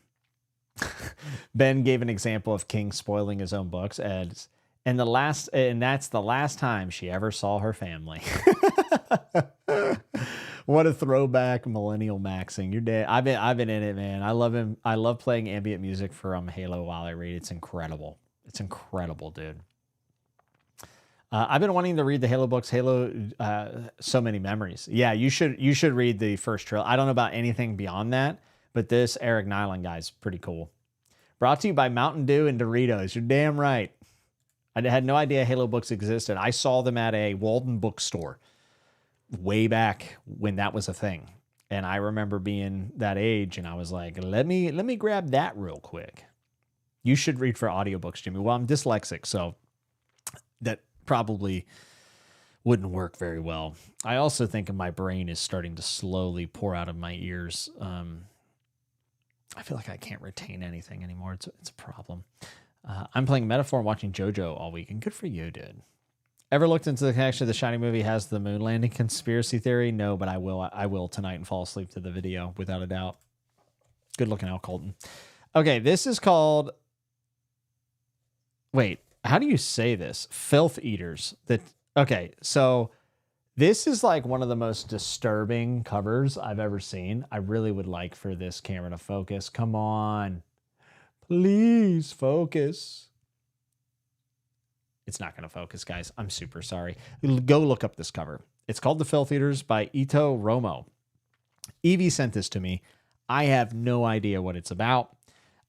Ben gave an example of King spoiling his own books and that's the last time she ever saw her family. What a throwback, millennial maxing. You're dead. I've been in it, man. I love him. I love playing ambient music from Halo while I read. It's incredible. It's incredible, dude. I've been wanting to read the Halo books. Halo, so many memories. Yeah, you should read the first trilogy. I don't know about anything beyond that, but this Eric Nyland guy's pretty cool. Brought to you by Mountain Dew and Doritos. You're damn right. I had no idea Halo books existed. I saw them at a Walden bookstore way back when that was a thing. And I remember being that age, and I was like, let me grab that real quick. You should read for audiobooks, Jimmy. Well, I'm dyslexic, so that probably wouldn't work very well. I also think my brain is starting to slowly pour out of my ears. I feel like I can't retain anything anymore. It's a problem. I'm playing Metaphor and watching JoJo all week, and good for you, dude. Ever looked into the connection the Shining movie has the moon landing conspiracy theory? No, but I will tonight and fall asleep to the video without a doubt. Good looking out, Colton. Okay, this is called... Wait, how do you say this? Filth Eaters. Okay, so this is like one of the most disturbing covers I've ever seen. I really would like for this camera to focus. Come on. Please focus. It's not going to focus, guys. I'm super sorry. Go look up this cover. It's called The Filth Eaters by Ito Romo. Evie sent this to me. I have no idea what it's about.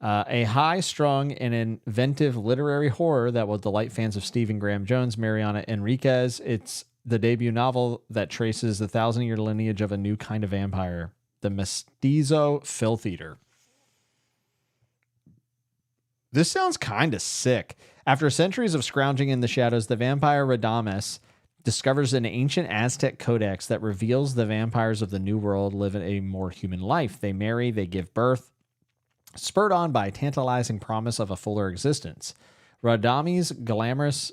A high-strung and inventive literary horror that will delight fans of Stephen Graham Jones, Mariana Enriquez. It's the debut novel that traces the 1,000-year lineage of a new kind of vampire, the mestizo filth eater. This sounds kind of sick. After centuries of scrounging in the shadows, the vampire Radames discovers an ancient Aztec codex that reveals the vampires of the New World live a more human life. They marry, they give birth, spurred on by a tantalizing promise of a fuller existence. Radames glamours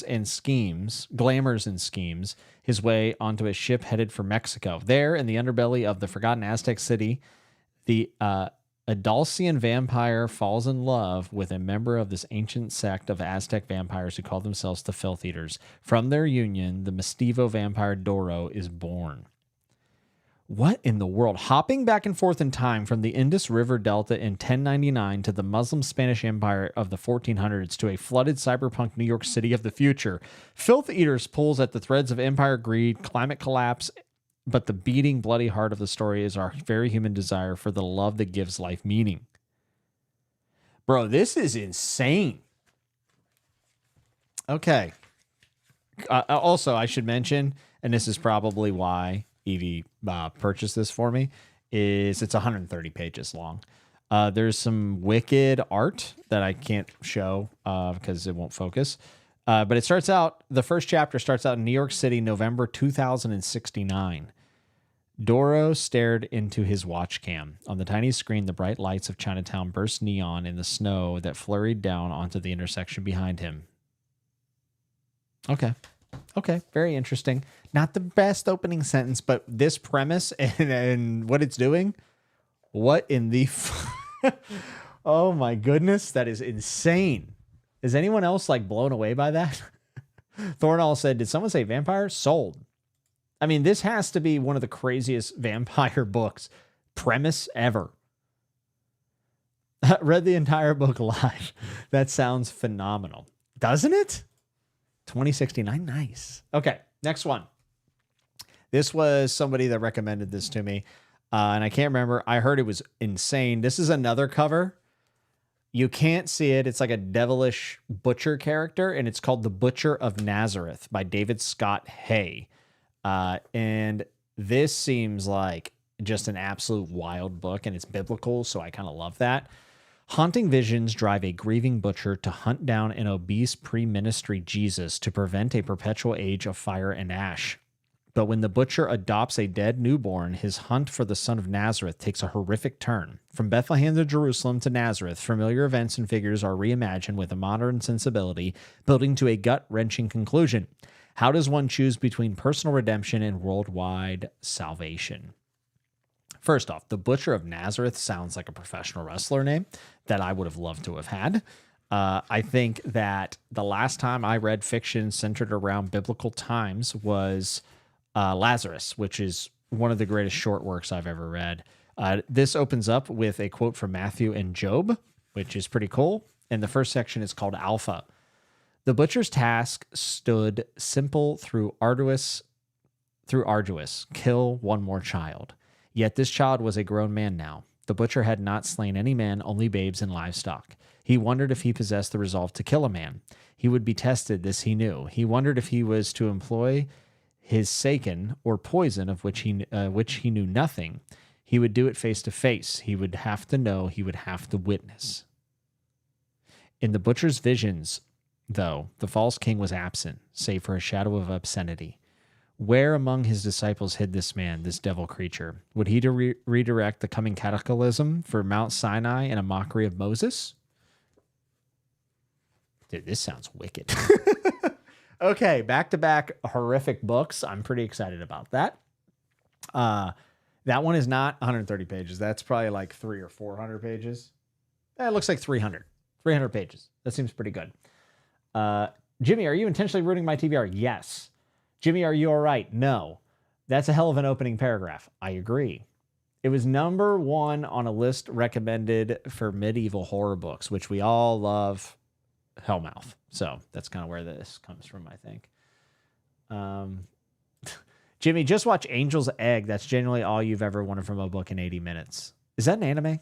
and schemes his way onto a ship headed for Mexico. There, in the underbelly of the forgotten Aztec city, the Adalcian vampire falls in love with a member of this ancient sect of Aztec vampires who call themselves the Filth Eaters. From their union, the mestizo vampire Doro is born. What in the world? Hopping back and forth in time from the Indus River Delta in 1099 to the Muslim Spanish Empire of the 1400s to a flooded cyberpunk New York City of the future, Filth Eaters pulls at the threads of empire greed, climate collapse, but the beating, bloody heart of the story is our very human desire for the love that gives life meaning. Bro, this is insane. Okay. Also, I should mention, and this is probably why Evie purchased this for me, is it's 130 pages long. There's some wicked art that I can't show because it won't focus. But it starts out, the first chapter starts out in New York City, November 2069. Doro stared into his watch cam. On the tiny screen, the bright lights of Chinatown burst neon in the snow that flurried down onto the intersection behind him. Okay. Very interesting. Not the best opening sentence, but this premise and what it's doing, what in the... Oh my goodness, that is insane. Is anyone else like blown away by that? Thornall said, did someone say vampire? Sold. I mean, this has to be one of the craziest vampire books premise ever. Read the entire book live. That sounds phenomenal. Doesn't it? 2069. Nice. Okay, next one. This was somebody that recommended this to me, and I can't remember. I heard it was insane. This is another cover. You can't see it. It's like a devilish butcher character, and it's called The Butcher of Nazareth by David Scott Hay. And this seems like just an absolute wild book, and it's biblical, so I kind of love that. Haunting visions drive a grieving butcher to hunt down an obese pre-ministry Jesus to prevent a perpetual age of fire and ash. But when the butcher adopts a dead newborn, his hunt for the son of Nazareth takes a horrific turn. From Bethlehem to Jerusalem to Nazareth, familiar events and figures are reimagined with a modern sensibility, building to a gut-wrenching conclusion. How does one choose between personal redemption and worldwide salvation? First off, the Butcher of Nazareth sounds like a professional wrestler name that I would have loved to have had. I think that the last time I read fiction centered around biblical times was Lazarus, which is one of the greatest short works I've ever read. This opens up with a quote from Matthew and Job, which is pretty cool. And the first section is called Alpha. The butcher's task stood simple through arduous, kill one more child. Yet this child was a grown man now. The butcher had not slain any man, only babes and livestock. He wondered if he possessed the resolve to kill a man. He would be tested, this he knew. He wondered if he was to employ his saken or poison of which he knew nothing. He would do it face to face. He would have to know. He would have to witness. In the butcher's visions, though, the false king was absent, save for a shadow of obscenity. Where among his disciples hid this man, this devil creature? Would he redirect the coming cataclysm for Mount Sinai in a mockery of Moses? Dude, this sounds wicked. Okay, back-to-back horrific books. I'm pretty excited about that. That one is not 130 pages. That's probably like 300 or 400 pages. It looks like 300 pages. That seems pretty good. Jimmy, are you intentionally ruining my TBR? Yes. Jimmy, are you all right? No. That's a hell of an opening paragraph. I agree. It was number 1 on a list recommended for medieval horror books, which we all love. Hellmouth. So that's kind of where this comes from, I think. Jimmy, just watch Angel's Egg. That's genuinely all you've ever wanted from a book in 80 minutes. Is that an anime?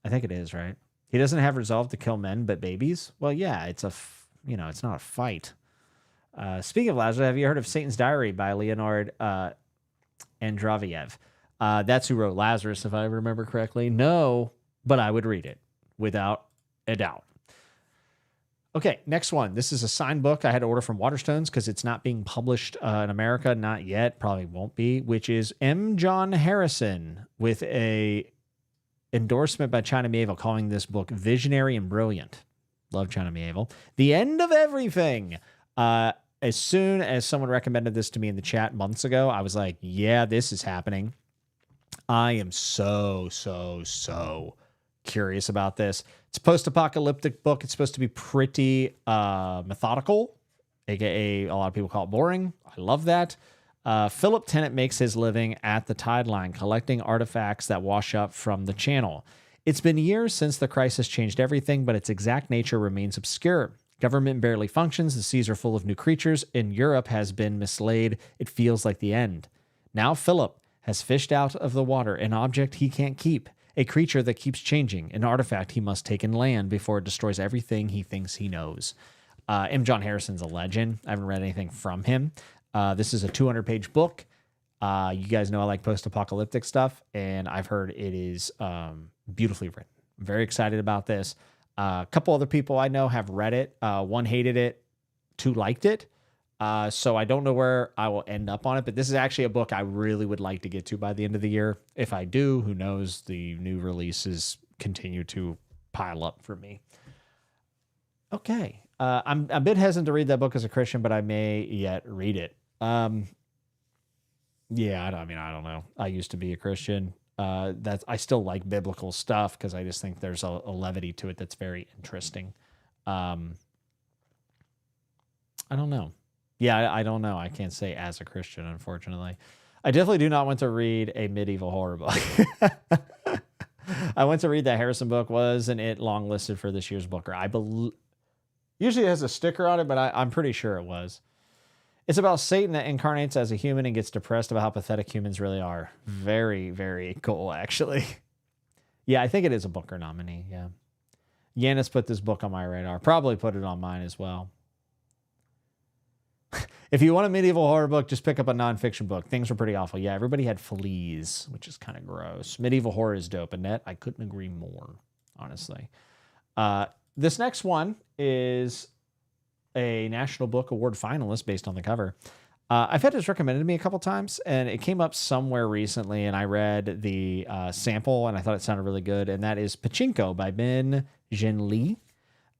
I think it is, right? He doesn't have resolve to kill men, but babies? Well, yeah, it's it's not a fight. Speaking of Lazarus, have you heard of Satan's Diary by Leonard Androviev? That's who wrote Lazarus, if I remember correctly. No, but I would read it without a doubt. Okay, next one. This is a signed book I had to order from Waterstones because it's not being published in America, not yet, probably won't be, which is M. John Harrison with a endorsement by China Miéville calling this book visionary and brilliant. Love China Miéville. The End of Everything. As soon as someone recommended this to me in the chat months ago, I was like, yeah, this is happening. I am so curious about this. It's a post-apocalyptic book. It's supposed to be pretty methodical, aka a lot of people call it boring. I love that. Philip Tennant makes his living at the tide line, collecting artifacts that wash up from the channel. It's been years since the crisis changed everything, but its exact nature remains obscure. Government barely functions. The seas are full of new creatures, and Europe has been mislaid. It feels like the end. Now Philip has fished out of the water an object he can't keep. A creature that keeps changing, an artifact he must take in land before it destroys everything he thinks he knows. M. John Harrison's a legend. I haven't read anything from him. This is a 200-page book. You guys know I like post-apocalyptic stuff, and I've heard it is beautifully written. I'm very excited about this. A couple other people I know have read it. One hated it, 2 liked it. So I don't know where I will end up on it, but this is actually a book I really would like to get to by the end of the year. If I do, who knows? The new releases continue to pile up for me. Okay. I'm a bit hesitant to read that book as a Christian, but I may yet read it. Yeah, I don't know. I used to be a Christian. I still like biblical stuff because I just think there's a levity to it that's very interesting. I don't know. Yeah, I don't know. I can't say as a Christian, unfortunately. I definitely do not want to read a medieval horror book. I went to read that Harrison book. Wasn't it long listed for this year's Booker? Usually it has a sticker on it, but I'm pretty sure it was. It's about Satan that incarnates as a human and gets depressed about how pathetic humans really are. Very, very cool, actually. Yeah, I think it is a Booker nominee, yeah. Yanis put this book on my radar. Probably put it on mine as well. If you want a medieval horror book, just pick up a nonfiction book. Things were pretty awful. Yeah, everybody had fleas, which is kind of gross. Medieval horror is dope, Annette. I couldn't agree more, honestly. This next one is a National Book Award finalist based on the cover. I've had this recommended to me a couple times, and it came up somewhere recently, and I read the sample, and I thought it sounded really good, and that is Pachinko by Ben Jin Lee.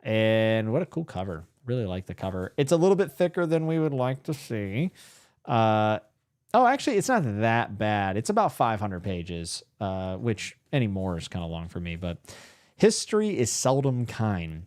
And what a cool cover. Really like the cover. It's a little bit thicker than we would like to see. Actually, it's not that bad. It's about 500 pages, which anymore is kind of long for me, but history is seldom kind.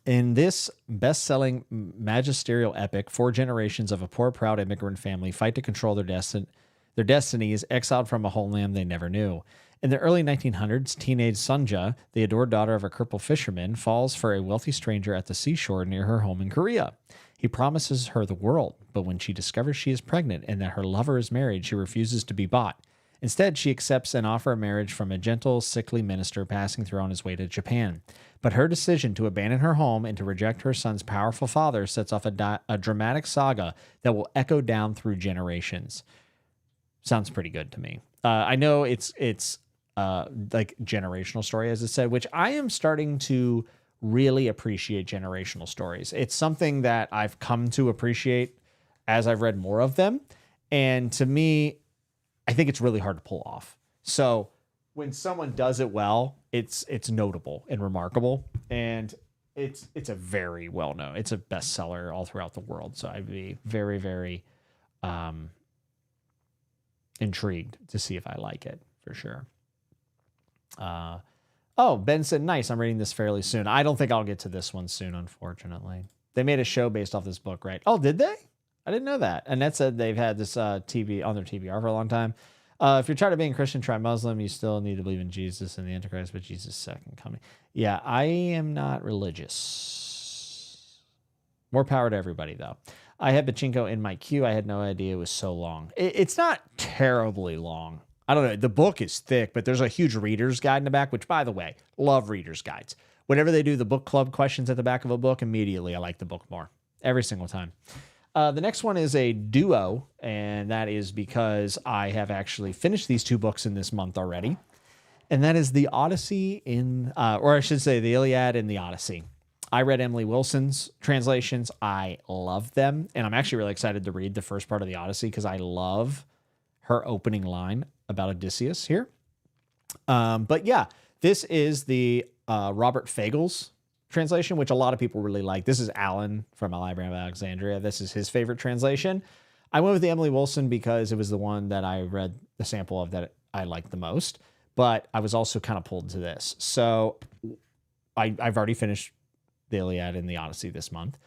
In this best-selling magisterial epic, 4 generations of a poor, proud immigrant family fight to control their destinies, exiled from a homeland they never knew. In the early 1900s, teenage Sunja, the adored daughter of a crippled fisherman, falls for a wealthy stranger at the seashore near her home in Korea. He promises her the world, but when she discovers she is pregnant and that her lover is married, she refuses to be bought. Instead, she accepts an offer of marriage from a gentle, sickly minister passing through on his way to Japan. But her decision to abandon her home and to reject her son's powerful father sets off a dramatic saga that will echo down through generations. Sounds pretty good to me. I know it's like generational story, as it said, which I am starting to really appreciate generational stories. It's something that I've come to appreciate as I've read more of them. And to me, I think it's really hard to pull off. So when someone does it well, it's notable and remarkable. And it's a very well known, it's a bestseller all throughout the world. So I'd be very, very intrigued to see if I like it for sure. Oh, Ben said, nice. I'm reading this fairly soon. I don't think I'll get to this one soon, unfortunately. They made a show based off this book, right? Oh, did they? I didn't know that. Annette said they've had this TV on their TBR for a long time. If you're tired of being Christian, try Muslim. You still need to believe in Jesus and the Antichrist, but Jesus' second coming. Yeah, I am not religious. More power to everybody, though. I had Pachinko in my queue. I had no idea it was so long. It's not terribly long. I don't know. The book is thick, but there's a huge reader's guide in the back, which, by the way, love reader's guides. Whenever they do the book club questions at the back of a book, immediately I like the book more. Every single time. The next one is a duo, and that is because I have actually finished these two books in this month already. And that is the Odyssey or I should say the Iliad and the Odyssey. I read Emily Wilson's translations. I love them. And I'm actually really excited to read the first part of the Odyssey because I love her opening line about Odysseus here. But yeah, this is the Robert Fagel's translation, which a lot of people really like. This is Alan from a Library of Alexandria. This is his favorite translation. I went with the Emily Wilson because it was the one that I read the sample of that I liked the most, but I was also kind of pulled to this. So I've already finished the Iliad and the Odyssey this month.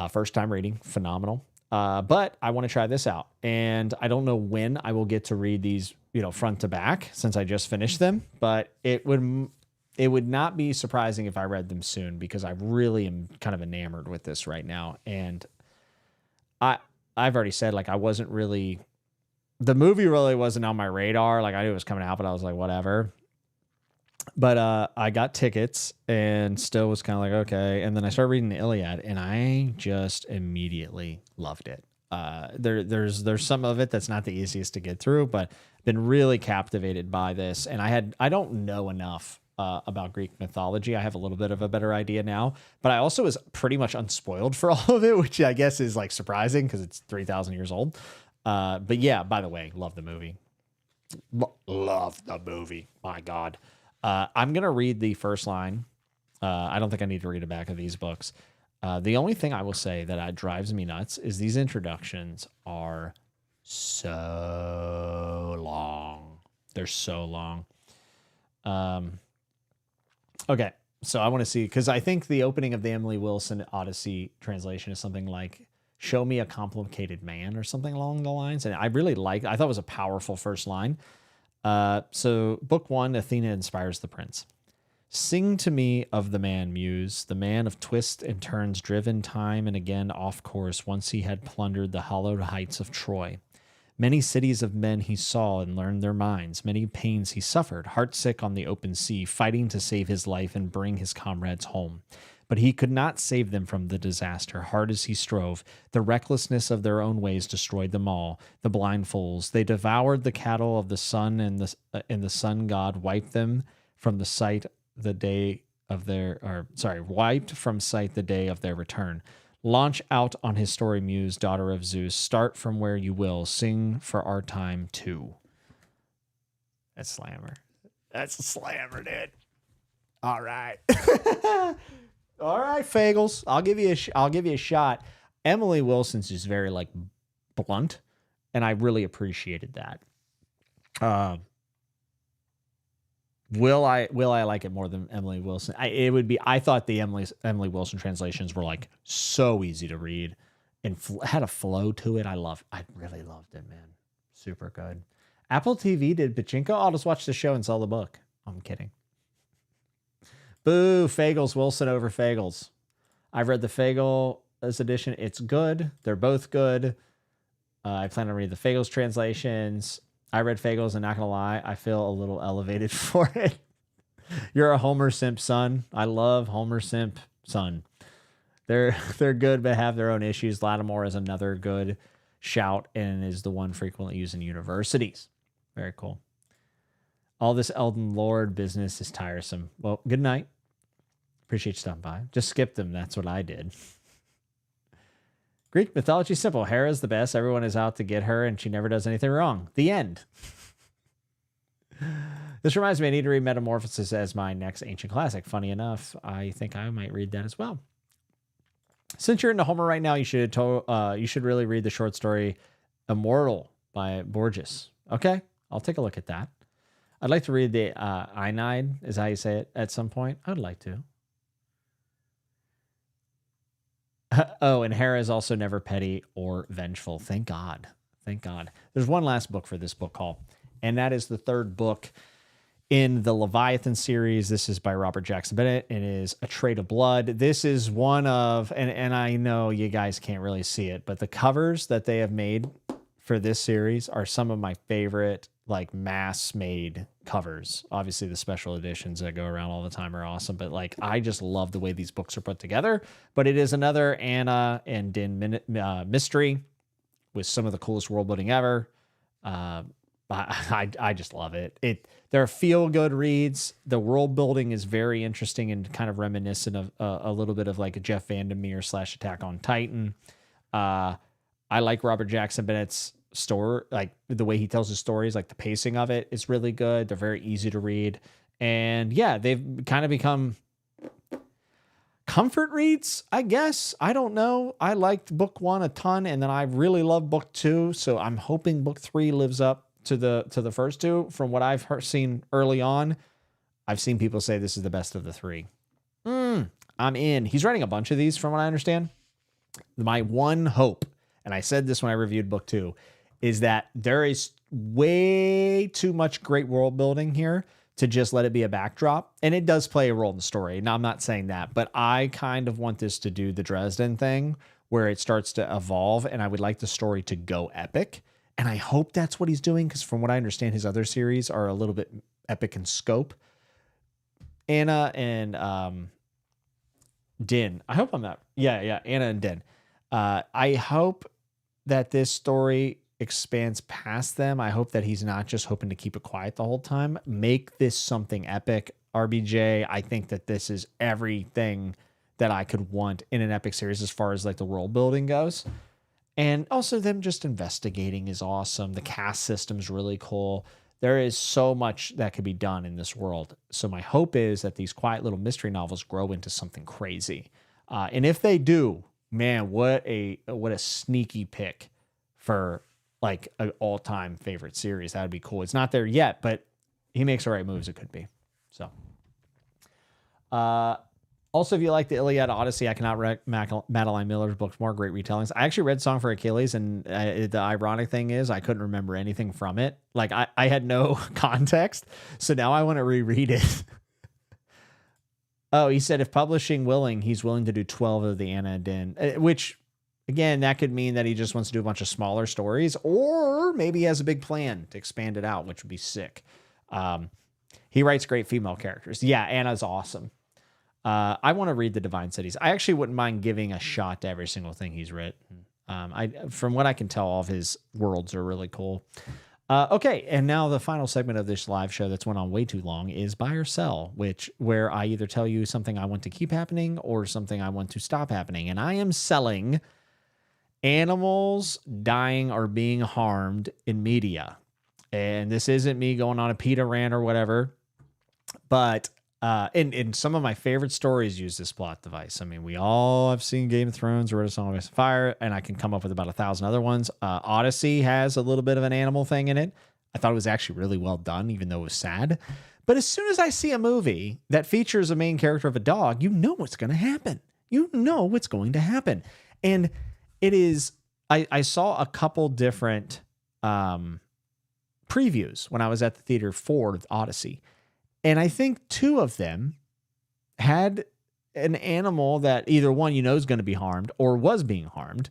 First time reading, phenomenal. But I want to try this out, and I don't know when I will get to read these, front to back since I just finished them, but it would not be surprising if I read them soon because I really am kind of enamored with this right now. And I've already said, I wasn't really, the movie really wasn't on my radar. I knew it was coming out, but I was like, whatever. But I got tickets and still was kind of like, okay. And then I started reading the Iliad and I just immediately loved it. There's some of it that's not the easiest to get through, but been really captivated by this. And I don't know enough about Greek mythology. I have a little bit of a better idea now, but I also was pretty much unspoiled for all of it, which I guess is surprising because it's 3,000 years old. But yeah, by the way, love the movie. Love the movie. My God. I'm going to read the first line. I don't think I need to read the back of these books. The only thing I will say that drives me nuts is these introductions are so long. They're so long. Okay, so I want to see, because I think the opening of the Emily Wilson Odyssey translation is something like, show me a complicated man or something along the lines. And I thought it was a powerful first line. So book one, Athena inspires the prince. Sing to me of the man, muse, the man of twists and turns driven time and again off course once he had plundered the hollowed heights of Troy. Many cities of men he saw and learned their minds. Many pains he suffered, heartsick on the open sea, fighting to save his life and bring his comrades home. But he could not save them from the disaster, hard as he strove. The recklessness of their own ways destroyed them all. The blind fools, they devoured the cattle of the sun, and the sun god wiped them from the sight wiped from sight the day of their return. Launch out on his story, muse, daughter of Zeus. Start from where you will. Sing for our time too. That's slammer. That's a slammer, dude. All right. All right, Fagels. I'll give you a shot. Emily Wilson's is very blunt, and I really appreciated that. Will I like it more than Emily Wilson? I thought the Emily Wilson translations were so easy to read and had a flow to it. I really loved it, man. Super good. Apple TV did Pachinko. I'll just watch the show and sell the book. I'm kidding. Boo, Fagles Wilson over Fagles. I've read the Fagles edition. It's good. They're both good. I plan on reading the Fagles translations. I read Fagles and not going to lie, I feel a little elevated for it. You're a Homer Simp son. I love Homer Simp son. They're good, but have their own issues. Lattimore is another good shout and is the one frequently used in universities. Very cool. All this Elden Lord business is tiresome. Well, good night. Appreciate you stopping by. Just skip them. That's what I did. Greek mythology simple. Hera's the best. Everyone is out to get her, and she never does anything wrong. The end. This reminds me, I need to read Metamorphosis as my next ancient classic. Funny enough, I think I might read that as well. Since you're into Homer right now, you should really read the short story Immortal by Borges. Okay, I'll take a look at that. I'd like to read the Aeneid, is how you say it, at some point. I would like to. Oh, and Hera is also never petty or vengeful. Thank God. Thank God. There's one last book for this book haul, and that is the third book in the Leviathan series. This is by Robert Jackson Bennett. It is A Trade of Blood. This is one of, and I know you guys can't really see it, but the covers that they have made for this series are some of my favorite, like, mass-made covers. Obviously, the special editions that go around all the time are awesome, but, like, I just love the way these books are put together. But it is another Anna and Din mystery with some of the coolest world building ever. I just love it. They're feel-good reads. The world building is very interesting and kind of reminiscent of a little bit of like a Jeff Vandermeer / Attack on Titan. I like Robert Jackson Bennett's story, like the way he tells his stories, like the pacing of it is really good. They're very easy to read. And yeah, they've kind of become comfort reads, I guess. I don't know. I liked book 1 a ton, and then I really love book 2. So I'm hoping book 3 lives up to the first 2. From what I've seen early on, I've seen people say this is the best of the 3. I'm in. He's writing a bunch of these from what I understand. My one hope, and I said this when I reviewed book 2, is that there is way too much great world building here to just let it be a backdrop. And it does play a role in the story. Now, I'm not saying that, but I kind of want this to do the Dresden thing where it starts to evolve, and I would like the story to go epic. And I hope that's what he's doing, because from what I understand, his other series are a little bit epic in scope. Anna and Din. I hope I'm not. Yeah, Anna and Din. I hope that this story expands past them. I hope that he's not just hoping to keep it quiet the whole time. Make this something epic, RBJ. I think that this is everything that I could want in an epic series as far as like the world building goes. And also them just investigating is awesome. The cast system's really cool. There is so much that could be done in this world. So my hope is that these quiet little mystery novels grow into something crazy. And if they do, man, what a sneaky pick for like an all-time favorite series. That would be cool. It's not there yet, but he makes the right moves. It could be. So, also, if you like the Iliad Odyssey, I cannot recommend Madeline Miller's books more. Great retellings. I actually read Song for Achilles, and the ironic thing is I couldn't remember anything from it. Like I had no context, so now I want to reread it. Oh, he said if publishing willing, he's willing to do 12 of the Anna and Din, which, again, that could mean that he just wants to do a bunch of smaller stories, or maybe he has a big plan to expand it out, which would be sick. He writes great female characters. Yeah, Anna's awesome. I want to read the Divine Cities. I actually wouldn't mind giving a shot to every single thing he's written. From what I can tell, all of his worlds are really cool. Okay, and now the final segment of this live show that's went on way too long is Buy or Sell, where I either tell you something I want to keep happening or something I want to stop happening. And I am selling animals dying or being harmed in media. And this isn't me going on a PETA rant or whatever, but in some of my favorite stories use this plot device. I mean, we all have seen Game of Thrones or Read a Song of Ice and Fire, and I can come up with about 1,000 other ones. Odyssey has a little bit of an animal thing in it. I thought it was actually really well done, even though it was sad. But as soon as I see a movie that features a main character of a dog, you know what's going to happen. You know what's going to happen. And it is, I saw a couple different previews previews when I was at the theater for Odyssey. And I think 2 of them had an animal that either one is going to be harmed or was being harmed.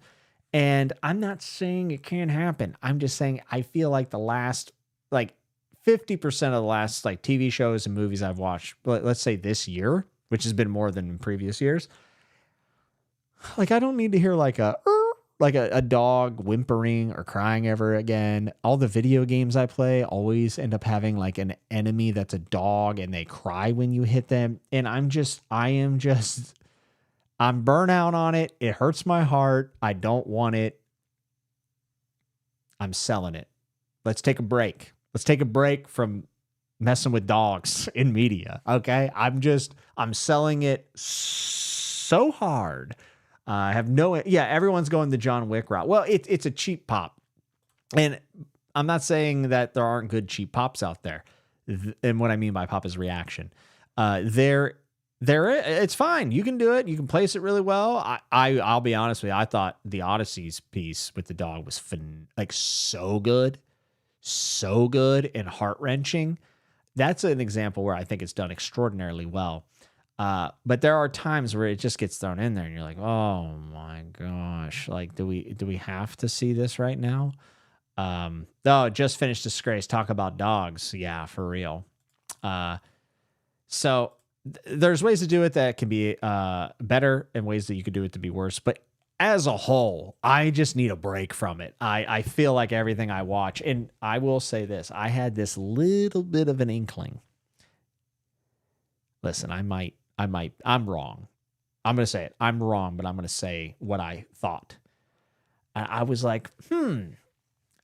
And I'm not saying it can't happen. I'm just saying I feel like the last, 50% of the last, TV shows and movies I've watched, let's say this year, which has been more than in previous years, I don't need to hear a dog whimpering or crying ever again. All the video games I play always end up having an enemy that's a dog and they cry when you hit them. And I'm burnt out on it. It hurts my heart. I don't want it. I'm selling it. Let's take a break. Let's take a break from messing with dogs in media. Okay. I'm selling it so hard. I have everyone's going the John Wick route. Well, it's a cheap pop. And I'm not saying that there aren't good cheap pops out there. And what I mean by pop is reaction. It's fine. You can do it. You can place it really well. I'll be honest with you. I thought the Odyssey's piece with the dog was so good and heart-wrenching. That's an example where I think it's done extraordinarily well. But there are times where it just gets thrown in there and you're like, oh my gosh, do we have to see this right now? Just finished Disgrace. Talk about dogs. Yeah, for real. So there's ways to do it that can be better and ways that you could do it to be worse. But as a whole, I just need a break from it. I feel like everything I watch, and I will say this, I had this little bit of an inkling. Listen, I'm wrong. I'm going to say it. I'm wrong, but I'm going to say what I thought. I was like,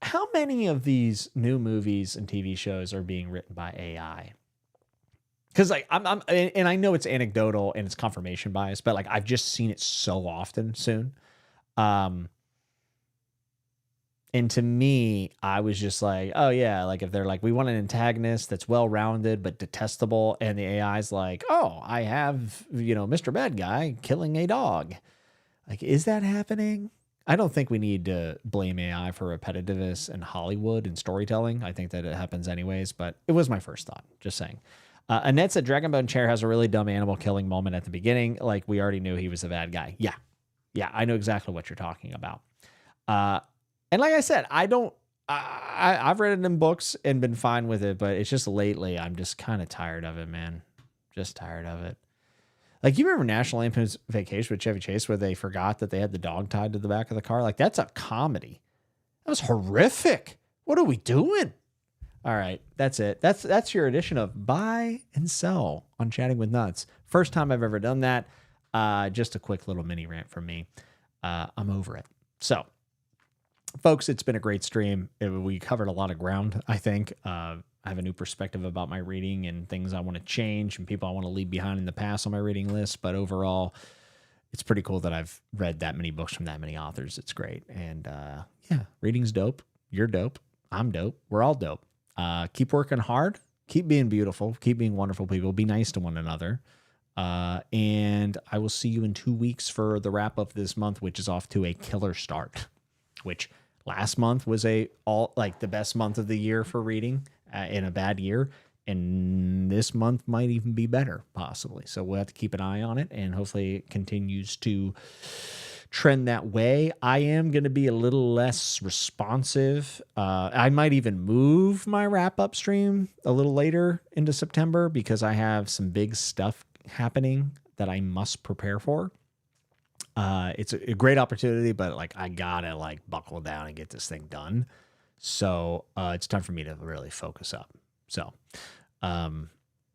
how many of these new movies and TV shows are being written by AI? Because and I know it's anecdotal and it's confirmation bias, but I've just seen it so often soon. And to me, I was just like, oh yeah, if they're we want an antagonist that's well-rounded but detestable, and the AI's like, oh, I have, Mr. Bad Guy killing a dog. Is that happening? I don't think we need to blame AI for repetitiveness in Hollywood and storytelling. I think that it happens anyways, but it was my first thought, just saying. Annette said Dragonbone Chair has a really dumb animal killing moment at the beginning. We already knew he was a bad guy. Yeah, I know exactly what you're talking about. And like I said, I've read it in books and been fine with it, but it's just lately I'm just kind of tired of it, man. Just tired of it. You remember National Lampoon's Vacation with Chevy Chase where they forgot that they had the dog tied to the back of the car? That's a comedy. That was horrific. What are we doing? All right, that's it. That's your edition of Buy and Sell on Chatting with Nuts. First time I've ever done that. Just a quick little mini rant from me. I'm over it. So, folks, it's been a great stream. We covered a lot of ground, I think. I have a new perspective about my reading and things I want to change and people I want to leave behind in the past on my reading list. But overall, it's pretty cool that I've read that many books from that many authors. It's great. And reading's dope. You're dope. I'm dope. We're all dope. Keep working hard. Keep being beautiful. Keep being wonderful people. Be nice to one another. And I will see you in 2 weeks for the wrap up this month, which is off to a killer start, which last month was the best month of the year for reading in a bad year. And this month might even be better, possibly. So we'll have to keep an eye on it, and hopefully it continues to trend that way. I am going to be a little less responsive. I might even move my wrap-up stream a little later into September because I have some big stuff happening that I must prepare for. It's a great opportunity, but I gotta buckle down and get this thing done. So it's time for me to really focus up. So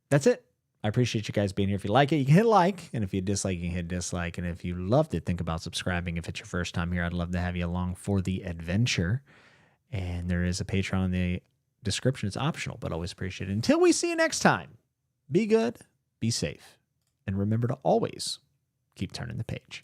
that's it. I appreciate you guys being here. If you like it, you can hit like, and if you dislike, you can hit dislike. And if you loved it, think about subscribing. If it's your first time here, I'd love to have you along for the adventure. And there is a Patreon in the description. It's optional, but always appreciate it. Until we see you next time, be good, be safe, and remember to always keep turning the page.